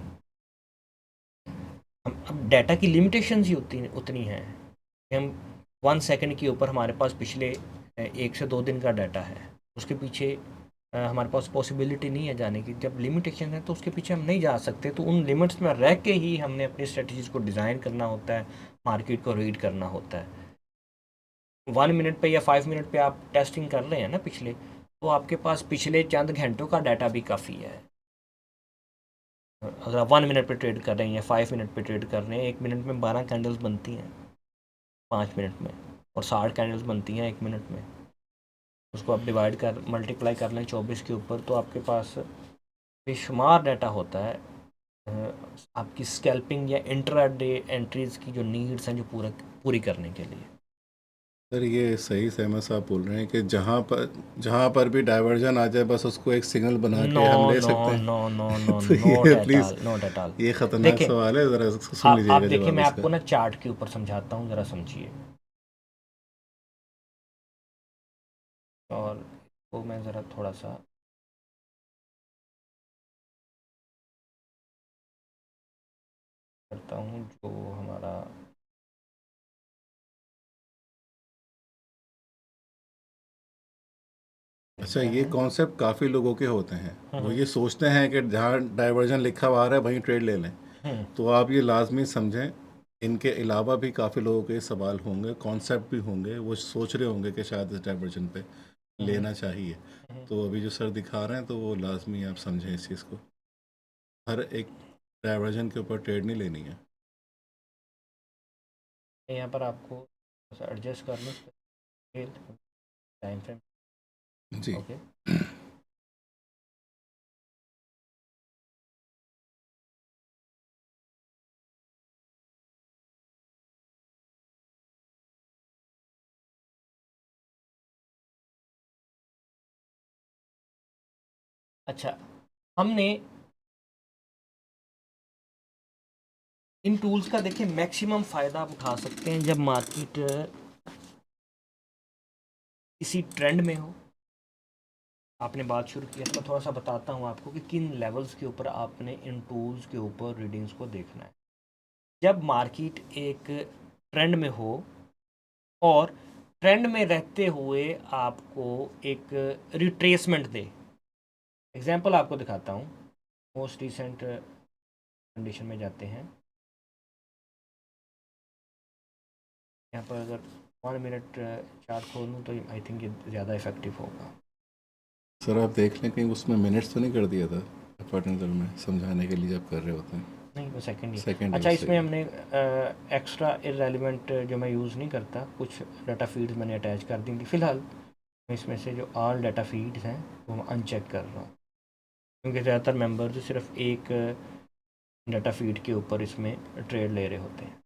हम अब डाटा की लिमिटेशंस ही उतनी हैं कि हम 1 सेकंड के ऊपर हमारे पास पिछले 1 से 2 दिन का डाटा है, उसके पीछे हमारे पास पॉसिबिलिटी नहीं है जाने की। जब लिमिटेशन है तो उसके पीछे हम नहीं जा सकते, तो उन लिमिट्स में रह के ही हमने अपनी स्ट्रेटजीज को डिज़ाइन करना होता है, मार्केट को रीड करना होता है। 1 मिनट पे या 5 मिनट पे आप टेस्टिंग कर रहे हैं ना पिछले, तो आपके पास पिछले चंद घंटों का डाटा भी काफ़ी है। अगर आप 1 मिनट पे ट्रेड कर रहे हैं या 5 मिनट पे ट्रेड कर रहे हैं, 1 मिनट में 12 कैंडल्स बनती हैं, 5 मिनट में, और 60 कैंडल्स बनती हैं 1 मिनट में। उसको आप डिवाइड कर मल्टीप्लाई कर लें 24 के ऊपर, तो आपके पास बेशुमार डाटा होता है आपकी स्कैल्पिंग या इंट्रा डे एंट्रीज की जो नीड्स हैं, जो पूरी करने के लिए। सर, ये सही सहमत साहब बोल रहे हैं कि जहाँ पर भी डाइवर्जन आ जाए, बस उसको एक सिग्नल बना नो के हम ले नो सकते हैं। नो नो नो, तो नॉट ये at please, all, not at all. ये ख़तरनाक देखें, सवाल है, ज़रा इसको सुन आप लीजिएगा देखिए, जवाब मैं इसका। आपको ना चार्ट के ऊपर समझाता हूँ, ज़रा समझिए। और तो मैं ज़रा थोड़ा सा करता हूँ जो हमारा अच्छा, डेटा ये है। कॉन्सेप्ट काफ़ी लोगों के होते हैं। वो हम्म ये सोचते हैं कि जहाँ डाइवर्जन लिखा हुआ आ रहा है वहीं ट्रेड ले लें। हम्म तो आप ये लाजमी समझें, इनके अलावा भी काफ़ी लोगों के सवाल होंगे, कॉन्सेप्ट भी होंगे, वो सोच रहे होंगे कि शायद इस डाइवर्जन पे हम्म लेना चाहिए। हम्म। तो अभी जो सर दिखा रहे हैं तो वो लाजमी आप समझें इस चीज़ को। हर एक डाइवर्जन के ऊपर ट्रेड नहीं लेनी है। यहाँ पर आपको एडजस्ट कर लूँ टाइम फ्रेम। जी। ओके। अच्छा, हमने इन टूल्स का देखिए मैक्सिमम फ़ायदा आप उठा सकते हैं जब मार्केट किसी ट्रेंड में हो। आपने बात शुरू की है तो मैं थोड़ा सा बताता हूँ आपको कि किन लेवल्स के ऊपर आपने इन टूल्स के ऊपर रीडिंग्स को देखना है। जब मार्केट एक ट्रेंड में हो और ट्रेंड में रहते हुए आपको एक रिट्रेसमेंट दे। एग्जांपल आपको दिखाता हूँ। मोस्ट रिसेंट कंडीशन में जाते हैं। यहाँ पर अगर 1 मिनट चार्ट खोलूँ तो आई थिंक ये ज़्यादा इफेक्टिव होगा। सर आप देख लें कहीं उसमें मिनट्स तो नहीं कर दिया था अपार्टमेंट में समझाने के लिए जब कर रहे होते हैं। नहीं, वो सेकंड ही। सेकंड है, अच्छा, बस इसमें सही है। हमने एक्स्ट्रा इररेलेवेंट जो मैं यूज़ नहीं करता, कुछ डाटा फीड्स मैंने अटैच कर दी थी। फ़िलहाल मैं इसमें से जो ऑल डाटा फीड्स हैं वो मैं अनचेक कर रहा हूँ, क्योंकि ज़्यादातर मेंबर्स सिर्फ एक डाटा फीड के ऊपर इसमें ट्रेड ले रहे होते हैं।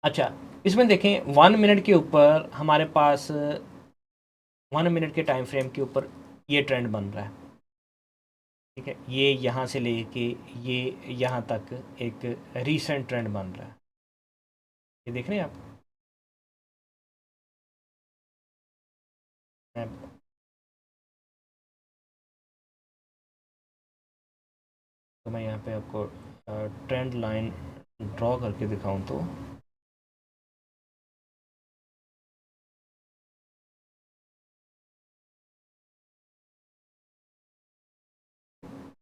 अच्छा, इसमें देखें 1 मिनट के ऊपर हमारे पास 1 मिनट के टाइम फ्रेम के ऊपर ये ट्रेंड बन रहा है। ठीक है, ये यहाँ से लेके ये यहाँ तक एक रीसेंट ट्रेंड बन रहा है। ये देख रहे हैं आप। मैं तो मैं यहाँ पे आपको ट्रेंड लाइन ड्रॉ करके दिखाऊं तो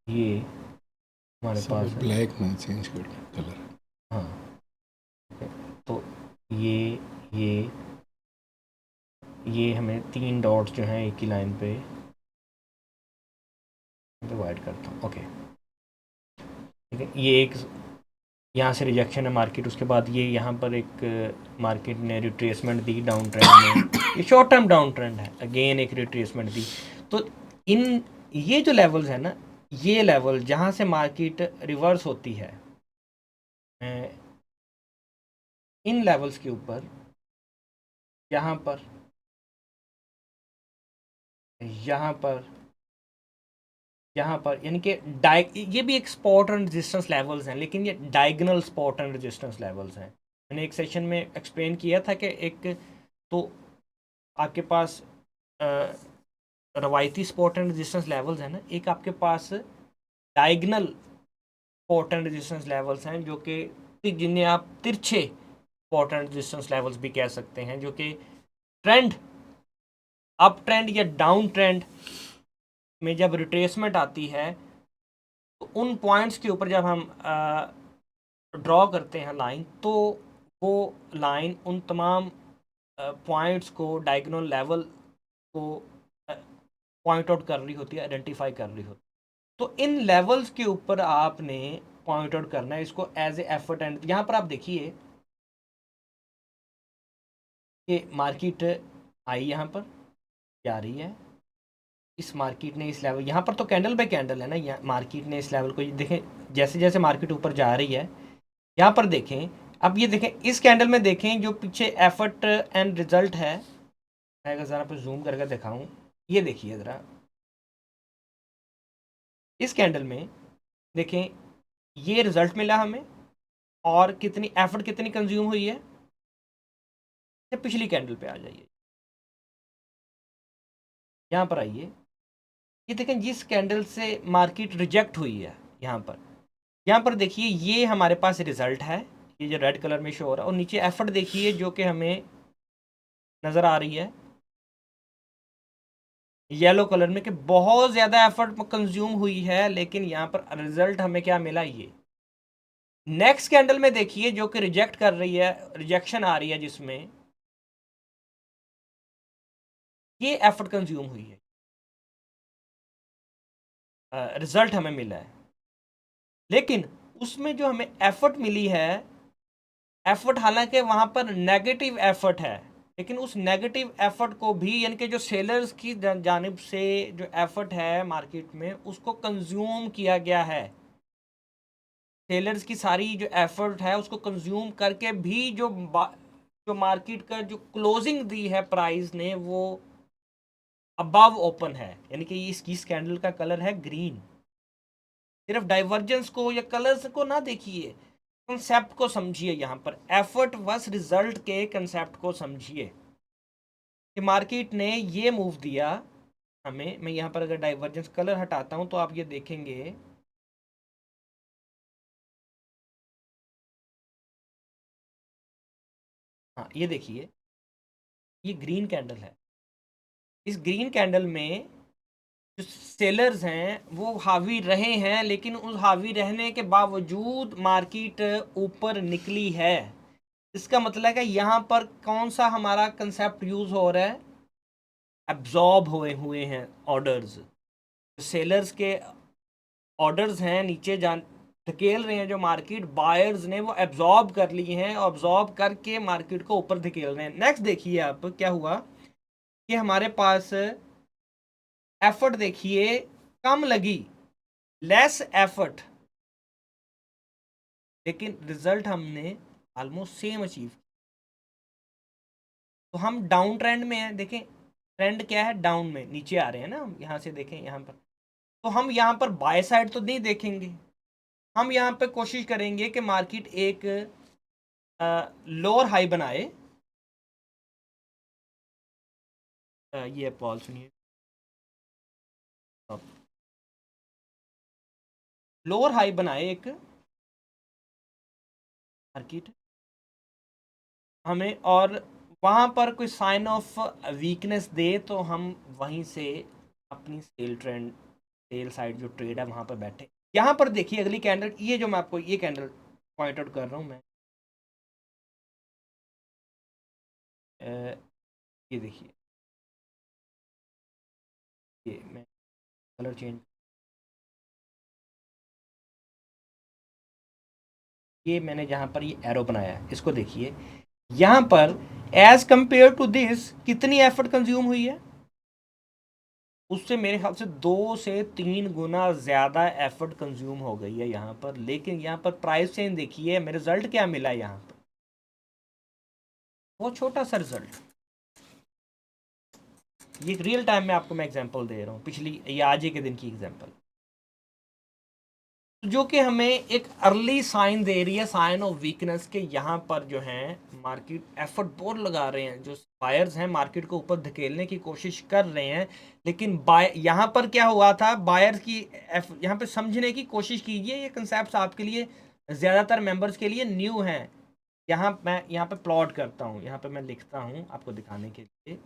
ये हमारे सर पास है। ब्लैक में चेंज कर कलर। हाँ, तो ये ये ये हमें 3 डॉट्स जो हैं एक ही लाइन पे डिवाइड करता हूँ। ओके, ठीक है। ये एक यहाँ से रिजेक्शन है मार्केट, उसके बाद ये यहाँ पर एक मार्केट ने रिट्रेसमेंट दी डाउन ट्रेंड में। ये शॉर्ट टर्म डाउन ट्रेंड है, अगेन एक रिट्रेसमेंट दी। तो इन ये जो लेवल्स है ना, ये लेवल जहाँ से मार्केट रिवर्स होती है, इन लेवल्स के ऊपर यहाँ पर, यहाँ पर, यहाँ पर, यानी कि ये भी एक सपोर्ट एंड रेजिस्टेंस लेवल्स हैं, लेकिन ये diagonal support and resistance levels हैं। मैंने एक सेशन में एक्सप्लेन किया था कि एक तो आपके पास रवायती सपोर्ट एंड रेजिस्टेंस लेवल्स हैं ना, एक आपके पास diagonal support and resistance levels हैं जो कि जिन्हें आप तिरछे सपोर्ट एंड रेजिस्टेंस लेवल्स भी कह सकते हैं, जो कि ट्रेंड अप ट्रेंड या डाउन ट्रेंड में जब रिट्रेसमेंट आती है तो उन पॉइंट्स के ऊपर जब हम ड्रॉ करते हैं लाइन, तो वो लाइन उन तमाम पॉइंट्स को, डायगोनल लेवल को पॉइंट आउट कर रही होती है, आइडेंटिफाई कर रही होती है। तो इन लेवल्स के ऊपर आपने पॉइंट आउट करना है इसको एज ए एफर्ट। एंड यहाँ पर आप देखिए कि मार्केट आई यहाँ पर जा रही है, इस मार्केट ने इस लेवल, यहाँ पर तो कैंडल बाय कैंडल है ना, यहाँ मार्केट ने इस लेवल को देखें, जैसे जैसे मार्केट ऊपर जा रही है, यहाँ पर देखें। अब ये देखें, इस कैंडल में देखें जो पीछे एफर्ट एंड रिजल्ट है। मैं अगर ज़रा पर जूम करके दिखाऊं, ये देखिए ज़रा, इस कैंडल में देखें ये रिजल्ट मिला हमें और कितनी एफर्ट कितनी कंज्यूम हुई है। पिछली कैंडल पे आ जाइए, यहाँ पर आइए, ये देखें जिस कैंडल से मार्केट रिजेक्ट हुई है, यहाँ पर देखिए ये हमारे पास रिजल्ट है, ये जो रेड कलर में शो हो रहा है, और नीचे एफर्ट देखिए जो कि हमें नज़र आ रही है येलो कलर में, कि बहुत ज़्यादा एफर्ट कंज्यूम हुई है, लेकिन यहाँ पर रिजल्ट हमें क्या मिला, ये नेक्स्ट कैंडल में देखिए जो कि रिजेक्ट कर रही है, रिजेक्शन आ रही है, जिसमें ये एफर्ट कंज्यूम हुई है, रिजल्ट हमें मिला है, लेकिन उसमें जो हमें एफर्ट मिली है, एफर्ट हालांकि वहां पर नेगेटिव एफर्ट है, लेकिन उस नेगेटिव एफर्ट को भी, यानी कि जो सेलर्स की जानिब से जो एफर्ट है मार्केट में, उसको कंज्यूम किया गया है। सेलर्स की सारी जो एफर्ट है उसको कंज्यूम करके भी जो मार्केट का जो क्लोजिंग दी है प्राइस ने, वो अबव ओपन है, यानी कि इस कैंडल का कलर है ग्रीन। सिर्फ डाइवर्जेंस को या कलर्स को ना देखिए, कंसेप्ट को समझिए, यहाँ पर एफर्ट वर्स रिजल्ट के कंसेप्ट को समझिए कि मार्केट ने ये मूव दिया हमें। मैं यहाँ पर अगर डाइवर्जेंस कलर हटाता हूँ तो आप ये देखेंगे, हाँ ये देखिए, ये ग्रीन कैंडल है। इस ग्रीन कैंडल में जो सेलर्स हैं वो हावी रहे हैं, लेकिन उस हावी रहने के बावजूद मार्केट ऊपर निकली है। इसका मतलब है यहाँ पर कौन सा हमारा कंसेप्ट यूज हो रहा है, एब्जॉर्ब हुए हुए हैं ऑर्डर्स, सेलर्स के ऑर्डर्स हैं नीचे जान धकेल रहे हैं, जो मार्केट बायर्स ने वो एब्जॉर्ब कर लिए हैं, और एब्जॉर्ब करके मार्केट को ऊपर धकेल रहे हैं। नेक्स्ट देखिए आप क्या हुआ कि हमारे पास एफर्ट देखिए कम लगी, लेस एफर्ट, लेकिन रिजल्ट हमने ऑलमोस्ट सेम अचीव। तो हम डाउन ट्रेंड में हैं, देखें ट्रेंड क्या है, डाउन में नीचे आ रहे हैं ना, हम यहाँ से देखें यहाँ पर, तो हम यहाँ पर बाय साइड तो नहीं देखेंगे, हम यहाँ पे कोशिश करेंगे कि मार्केट एक लोअर हाई बनाए। ये पॉल सुनिए, लोअर हाई बनाए एक मार्केट हमें, और वहाँ पर कोई साइन ऑफ वीकनेस दे तो हम वहीं से अपनी सेल साइड जो ट्रेड है वहाँ पर बैठे। यहाँ पर देखिए अगली कैंडल, ये जो मैं आपको ये कैंडल पॉइंट आउट कर रहा हूँ मैं, ये देखिए, ये मैं कलर चेंज, ये मैंने जहाँ पर ये एरो बनाया है इसको देखिए, यहाँ पर एज कंपेयर टू दिस कितनी एफर्ट कंज्यूम हुई है, उससे मेरे ख्याल से 2 से 3 गुना ज़्यादा एफर्ट कंज्यूम हो गई है यहाँ पर। लेकिन यहाँ पर प्राइस चेंज देखिए, हमें रिजल्ट क्या मिला यहाँ पर, बहुत छोटा सा रिजल्ट। ये रियल टाइम में आपको मैं एग्जांपल दे रहा हूँ, पिछली या आज ही के दिन की एग्जांपल, जो कि हमें एक अर्ली साइन दे रही है, साइन ऑफ वीकनेस के। यहाँ पर जो है मार्केट एफर्ट बहुत लगा रहे हैं, जो बायर्स हैं मार्केट को ऊपर धकेलने की कोशिश कर रहे हैं, लेकिन बाय यहाँ पर क्या हुआ था, बायर्स की यहाँ पे समझने की कोशिश कीजिए, ये कंसेप्ट आपके लिए ज़्यादातर मेंबर्स के लिए न्यू हैं। यहाँ मैं यहाँ पे प्लॉट करता हूँ, यहाँ पे मैं लिखता हूँ आपको दिखाने के लिए,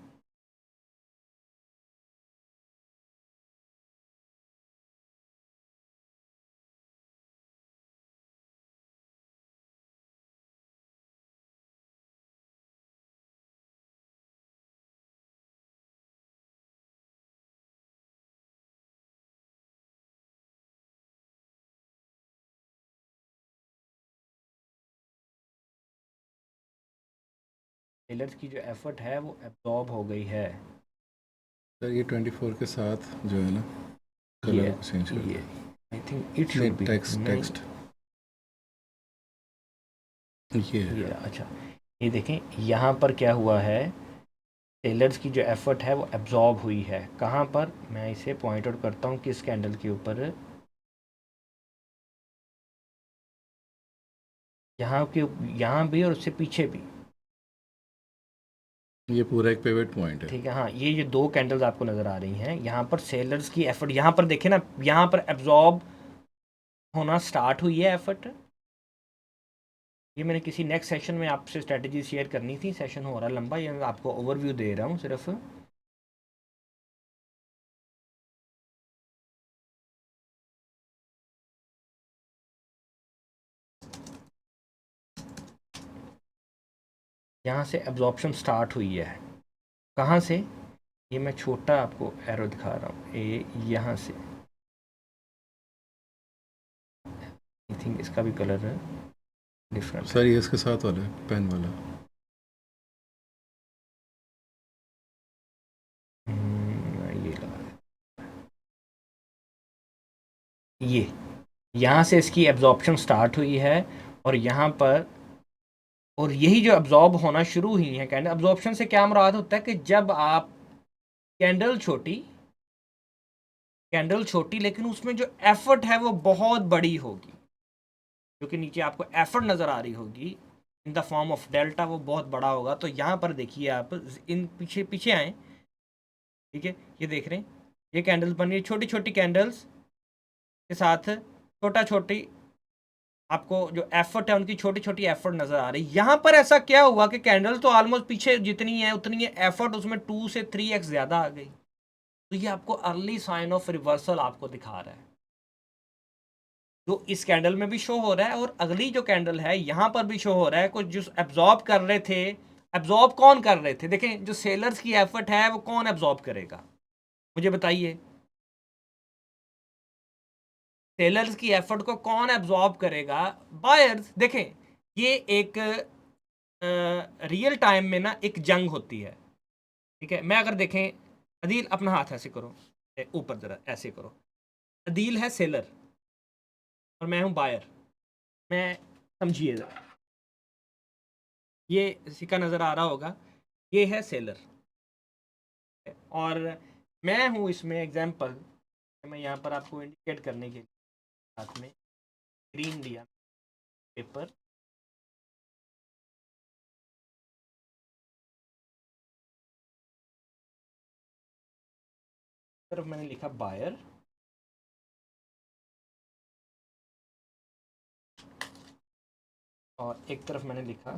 सेलर्स की जो एफर्ट है वो एब्जॉर्ब हो गई है। सर ये 24 के साथ जो है ना, ये कलर को चेंज कर ये दो। आई थिंक इट नहीं, शुड बी, टेक्स्ट ये ये है। अच्छा, ये देखें यहाँ पर क्या हुआ है, टेलर्स की जो एफर्ट है वो एब्जॉर्ब हुई है। कहाँ पर, मैं इसे पॉइंट आउट करता हूँ किस कैंडल के ऊपर, यहाँ के, यहाँ भी और उससे पीछे भी, ये पूरा एक पिवट पॉइंट है। ठीक है, हाँ, ये दो कैंडल्स आपको नज़र आ रही हैं। यहाँ पर सेलर्स की एफर्ट, यहाँ पर देखें ना, यहाँ पर एब्जॉर्ब होना स्टार्ट हुई है एफर्ट। ये मैंने किसी नेक्स्ट सेशन में आपसे स्ट्रेटजी शेयर करनी थी, सेशन हो रहा है लंबा, ये मैं आपको ओवरव्यू दे रहा हूँ सिर्फ। यहाँ से एब्जॉर्प्शन स्टार्ट हुई है, कहाँ से, ये मैं छोटा आपको एरो दिखा रहा हूँ, ये यहाँ से। आई थिंक इसका भी कलर है डिफरेंट। सर ये इसके साथ वाला है, पेन वाला। ये लगा, ये यहाँ से इसकी एब्जॉर्प्शन स्टार्ट हुई है, और यहाँ पर, और यही जो एब्जॉर्ब होना शुरू हुई है कैंडल। एब्जॉर्प्शन से क्या मुराद होता है कि जब आप कैंडल छोटी लेकिन उसमें जो एफर्ट है वो बहुत बड़ी होगी, जो कि नीचे आपको एफर्ट नज़र आ रही होगी in the form of delta, वो बहुत बड़ा होगा। तो यहाँ पर देखिए आप, इन पीछे आए, ठीक है, ये देख रहे हैं, ये कैंडल्स बन रही है छोटी छोटी कैंडल्स के साथ, छोटी आपको जो एफर्ट है उनकी छोटी छोटी एफर्ट नज़र आ रही है। यहाँ पर ऐसा क्या हुआ कि कैंडल तो ऑलमोस्ट पीछे जितनी है उतनी है, एफर्ट उसमें 2 से 3x ज़्यादा आ गई। तो ये आपको अर्ली साइन ऑफ रिवर्सल आपको दिखा रहा है, जो इस कैंडल में भी शो हो रहा है, और अगली जो कैंडल है यहाँ पर भी शो हो रहा है। कुछ जो एब्जॉर्ब कर रहे थे, एब्जॉर्ब कौन कर रहे थे, देखें, जो सेलर्स की एफर्ट है वो कौन एब्जॉर्ब करेगा, मुझे बताइए। सेलर्स की एफर्ट को कौन एब्जॉर्ब करेगा, बायर्स। देखें, ये एक रियल टाइम में ना एक जंग होती है, ठीक है। मैं अगर देखें, अदील अपना हाथ ऐसे करो, ऊपर जरा ऐसे करो, अदील है सेलर और मैं हूं बायर। मैं, समझिए जरा, ये सिक्का नज़र आ रहा होगा, ये है सेलर, और मैं हूं इसमें एग्जाम्पल। मैं यहाँ पर आपको इंडिकेट करने के लिए हाथ में ग्रीन लिया पेपर, तरफ मैंने लिखा बायर, और एक तरफ मैंने लिखा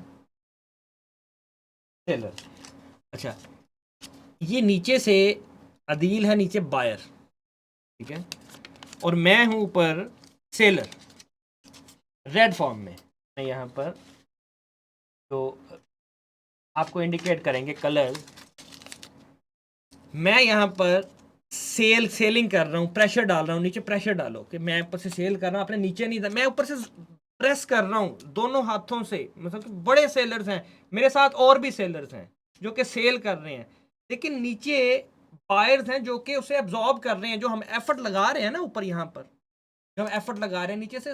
सेलर। अच्छा, ये नीचे से अदील है, नीचे बायर, ठीक है, और मैं हूं ऊपर सेलर रेड फॉर्म में। मैं यहाँ पर तो आपको इंडिकेट करेंगे कलर, मैं यहाँ पर सेलिंग कर रहा हूँ, प्रेशर डाल रहा हूँ, नीचे प्रेशर डालो कि मैं ऊपर से सेल कर रहा हूँ, आपने नीचे नहीं, मैं ऊपर से प्रेस कर रहा हूँ दोनों हाथों से। मतलब कि बड़े सेलर्स हैं मेरे साथ, और भी सेलर्स हैं जो कि सेल कर रहे हैं, लेकिन नीचे बायर्स हैं जो कि उसे एब्जॉर्ब कर रहे हैं। जो हम एफर्ट लगा रहे हैं ना ऊपर, यहाँ पर जो हम एफर्ट लगा रहे हैं, नीचे से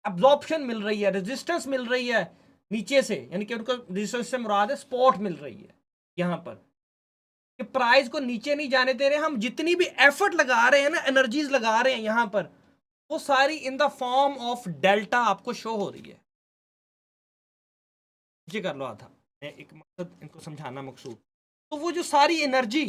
एब्जॉर्प्शन मिल रही है, रेजिस्टेंस मिल रही है नीचे से, यानी कि उनको रेजिस्टेंस से मुराद है सपोर्ट मिल रही है यहाँ पर, कि प्राइस को नीचे नहीं जाने दे रहे। हम जितनी भी एफर्ट लगा रहे हैं ना, एनर्जीज लगा रहे हैं यहाँ पर, वो सारी in the form of delta आपको शो हो रही है। ये कर रहा था मैं, एक मकसद इनको समझाना मकसूद। तो वो जो सारी एनर्जी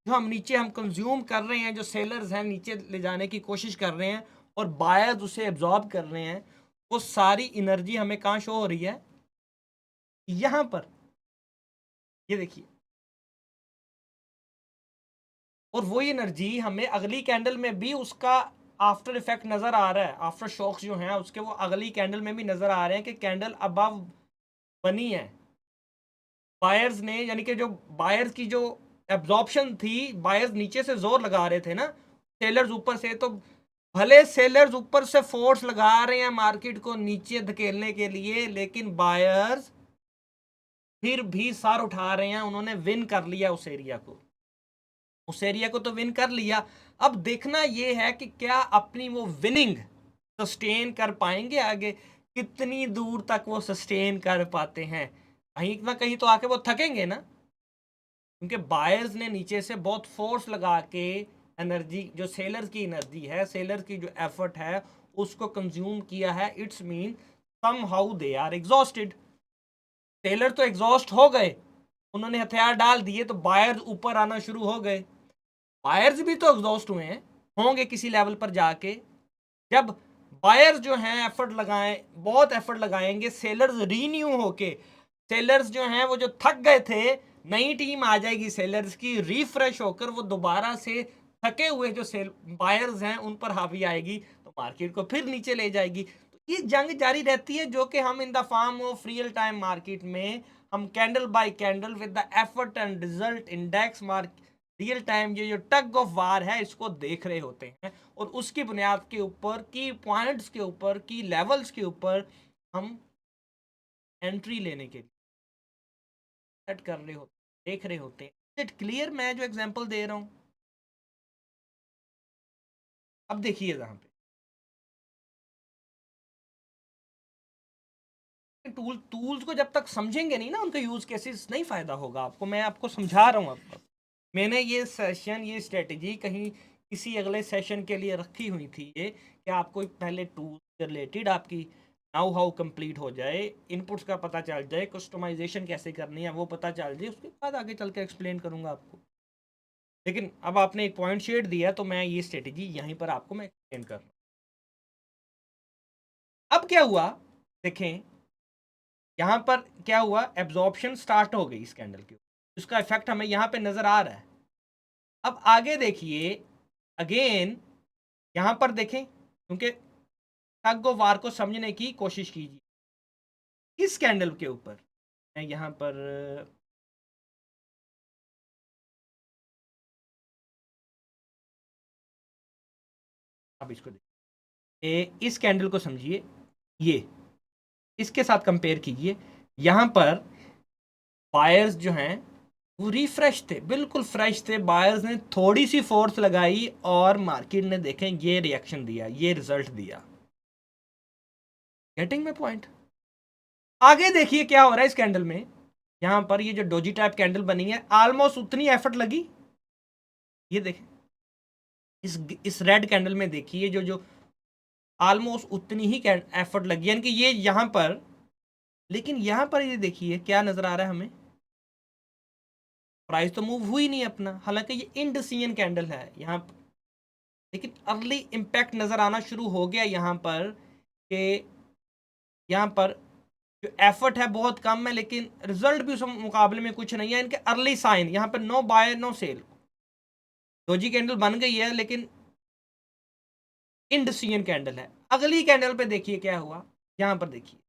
जो हम नीचे हम कंज्यूम कर रहे हैं, जो सेलर्स हैं नीचे ले जाने की कोशिश कर रहे हैं और बायर्स उसे एब्जॉर्ब कर रहे हैं, वो सारी एनर्जी हमें कहाँ शो हो रही है, यहाँ पर, ये देखिए। और वही एनर्जी हमें अगली कैंडल में भी उसका आफ्टर इफेक्ट नज़र आ रहा है, आफ्टर शॉक्स जो हैं उसके, वो अगली कैंडल में भी नज़र आ रहे हैं कि कैंडल अबव बनी है बायर्स ने, यानी कि जो बायर्स की जो एब्जॉर्प्शन थी, बायर्स नीचे से जोर लगा रहे थे ना, सेलर्स ऊपर से। तो भले सेलर्स ऊपर से फोर्स लगा रहे हैं मार्केट को नीचे धकेलने के लिए, लेकिन बायर्स फिर भी सर उठा रहे हैं, उन्होंने विन कर लिया उस एरिया को, उस एरिया को तो विन कर लिया। अब देखना ये है कि क्या अपनी वो विनिंग सस्टेन कर पाएंगे आगे, कितनी दूर तक वो सस्टेन कर पाते हैं। कहीं ना कहीं तो आके वो थकेंगे ना, क्योंकि बायर्स ने नीचे से बहुत फोर्स लगा के एनर्जी, जो सेलर्स की एनर्जी है, सेलर्स की जो एफर्ट है, उसको कंज्यूम किया है। It's mean somehow they are exhausted. Seller तो एग्जॉस्ट हो गए, उन्होंने हथियार डाल दिए तो बायर्स ऊपर आना शुरू हो गए। बायर्स भी तो एग्जॉस्ट हुए हैं, होंगे किसी लेवल पर जाके। जब बायर्स जो हैं एफर्ट लगाएं, बहुत एफर्ट लगाएंगे, सेलर्स रीन्यू होके, सेलर्स जो हैं वो जो थक गए थे, नई टीम आ जाएगी सेलर्स की, रिफ्रेश होकर वो दोबारा से थके हुए जो सेल बायर्स हैं उन पर हावी आएगी, तो मार्केट को फिर नीचे ले जाएगी। तो ये जंग जारी रहती है, जो कि हम in the form of real time market में हम candle bye candle with the effort and result index market real time ये जो टग ऑफ वार है इसको देख रहे होते हैं, और उसकी बुनियाद के ऊपर, की पॉइंट्स के ऊपर, की लेवल्स के ऊपर हम एंट्री लेने के लिए सेट कर रहे होते, देख रहे होते हैं। इट क्लियर मैं जो एग्जांपल दे रहा हूं? अब देखिए यहाँ पे टूल्स को जब तक समझेंगे नहीं ना, उनका यूज केसेस, नहीं फायदा होगा आपको। मैं आपको समझा रहा हूँ। अब मैंने ये सेशन, ये स्ट्रेटजी कहीं किसी अगले सेशन के लिए रखी हुई थी, ये कि आपको पहले टूल से रिलेटेड आपकी नाउ हाउ कंप्लीट हो जाए, इनपुट्स का पता चल जाए, कस्टमाइजेशन कैसे करनी है वो पता चल जाए, उसके बाद आगे चल के एक्सप्लेन करूंगा आपको। लेकिन अब आपने एक पॉइंट शेड दिया तो मैं ये स्ट्रेटजी यहीं पर आपको मैं एक्सप्लेन कर रहा हूँ। अब क्या हुआ देखें, यहाँ पर क्या हुआ, एब्जॉर्प्शन स्टार्ट हो गई इस कैंडल के, उसका इफेक्ट हमें यहाँ पे नजर आ रहा है। अब आगे देखिए, अगेन यहाँ पर देखें, क्योंकि टग ऑफ वार को समझने की कोशिश कीजिए इस कैंडल के ऊपर। मैं यहाँ पर आप इसको देखिए, इस कैंडल को समझिए, ये इसके साथ कंपेयर कीजिए। यहाँ पर बायर्स जो हैं वो रिफ्रेश थे, बिल्कुल फ्रेश थे। बायर्स ने थोड़ी सी फोर्स लगाई और मार्केट ने देखें ये रिएक्शन दिया, ये रिजल्ट दिया। Getting my point? आगे देखिए क्या हो रहा है इस कैंडल में। यहाँ पर ये जो डोजी टाइप कैंडल बनी है, ऑलमोस्ट उतनी एफर्ट लगी। ये देखें इस रेड कैंडल में देखिए, जो जो ऑलमोस्ट उतनी ही एफर्ट लगी, यानी कि ये यहाँ पर। लेकिन यहाँ पर ये देखिए क्या नजर आ रहा है हमें, प्राइस तो मूव हुई नहीं अपना, हालांकि ये इंडिसिजन कैंडल है यहाँ पर। लेकिन अर्ली इम्पैक्ट नजर आना शुरू हो गया यहाँ पर, कि यहाँ पर जो एफर्ट है बहुत कम है, लेकिन रिजल्ट भी उस मुकाबले में कुछ नहीं है। इनके अर्ली साइन यहाँ पर no buy no sell, doji candle बन गई है लेकिन इंडिसिजन कैंडल है। अगली कैंडल पे देखिए क्या हुआ, यहाँ पर देखिए,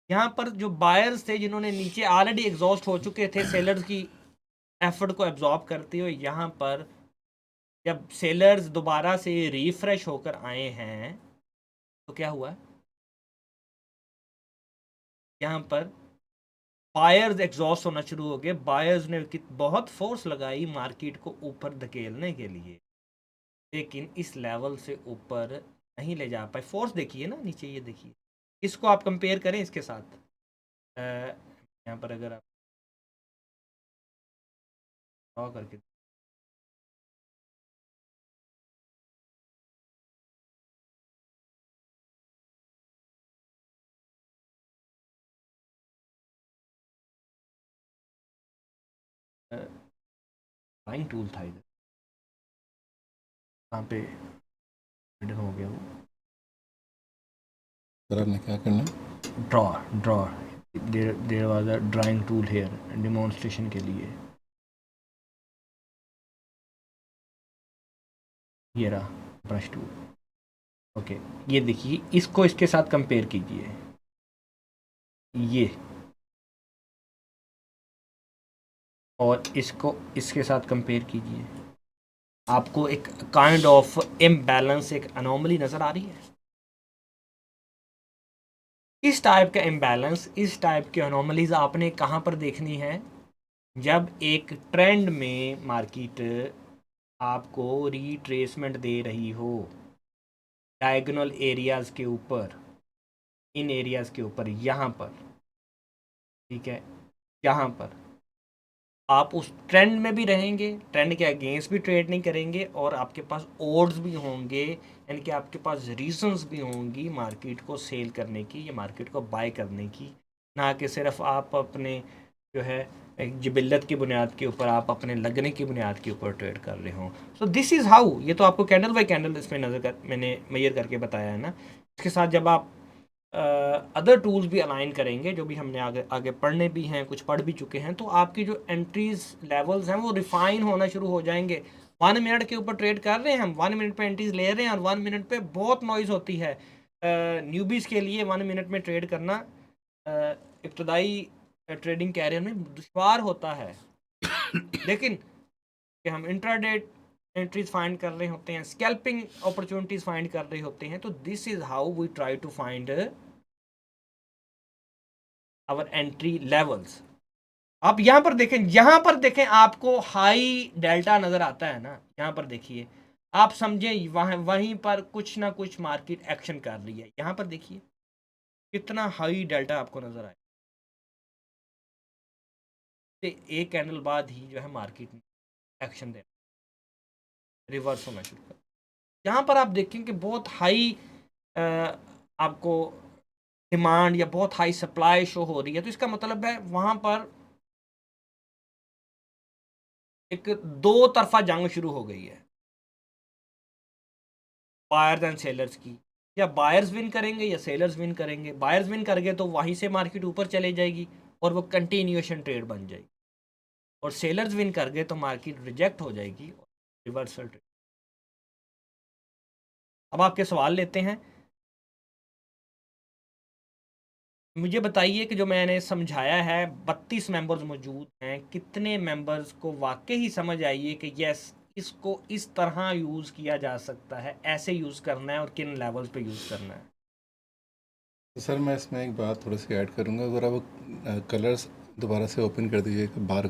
यहाँ पर जो बायर्स थे जिन्होंने नीचे ऑलरेडी एग्जॉस्ट हो चुके थे सेलर्स की एफर्ट को एब्जॉर्ब करते हुए, यहाँ पर जब सेलर्स दोबारा से रिफ्रेश होकर आए हैं तो क्या हुआ, यहाँ पर बायर्स एग्जॉस्ट होना शुरू हो गए। बायर्स ने बहुत फोर्स लगाई मार्केट को ऊपर धकेलने के लिए, लेकिन इस लेवल से ऊपर नहीं ले जा पाए। फोर्स देखिए ना नीचे, ये देखिए, इसको आप कंपेयर करें इसके साथ। यहाँ पर अगर आप ड्रॉ करके ड्राइंग टूल था इधर, कहाँ पे हिडन हो गया वो, सर आपने क्या करना है? Draw there was a drawing tool here demonstration के लिए। ये रहा ब्रश टूल। ओके, ये देखिए, इसको इसके साथ कंपेयर कीजिए, ये, और इसको इसके साथ कंपेयर कीजिए। आपको एक काइंड ऑफ इम्बैलेंस, एक अनोमली नजर आ रही है। इस टाइप का इम्बैलेंस, इस टाइप की अनोमलीज आपने कहाँ पर देखनी है, जब एक ट्रेंड में मार्केट आपको रिट्रेसमेंट दे रही हो डायगोनल एरियाज के ऊपर, इन एरियाज के ऊपर, यहाँ पर, ठीक है, यहाँ पर आप उस ट्रेंड में भी रहेंगे, ट्रेंड के अगेंस्ट भी ट्रेड नहीं करेंगे, और आपके पास ओड्स भी होंगे, यानी कि आपके पास रीजंस भी होंगी मार्केट को सेल करने की या मार्केट को बाय करने की। ना कि सिर्फ आप अपने जो है एक जिबिल्लत की बुनियाद के ऊपर, आप अपने लगने की बुनियाद के ऊपर ट्रेड कर रहे हो। सो दिस इज़ हाउ, ये तो आपको कैंडल बाय कैंडल इसमें नज़र कर मैंने मेजर करके बताया है ना। इसके साथ जब आप अदर टूल्स भी अलाइन करेंगे, जो भी हमने आगे आगे पढ़ने भी हैं, कुछ पढ़ भी चुके हैं, तो आपकी जो एंट्रीज लेवल्स हैं वो रिफाइन होना शुरू हो जाएंगे। 1 मिनट के ऊपर ट्रेड कर रहे हैं हम, 1 मिनट पे एंट्रीज ले रहे हैं, और 1 मिनट पे बहुत नॉइज़ होती है। न्यूबीज़ के लिए 1 मिनट में ट्रेड करना इब्तदाई ट्रेडिंग कैरियर में दुश्वार होता है। लेकिन कि हम इंट्राडे एंट्रीज फाइंड कर रहे होते हैं, स्कैल्पिंग अपॉर्चुनिटीज फाइंड कर रहे होते हैं, तो this is how we try to find our entry levels. आप यहाँ पर देखें आपको हाई डेल्टा नजर आता है ना, यहाँ पर देखिए, आप समझें वहीं पर कुछ ना कुछ मार्केट एक्शन कर रही है। यहाँ पर देखिए कितना हाई डेल्टा आपको नजर आए, एक कैंडल बाद ही जो है मार्केट एक्शन दे रिवर्स होना शुरू कर। यहाँ पर आप देखें कि बहुत हाई आपको डिमांड या बहुत हाई सप्लाई शो हो रही है, तो इसका मतलब है वहां पर एक दो तरफा जंग शुरू हो गई है बायर्स एंड सेलर्स की। या बायर्स विन करेंगे या सेलर्स विन करेंगे। बायर्स विन कर गए तो वहीं से मार्केट ऊपर चले जाएगी और वो कंटिन्यूएशन ट्रेड बन जाएगी, और सेलर्स विन कर गए तो मार्केट रिजेक्ट हो जाएगी और रिवर्सल ट्रेड। अब आपके सवाल लेते हैं। मुझे बताइए कि जो मैंने समझाया है, 32 मेंबर्स मौजूद हैं, कितने मेंबर्स को वाकई ही समझ आई है कि यस इसको इस तरह यूज़ किया जा सकता है, ऐसे यूज़ करना है और किन लेवल्स पे यूज़ करना है। तो सर मैं इसमें एक बात थोड़ी सी ऐड करूँगा, अगर आप कलर्स दोबारा से ओपन कर दीजिए, बार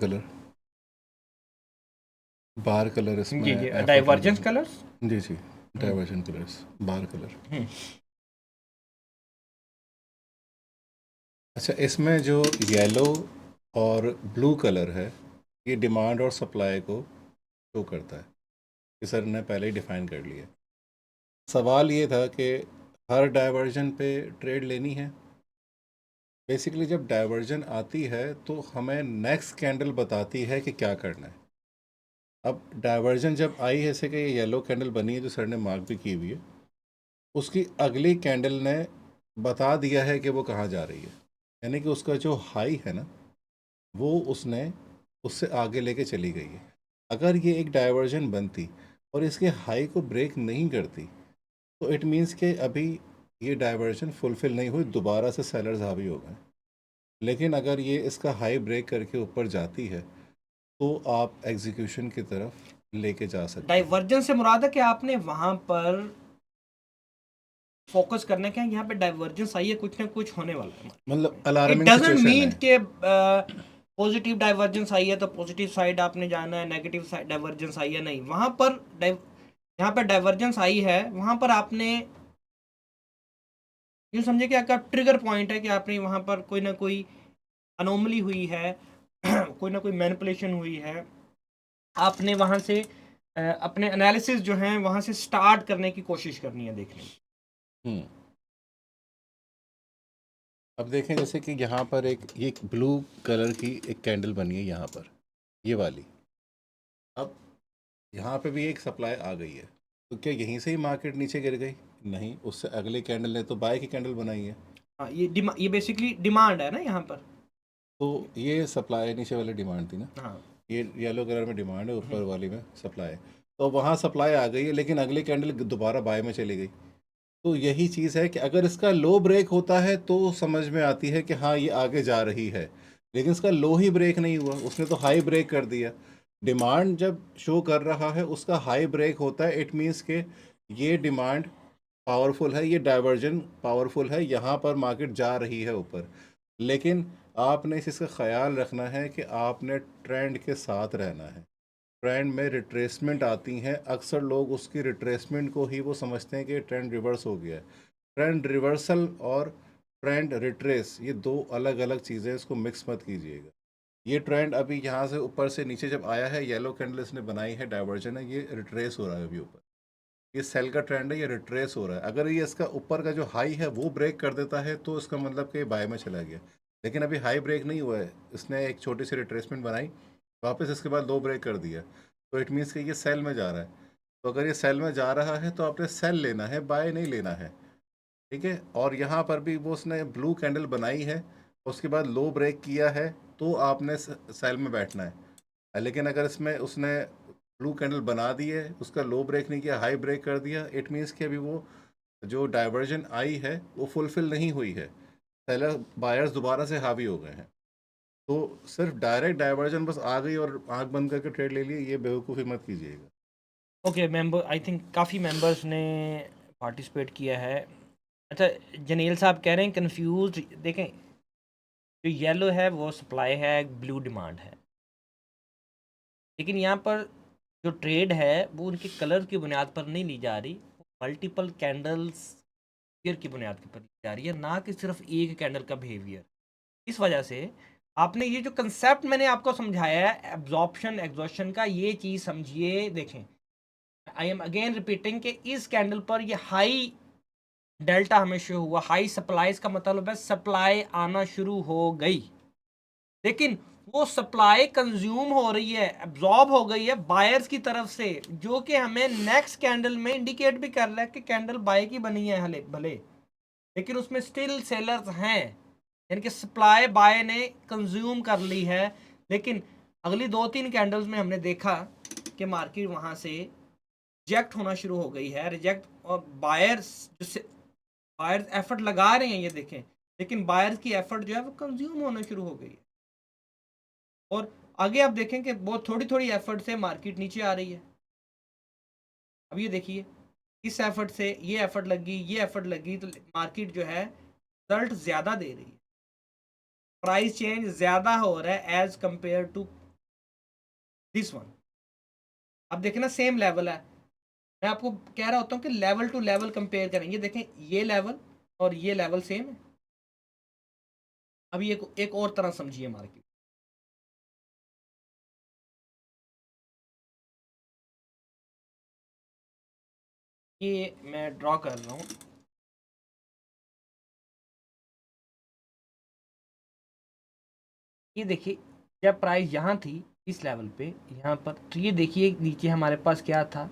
कलर इसमें जी जी, एफर्ट एंड डाइवर्जेंस कलर्स। जी जी, डाइवर्जन कलर्स, बार कलर। अच्छा, इसमें जो येलो और ब्लू कलर है, ये डिमांड और सप्लाई को शो करता है, ये सर ने पहले ही डिफाइन कर लिया। सवाल ये था कि हर डाइवर्जन पे ट्रेड लेनी है। बेसिकली जब डाइवर्जन आती है तो हमें नेक्स्ट कैंडल बताती है कि क्या करना है। अब डाइवर्जन जब आई है, जैसे कि ये येलो कैंडल बनी है जो सर ने मार्क भी की हुई है, उसकी अगली कैंडल ने बता दिया है कि वो कहाँ जा रही है। यानी कि उसका जो हाई है ना, वो उसने उससे आगे लेके चली गई है। अगर ये एक डाइवर्जन बनती और इसके हाई को ब्रेक नहीं करती, तो इट मीन्स कि अभी ये डाइवर्जन फुलफिल नहीं हुई, दोबारा से सेलर्स हावी हो गए। लेकिन अगर ये इसका हाई ब्रेक करके ऊपर जाती है तो आप एग्जीक्यूशन की तरफ लेके जा सकते हैं। डाइवर्जेंस से मुराद है कि आपने वहां पर फोकस करना है कि यहाँ पे डाइवर्जेंस आई है, कुछ ना कुछ होने वाला है। मतलब it alarming doesn't situation mean है। कि पॉजिटिव डाइवर्जेंस आई है तो पॉजिटिव साइड आपने जाना है, नेगेटिव साइड डाइवर्जेंस आई है नहीं। वहां पर यहाँ पर डाइवर्जेंस आई है, वहां पर आपने यूँ समझे कि आपका ट्रिगर पॉइंट है कि आपने वहां पर कोई ना कोई अनोमली हुई है कोई ना कोई मैनिपुलेशन हुई है। आपने वहां से अपने एनालिसिस जो है वहां से स्टार्ट करने की कोशिश करनी है देखने की। हम्म। अब देखें, जैसे कि यहाँ पर ये ब्लू कलर की एक कैंडल बनी है यहाँ पर, ये वाली। अब यहाँ पे भी एक सप्लाई आ गई है, तो क्या यहीं से ही मार्केट नीचे गिर गई? नहीं, उससे अगले कैंडल ने तो बाय की कैंडल बनाई है। हाँ, ये बेसिकली डिमांड है ना यहाँ पर। तो ये सप्लाई नीचे वाली डिमांड थी ना, हाँ। ये येलो कलर में डिमांड है, ऊपर वाली में सप्लाई। तो वहाँ सप्लाई आ गई है, लेकिन अगली कैंडल दोबारा बाय में चली गई। तो यही चीज़ है कि अगर इसका लो ब्रेक होता है तो समझ में आती है कि हाँ ये आगे जा रही है, लेकिन इसका लो ही ब्रेक नहीं हुआ, उसने तो हाई ब्रेक कर दिया। डिमांड जब शो कर रहा है उसका हाई ब्रेक होता है, इट मीन्स के ये डिमांड पावरफुल है, ये डाइवर्जन पावरफुल है, यहाँ पर मार्केट जा रही है ऊपर। लेकिन आपने इस चीज़ का ख्याल रखना है कि आपने ट्रेंड के साथ रहना है। ट्रेंड में रिट्रेसमेंट आती हैं, अक्सर लोग उसकी रिट्रेसमेंट को ही वो समझते हैं कि ट्रेंड रिवर्स हो गया है। ट्रेंड रिवर्सल और ट्रेंड रिट्रेस ये दो अलग अलग चीज़ें, इसको मिक्स मत कीजिएगा। ये ट्रेंड अभी यहाँ से ऊपर से नीचे जब आया है, येलो कैंडल इसने बनाई है, डाइवर्जन है, ये रिट्रेस हो रहा है अभी ऊपर। ये सेल का ट्रेंड है, ये रिट्रेस हो रहा है। अगर ये इसका ऊपर का जो हाई है वो ब्रेक कर देता है तो इसका मतलब कि बाय में चला गया। लेकिन अभी हाई ब्रेक नहीं हुआ है, इसने एक छोटी सी रिट्रेसमेंट बनाई, वापस इसके बाद लो ब्रेक कर दिया, तो इट मीन्स कि ये सेल में जा रहा है। तो अगर ये सेल में जा रहा है तो आपने सेल लेना है, बाय नहीं लेना है, ठीक है। और यहाँ पर भी वो उसने ब्लू कैंडल बनाई है, उसके बाद लो ब्रेक किया है, तो आपने सेल में बैठना है। लेकिन अगर इसमें उसने ब्लू कैंडल बना दी है, उसका लो ब्रेक नहीं किया, हाई ब्रेक कर दिया, इट मीन्स कि अभी वो जो डाइवर्जन आई है वो फुलफिल नहीं हुई है, सेलर बायर्स दोबारा से हावी हो गए हैं। तो सिर्फ डायरेक्ट डाइवर्जन बस आ गई और आंख बंद करके ट्रेड ले लिए, ये बेवकूफ़ी मत कीजिएगा। ओके मेंबर, आई थिंक काफ़ी मेंबर्स ने पार्टिसिपेट किया है। अच्छा, जनील साहब कह रहे हैं कंफ्यूज, देखें जो येलो है वो सप्लाई है, ब्लू डिमांड है, लेकिन यहाँ पर जो ट्रेड है वो उनके कलर की बुनियाद पर नहीं ली जा रही, मल्टीपल कैंडल्स की बुनियाद के ऊपर ली जा रही है, ना कि सिर्फ एक कैंडल का बिहेवियर। इस वजह से आपने ये जो कंसेप्ट मैंने आपको समझाया है एब्जॉर्प्शन एग्जॉशन का, ये चीज़ समझिए। देखें, आई एम अगेन रिपीटिंग कि इस कैंडल पर ये हाई डेल्टा हमें शो हुआ, हाई सप्लाईज का मतलब है सप्लाई आना शुरू हो गई, लेकिन वो सप्लाई कंज्यूम हो रही है, एब्जॉर्ब हो गई है बायर्स की तरफ से, जो कि हमें नेक्स्ट कैंडल में इंडिकेट भी कर रहा है कि कैंडल बाय की बनी है हले भले, लेकिन उसमें स्टिल सेलर्स हैं, यानी कि सप्लाई बाय ने कंज्यूम कर ली है। लेकिन अगली 2-3 कैंडल्स में हमने देखा कि मार्केट वहां से रिजेक्ट होना शुरू हो गई है, रिजेक्ट, और बायर्स बायर्स एफर्ट लगा रहे हैं ये देखें, लेकिन बायर्स की एफर्ट जो है वो कंज्यूम होना शुरू हो गई है। और आगे आप देखें कि बहुत थोड़ी थोड़ी एफर्ट से मार्केट नीचे आ रही है। अब ये देखिए, इस एफर्ट से ये एफर्ट लगी, ये एफर्ट लगी, तो मार्केट जो है रिजल्ट ज़्यादा दे रही है, प्राइस चेंज ज़्यादा हो रहा है as compare to this one. अब देखें ना, सेम लेवल है, मैं आपको कह रहा होता हूँ कि लेवल टू लेवल कंपेयर करेंगे, देखें ये लेवल और ये लेवल सेम है। अभी एक और तरह समझिए मार्केट, ये मैं ड्रॉ कर रहा हूँ, ये देखिए जब प्राइस यहाँ थी इस लेवल पे यहाँ पर, तो ये देखिए नीचे हमारे पास क्या था,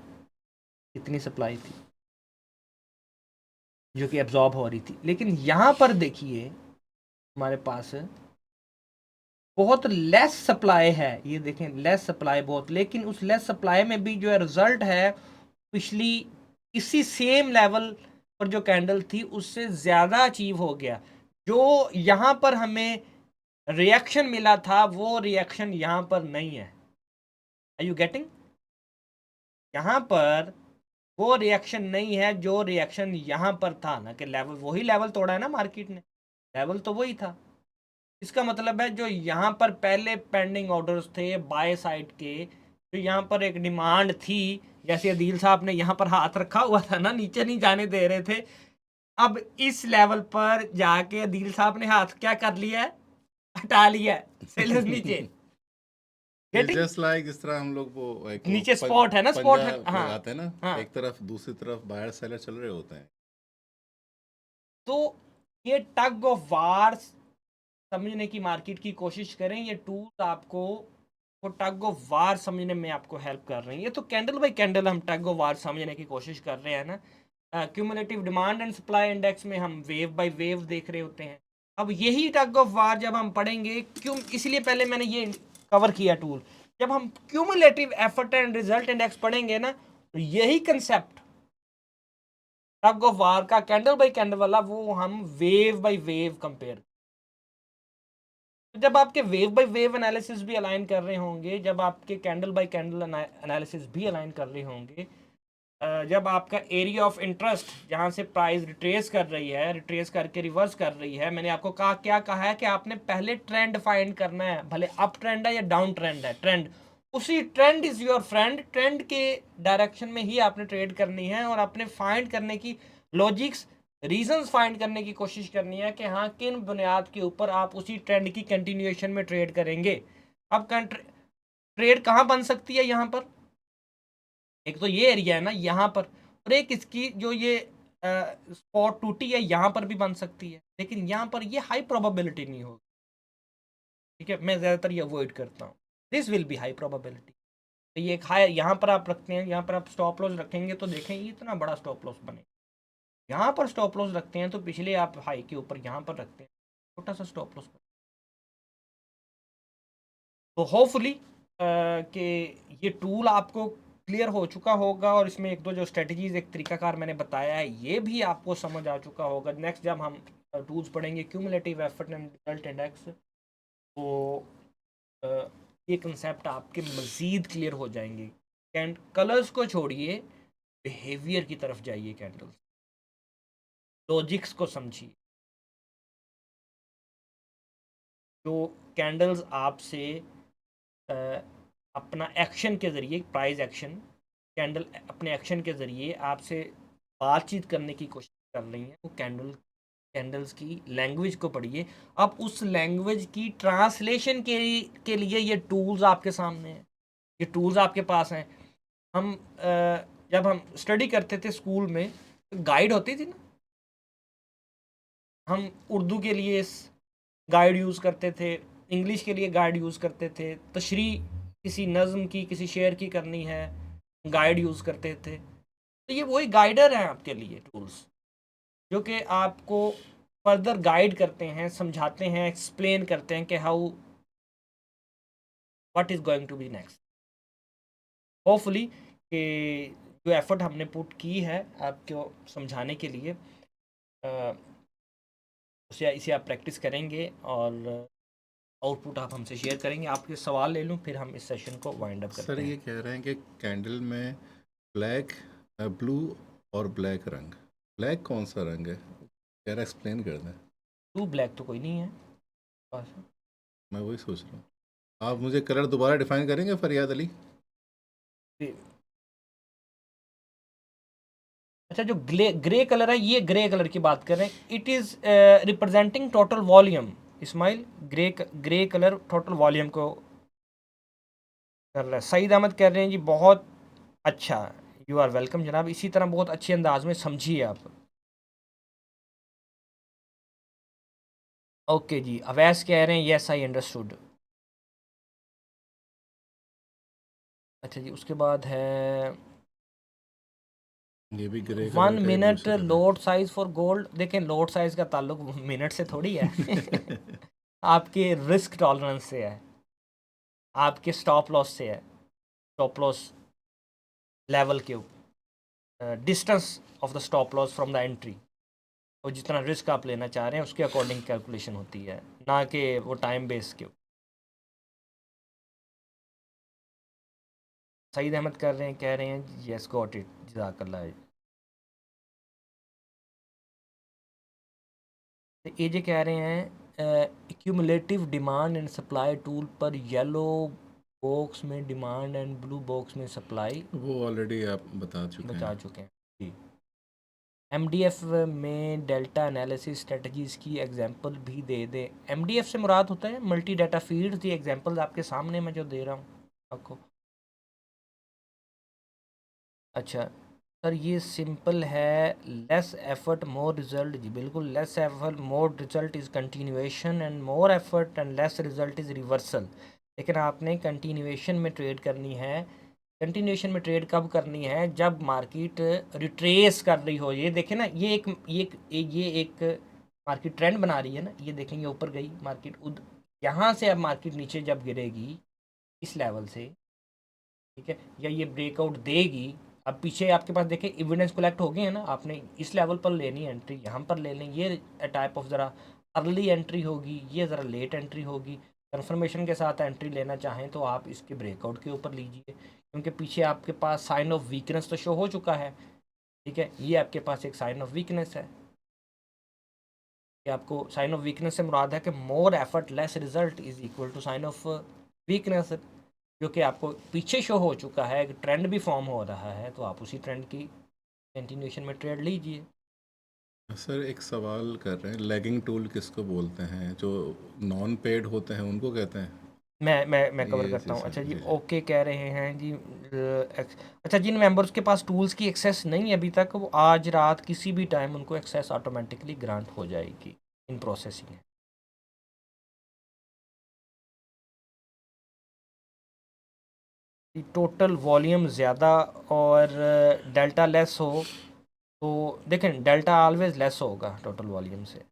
कितनी सप्लाई थी जो कि एब्जॉर्ब हो रही थी, लेकिन यहाँ पर देखिए हमारे पास बहुत लेस सप्लाई है, ये देखें लेस सप्लाई बहुत, लेकिन उस लेस सप्लाई में भी जो है रिजल्ट है पिछली इसी सेम लेवल पर जो कैंडल थी उससे ज़्यादा अचीव हो गया। जो यहाँ पर हमें रिएक्शन मिला था वो रिएक्शन यहाँ पर नहीं है। Are you getting? यहाँ पर वो रिएक्शन नहीं है जो रिएक्शन यहाँ पर था, ना कि लेवल, वही लेवल तोड़ा है ना मार्केट ने, लेवल तो वही था। इसका मतलब है जो यहाँ पर पहले पेंडिंग ऑर्डर्स थे बाय साइड के, जो यहाँ पर एक डिमांड थी, जैसे अदील साहब ने यहाँ पर हाथ रखा हुआ था ना, नीचे नहीं जाने दे रहे थे, अब इस लेवल पर जाके अदील साहब ने हाथ क्या कर लिया है, हटा लिया है सेलर्स नीचे। It's getting? जस्ट लाइक इस तरह हम लोग वो एक नीचे स्पॉट है ना, स्पॉट पंजा है, हाँ लगाते हैं ना, हाँ। एक तरफ दूसरी तरफ बायर सेलर चल रहे होते हैं। तो ये टग ऑफ वार्स समझने की मार्केट की कोशिश करें, ये टूल आपको वो टग ऑफ वार समझने में आपको हेल्प कर रहे हैं। ये तो कैंडल बाय कैंडल हम टग ऑफ वार समझने की कोशिश कर रहे हैं ना, cumulative demand and supply index में हम वेव बाय वेव देख रहे होते हैं। अब यही टग ऑफ वार जब हम पढ़ेंगे, क्यों, इसलिए पहले मैंने ये कवर किया टूल, जब हम cumulative effort and result index पढ़ेंगे ना, तो यही कंसेप्ट टग ऑफ वार का कैंडल बाय कैंडल वाला वो हम वेव बाय वेव कंपेयर, जब आपके वेव बाय वेव एनालिसिस भी अलाइन कर रहे होंगे, जब आपके कैंडल बाय कैंडल एनालिसिस भी अलाइन कर रहे होंगे, जब आपका एरिया ऑफ इंटरेस्ट जहां से प्राइस रिट्रेस कर रही है, रिट्रेस करके रिवर्स कर रही है, मैंने आपको कहा क्या कहा है कि आपने पहले ट्रेंड फाइंड करना है, भले अप ट्रेंड है या डाउन ट्रेंड है, ट्रेंड, उसी trend is your friend, trend के डायरेक्शन में ही आपने ट्रेड करनी है, और आपने फाइंड करने की लॉजिक्स, रीजंस फाइंड करने की कोशिश करनी है कि हाँ किन बुनियाद के ऊपर आप उसी ट्रेंड की कंटिन्यूएशन में ट्रेड करेंगे। अब ट्रेड कहाँ बन सकती है, यहाँ पर एक तो ये एरिया है ना यहाँ पर, और एक इसकी जो ये स्पॉट टूटी है यहाँ पर भी बन सकती है, लेकिन यहाँ पर ये हाई प्रोबेबिलिटी नहीं होगी। ठीक है, मैं ज़्यादातर ये अवॉइड करता हूँ। This will be high probability. तो ये एक हाई, यहाँ पर आप रखते हैं, यहाँ पर आप स्टॉप लॉस रखेंगे तो देखें ये इतना बड़ा स्टॉप लॉस बने। यहाँ पर स्टॉप लॉस रखते हैं तो पिछले आप हाई के ऊपर यहाँ पर रखते हैं, छोटा सा स्टॉप लॉस। तो होपफुली कि ये टूल आपको क्लियर हो चुका होगा और इसमें एक दो जो स्ट्रेटजीज, एक तरीकाकार मैंने बताया है, ये भी आपको समझ आ चुका होगा। नेक्स्ट जब हम टूल्स पढ़ेंगे cumulative effort and result index, तो ये कंसेप्ट आपके मज़ीद क्लियर हो जाएंगे। एंड कलर्स को छोड़िए, बिहेवियर की तरफ जाइए, कैंडल्स, लॉजिक्स को समझिए। जो कैंडल्स आपसे अपना एक्शन के ज़रिए, प्राइस एक्शन, कैंडल अपने एक्शन के ज़रिए आपसे बातचीत करने की कोशिश कर रही हैं, वो कैंडल्स की लैंग्वेज को पढ़िए। अब उस लैंग्वेज की ट्रांसलेशन के लिए ये टूल्स आपके सामने हैं, ये टूल्स आपके पास हैं। हम जब हम स्टडी करते थे स्कूल में, गाइड होती थी ना, हम उर्दू के लिए गाइड यूज़ करते थे, इंग्लिश के लिए गाइड यूज़ करते थे, तशरीह किसी नज़म की, किसी शेर की करनी है, गाइड यूज़ करते थे। तो ये वही गाइडर हैं आपके लिए टूल्स, जो कि आपको फर्दर गाइड करते हैं, समझाते हैं, एक्सप्लेन करते हैं कि how what is going to be next. Hopefully कि जो एफर्ट हमने पुट की है आपको समझाने के लिए, उसे इसे आप प्रैक्टिस करेंगे और आउटपुट आप हमसे शेयर करेंगे। आपके सवाल ले लूँ, फिर हम इस सेशन को वाइंड अप सर करते ये हैं। कह रहे हैं कि कैंडल में ब्लैक, ब्लू और ब्लैक रंग, ब्लैक कौन सा रंग है, कह रहा एक्सप्लेन कर दें। ब्लू ब्लैक तो कोई नहीं है पास। मैं वही सोच रहा हूँ, आप मुझे कलर दोबारा डिफाइन करेंगे फरियाद अली। अच्छा, जो ग्रे ग्रे कलर है, ये ग्रे कलर की बात कर रहे हैं। It is representing total volume. Ismail, grey colour total volume को कर रहा है। सईद अहमद कह रहे हैं जी बहुत अच्छा, यू आर वेलकम जनाब, इसी तरह बहुत अच्छे अंदाज में समझिए आप। ओके जी, अवैस कह रहे हैं येस आई अंडरस्टूड। अच्छा जी, उसके बाद है ये भी ग्रे कलर 1 का ही मिनट पूछ रहे थे। Load size for gold. देखें, लोड साइज का ताल्लुक मिनट से थोड़ी है आपके रिस्क टॉलरेंस से है, आपके स्टॉप लॉस से है, स्टॉप लॉस लेवल के distance of the stop loss from the entry, और जितना रिस्क आप लेना चाह रहे हैं उसके अकॉर्डिंग कैलकुलेशन होती है, ना कि वो टाइम बेस के। सईद अहमद कह रहे हैं यस गॉट इट, जज़ाकल्लाह। तो ये जो कह रहे हैं accumulative demand and supply tool पर येलो बॉक्स में डिमांड एंड ब्लू बॉक्स में सप्लाई वो ऑलरेडी आप बता चुके बता हैं। चुके हैं जी। एमडीएफ में डेल्टा एनालिसिस स्ट्रेटजीज की एग्जांपल भी दे दें। एमडीएफ से मुराद होता है मल्टी डाटा फीड्स। ये एग्जांपल्स आपके सामने मैं जो दे रहा हूँ आपको। अच्छा सर, ये सिंपल है, लेस एफर्ट मोर रिजल्ट। जी बिल्कुल, less effort more result is continuation and more effort and less result is reversal. लेकिन आपने कंटिन्यूएशन में ट्रेड करनी है। कंटिन्यूएशन में ट्रेड कब करनी है? जब मार्केट रिट्रेस कर रही हो। ये देखें ना, ये एक मार्केट ट्रेंड बना रही है ना, ये देखेंगे ऊपर गई मार्केट, यहाँ से अब मार्केट नीचे जब गिरेगी इस लेवल से, ठीक है, या ये ब्रेकआउट देगी। अब पीछे आपके पास देखें एविडेंस कलेक्ट हो गए हैं ना, आपने इस लेवल पर लेनी है एंट्री, यहाँ पर ले लें। ये टाइप ऑफ ज़रा अर्ली एंट्री होगी, ये ज़रा लेट एंट्री होगी। कन्फर्मेशन के साथ एंट्री लेना चाहें तो आप इसके ब्रेकआउट के ऊपर लीजिए, क्योंकि पीछे आपके पास साइन ऑफ वीकनेस तो शो हो चुका है। ठीक है, ये आपके पास एक साइन ऑफ वीकनेस है कि आपको साइन ऑफ वीकनेस से मुराद है कि more effort less result is equal to sign of weakness, जो कि आपको पीछे शो हो चुका है, एक ट्रेंड भी फॉर्म हो रहा है, तो आप उसी ट्रेंड की कंटिन्यूएशन में ट्रेड लीजिए। सर एक सवाल कर रहे हैं, लेगिंग टूल किसको बोलते हैं? जो नॉन पेड होते हैं उनको कहते हैं? मैं कवर ये करता जी हूँ। सर, अच्छा जी, जी जी। ओके कह रहे हैं जी। अच्छा, जिन मेंबर्स के पास टूल्स की एक्सेस नहीं है अभी तक, वो आज रात किसी भी टाइम उनको एक्सेस ऑटोमेटिकली ग्रांट हो जाएगी। इन प्रोसेसिंग है। कि टोटल वॉल्यूम ज़्यादा और डेल्टा लेस हो, तो देखें डेल्टा ऑलवेज लेस होगा टोटल वॉल्यूम से।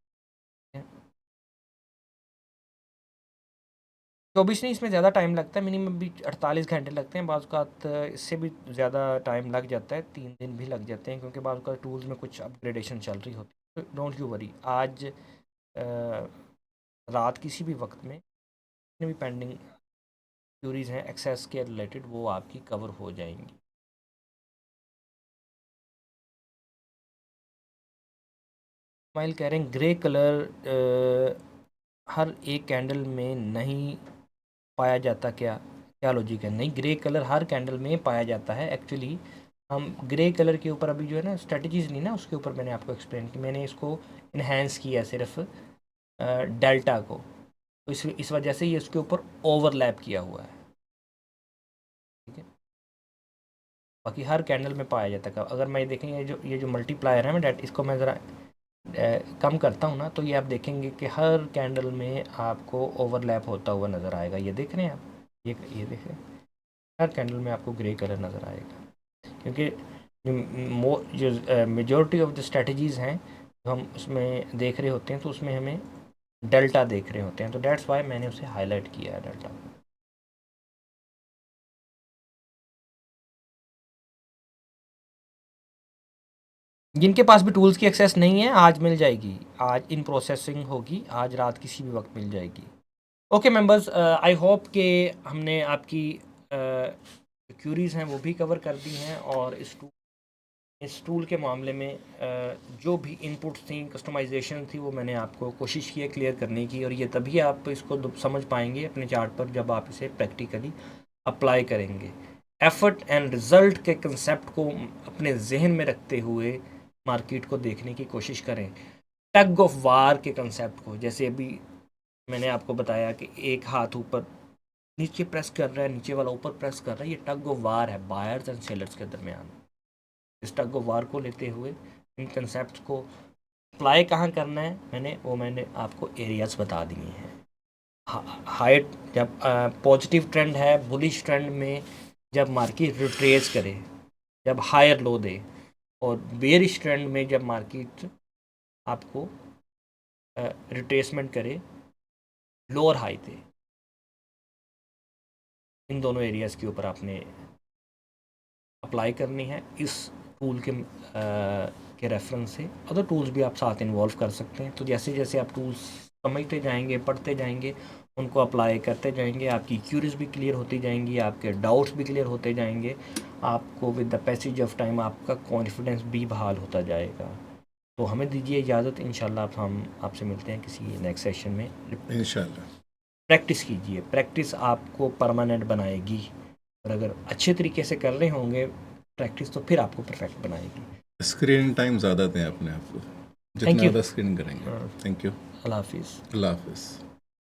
24 नहीं, इसमें ज़्यादा टाइम लगता है, मिनिमम भी 48 घंटे लगते हैं, बाज़ औक़ात इससे भी ज़्यादा टाइम लग जाता है, 3 दिन भी लग जाते हैं, क्योंकि बाज़ औक़ात टूल्स में कुछ अपग्रेडेशन चल रही होती है। तो डोंट यू वरी, आज रात किसी भी वक्त में जितने भी पेंडिंग क्यूरीज हैं एक्सेस के रिलेटेड वो आपकी कवर हो जाएंगी। स्माइल कह रहे हैं ग्रे कलर हर एक कैंडल में नहीं पाया जाता, क्या क्या लॉजिक है? नहीं, ग्रे कलर हर कैंडल में पाया जाता है। एक्चुअली हम ग्रे कलर के ऊपर अभी जो है ना स्ट्रेटजीज नहीं ना, उसके ऊपर मैंने आपको एक्सप्लेन की, मैंने इसको इन्हेंस किया सिर्फ डेल्टा को, तो इस वजह से ये उसके ऊपर ओवरलैप किया हुआ है, ठीक है। बाकी हर कैंडल में पाया जाता है। अगर मैं देखेंगे ये जो मल्टीप्लायर है, मैं डेट इसको मैं ज़रा कम करता हूँ ना, तो ये आप देखेंगे कि हर कैंडल में आपको ओवरलैप होता हुआ नज़र आएगा। ये देख रहे हैं आप, ये देखें, हर कैंडल में आपको ग्रे कलर नज़र आएगा, क्योंकि जो मेजॉरिटी ऑफ द स्ट्रेटजीज़ हैं जो हम उसमें देख रहे होते हैं, तो उसमें हमें डेल्टा देख रहे होते हैं, तो डेट्स वाई मैंने उसे हाईलाइट किया है डेल्टा। जिनके पास भी टूल्स की एक्सेस नहीं है, आज मिल जाएगी, आज इन प्रोसेसिंग होगी, आज रात किसी भी वक्त मिल जाएगी। ओके मेंबर्स, आई होप कि हमने आपकी क्यूरीज़ हैं वो भी कवर कर दी हैं, और इस टूल के मामले में जो भी इनपुट्स थी, कस्टमाइजेशन थी, वो मैंने आपको कोशिश की है क्लियर करने की, और ये तभी आप इसको समझ पाएंगे अपने चार्ट पर जब आप इसे प्रैक्टिकली अप्लाई करेंगे। एफर्ट एंड रिज़ल्ट के कंसेप्ट को अपने जहन में रखते हुए मार्केट को देखने की कोशिश करें। टग ऑफ वार के कंसेप्ट को, जैसे अभी मैंने आपको बताया कि एक हाथ ऊपर नीचे प्रेस कर रहा है, नीचे वाला ऊपर प्रेस कर रहा है, ये टग ऑफ वार है बायर्स एंड सेलर्स के दरमियान। इस टग ऑफ वार को लेते हुए इन कंसेप्ट को अप्लाई कहाँ करना है, मैंने आपको एरियाज बता दिए हैं। हाइट जब पॉजिटिव ट्रेंड है, बुलिश ट्रेंड में जब मार्केट रिट्रेस करे, जब हायर लो दे, और बेरिश ट्रेंड में जब मार्केट आपको रिट्रेसमेंट करे, लोअर हाई दे। इन दोनों एरियाज़ के ऊपर आपने अप्लाई करनी है इस टूल के रेफरेंस से। अदर टूल्स भी आप साथ इन्वॉल्व कर सकते हैं। तो जैसे जैसे आप टूल्स समझते जाएंगे, पढ़ते जाएंगे, उनको अप्लाई करते जाएंगे, आपकी क्यूरीज भी क्लियर होती जाएंगी, आपके डाउट्स भी क्लियर होते जाएंगे, आपको with the passage of time आपका कॉन्फिडेंस भी बहाल होता जाएगा। तो हमें दीजिए इजाज़त, इंशाल्लाह हम आपसे मिलते हैं किसी नेक्स्ट सेशन में। इंशाल्लाह। प्रैक्टिस कीजिए, प्रैक्टिस आपको परमानेंट बनाएगी, और अगर अच्छे तरीके से कर रहे होंगे प्रैक्टिस, तो फिर आपको परफेक्ट बनाएगी। स्क्रीन टाइम ज़्यादा दें अपने आप को, जितना थैंक यू। ज़्यादा स्क्रीन करेंगे। Thank you. अल्लाह हाफिज़। अल्लाह हाफिज़।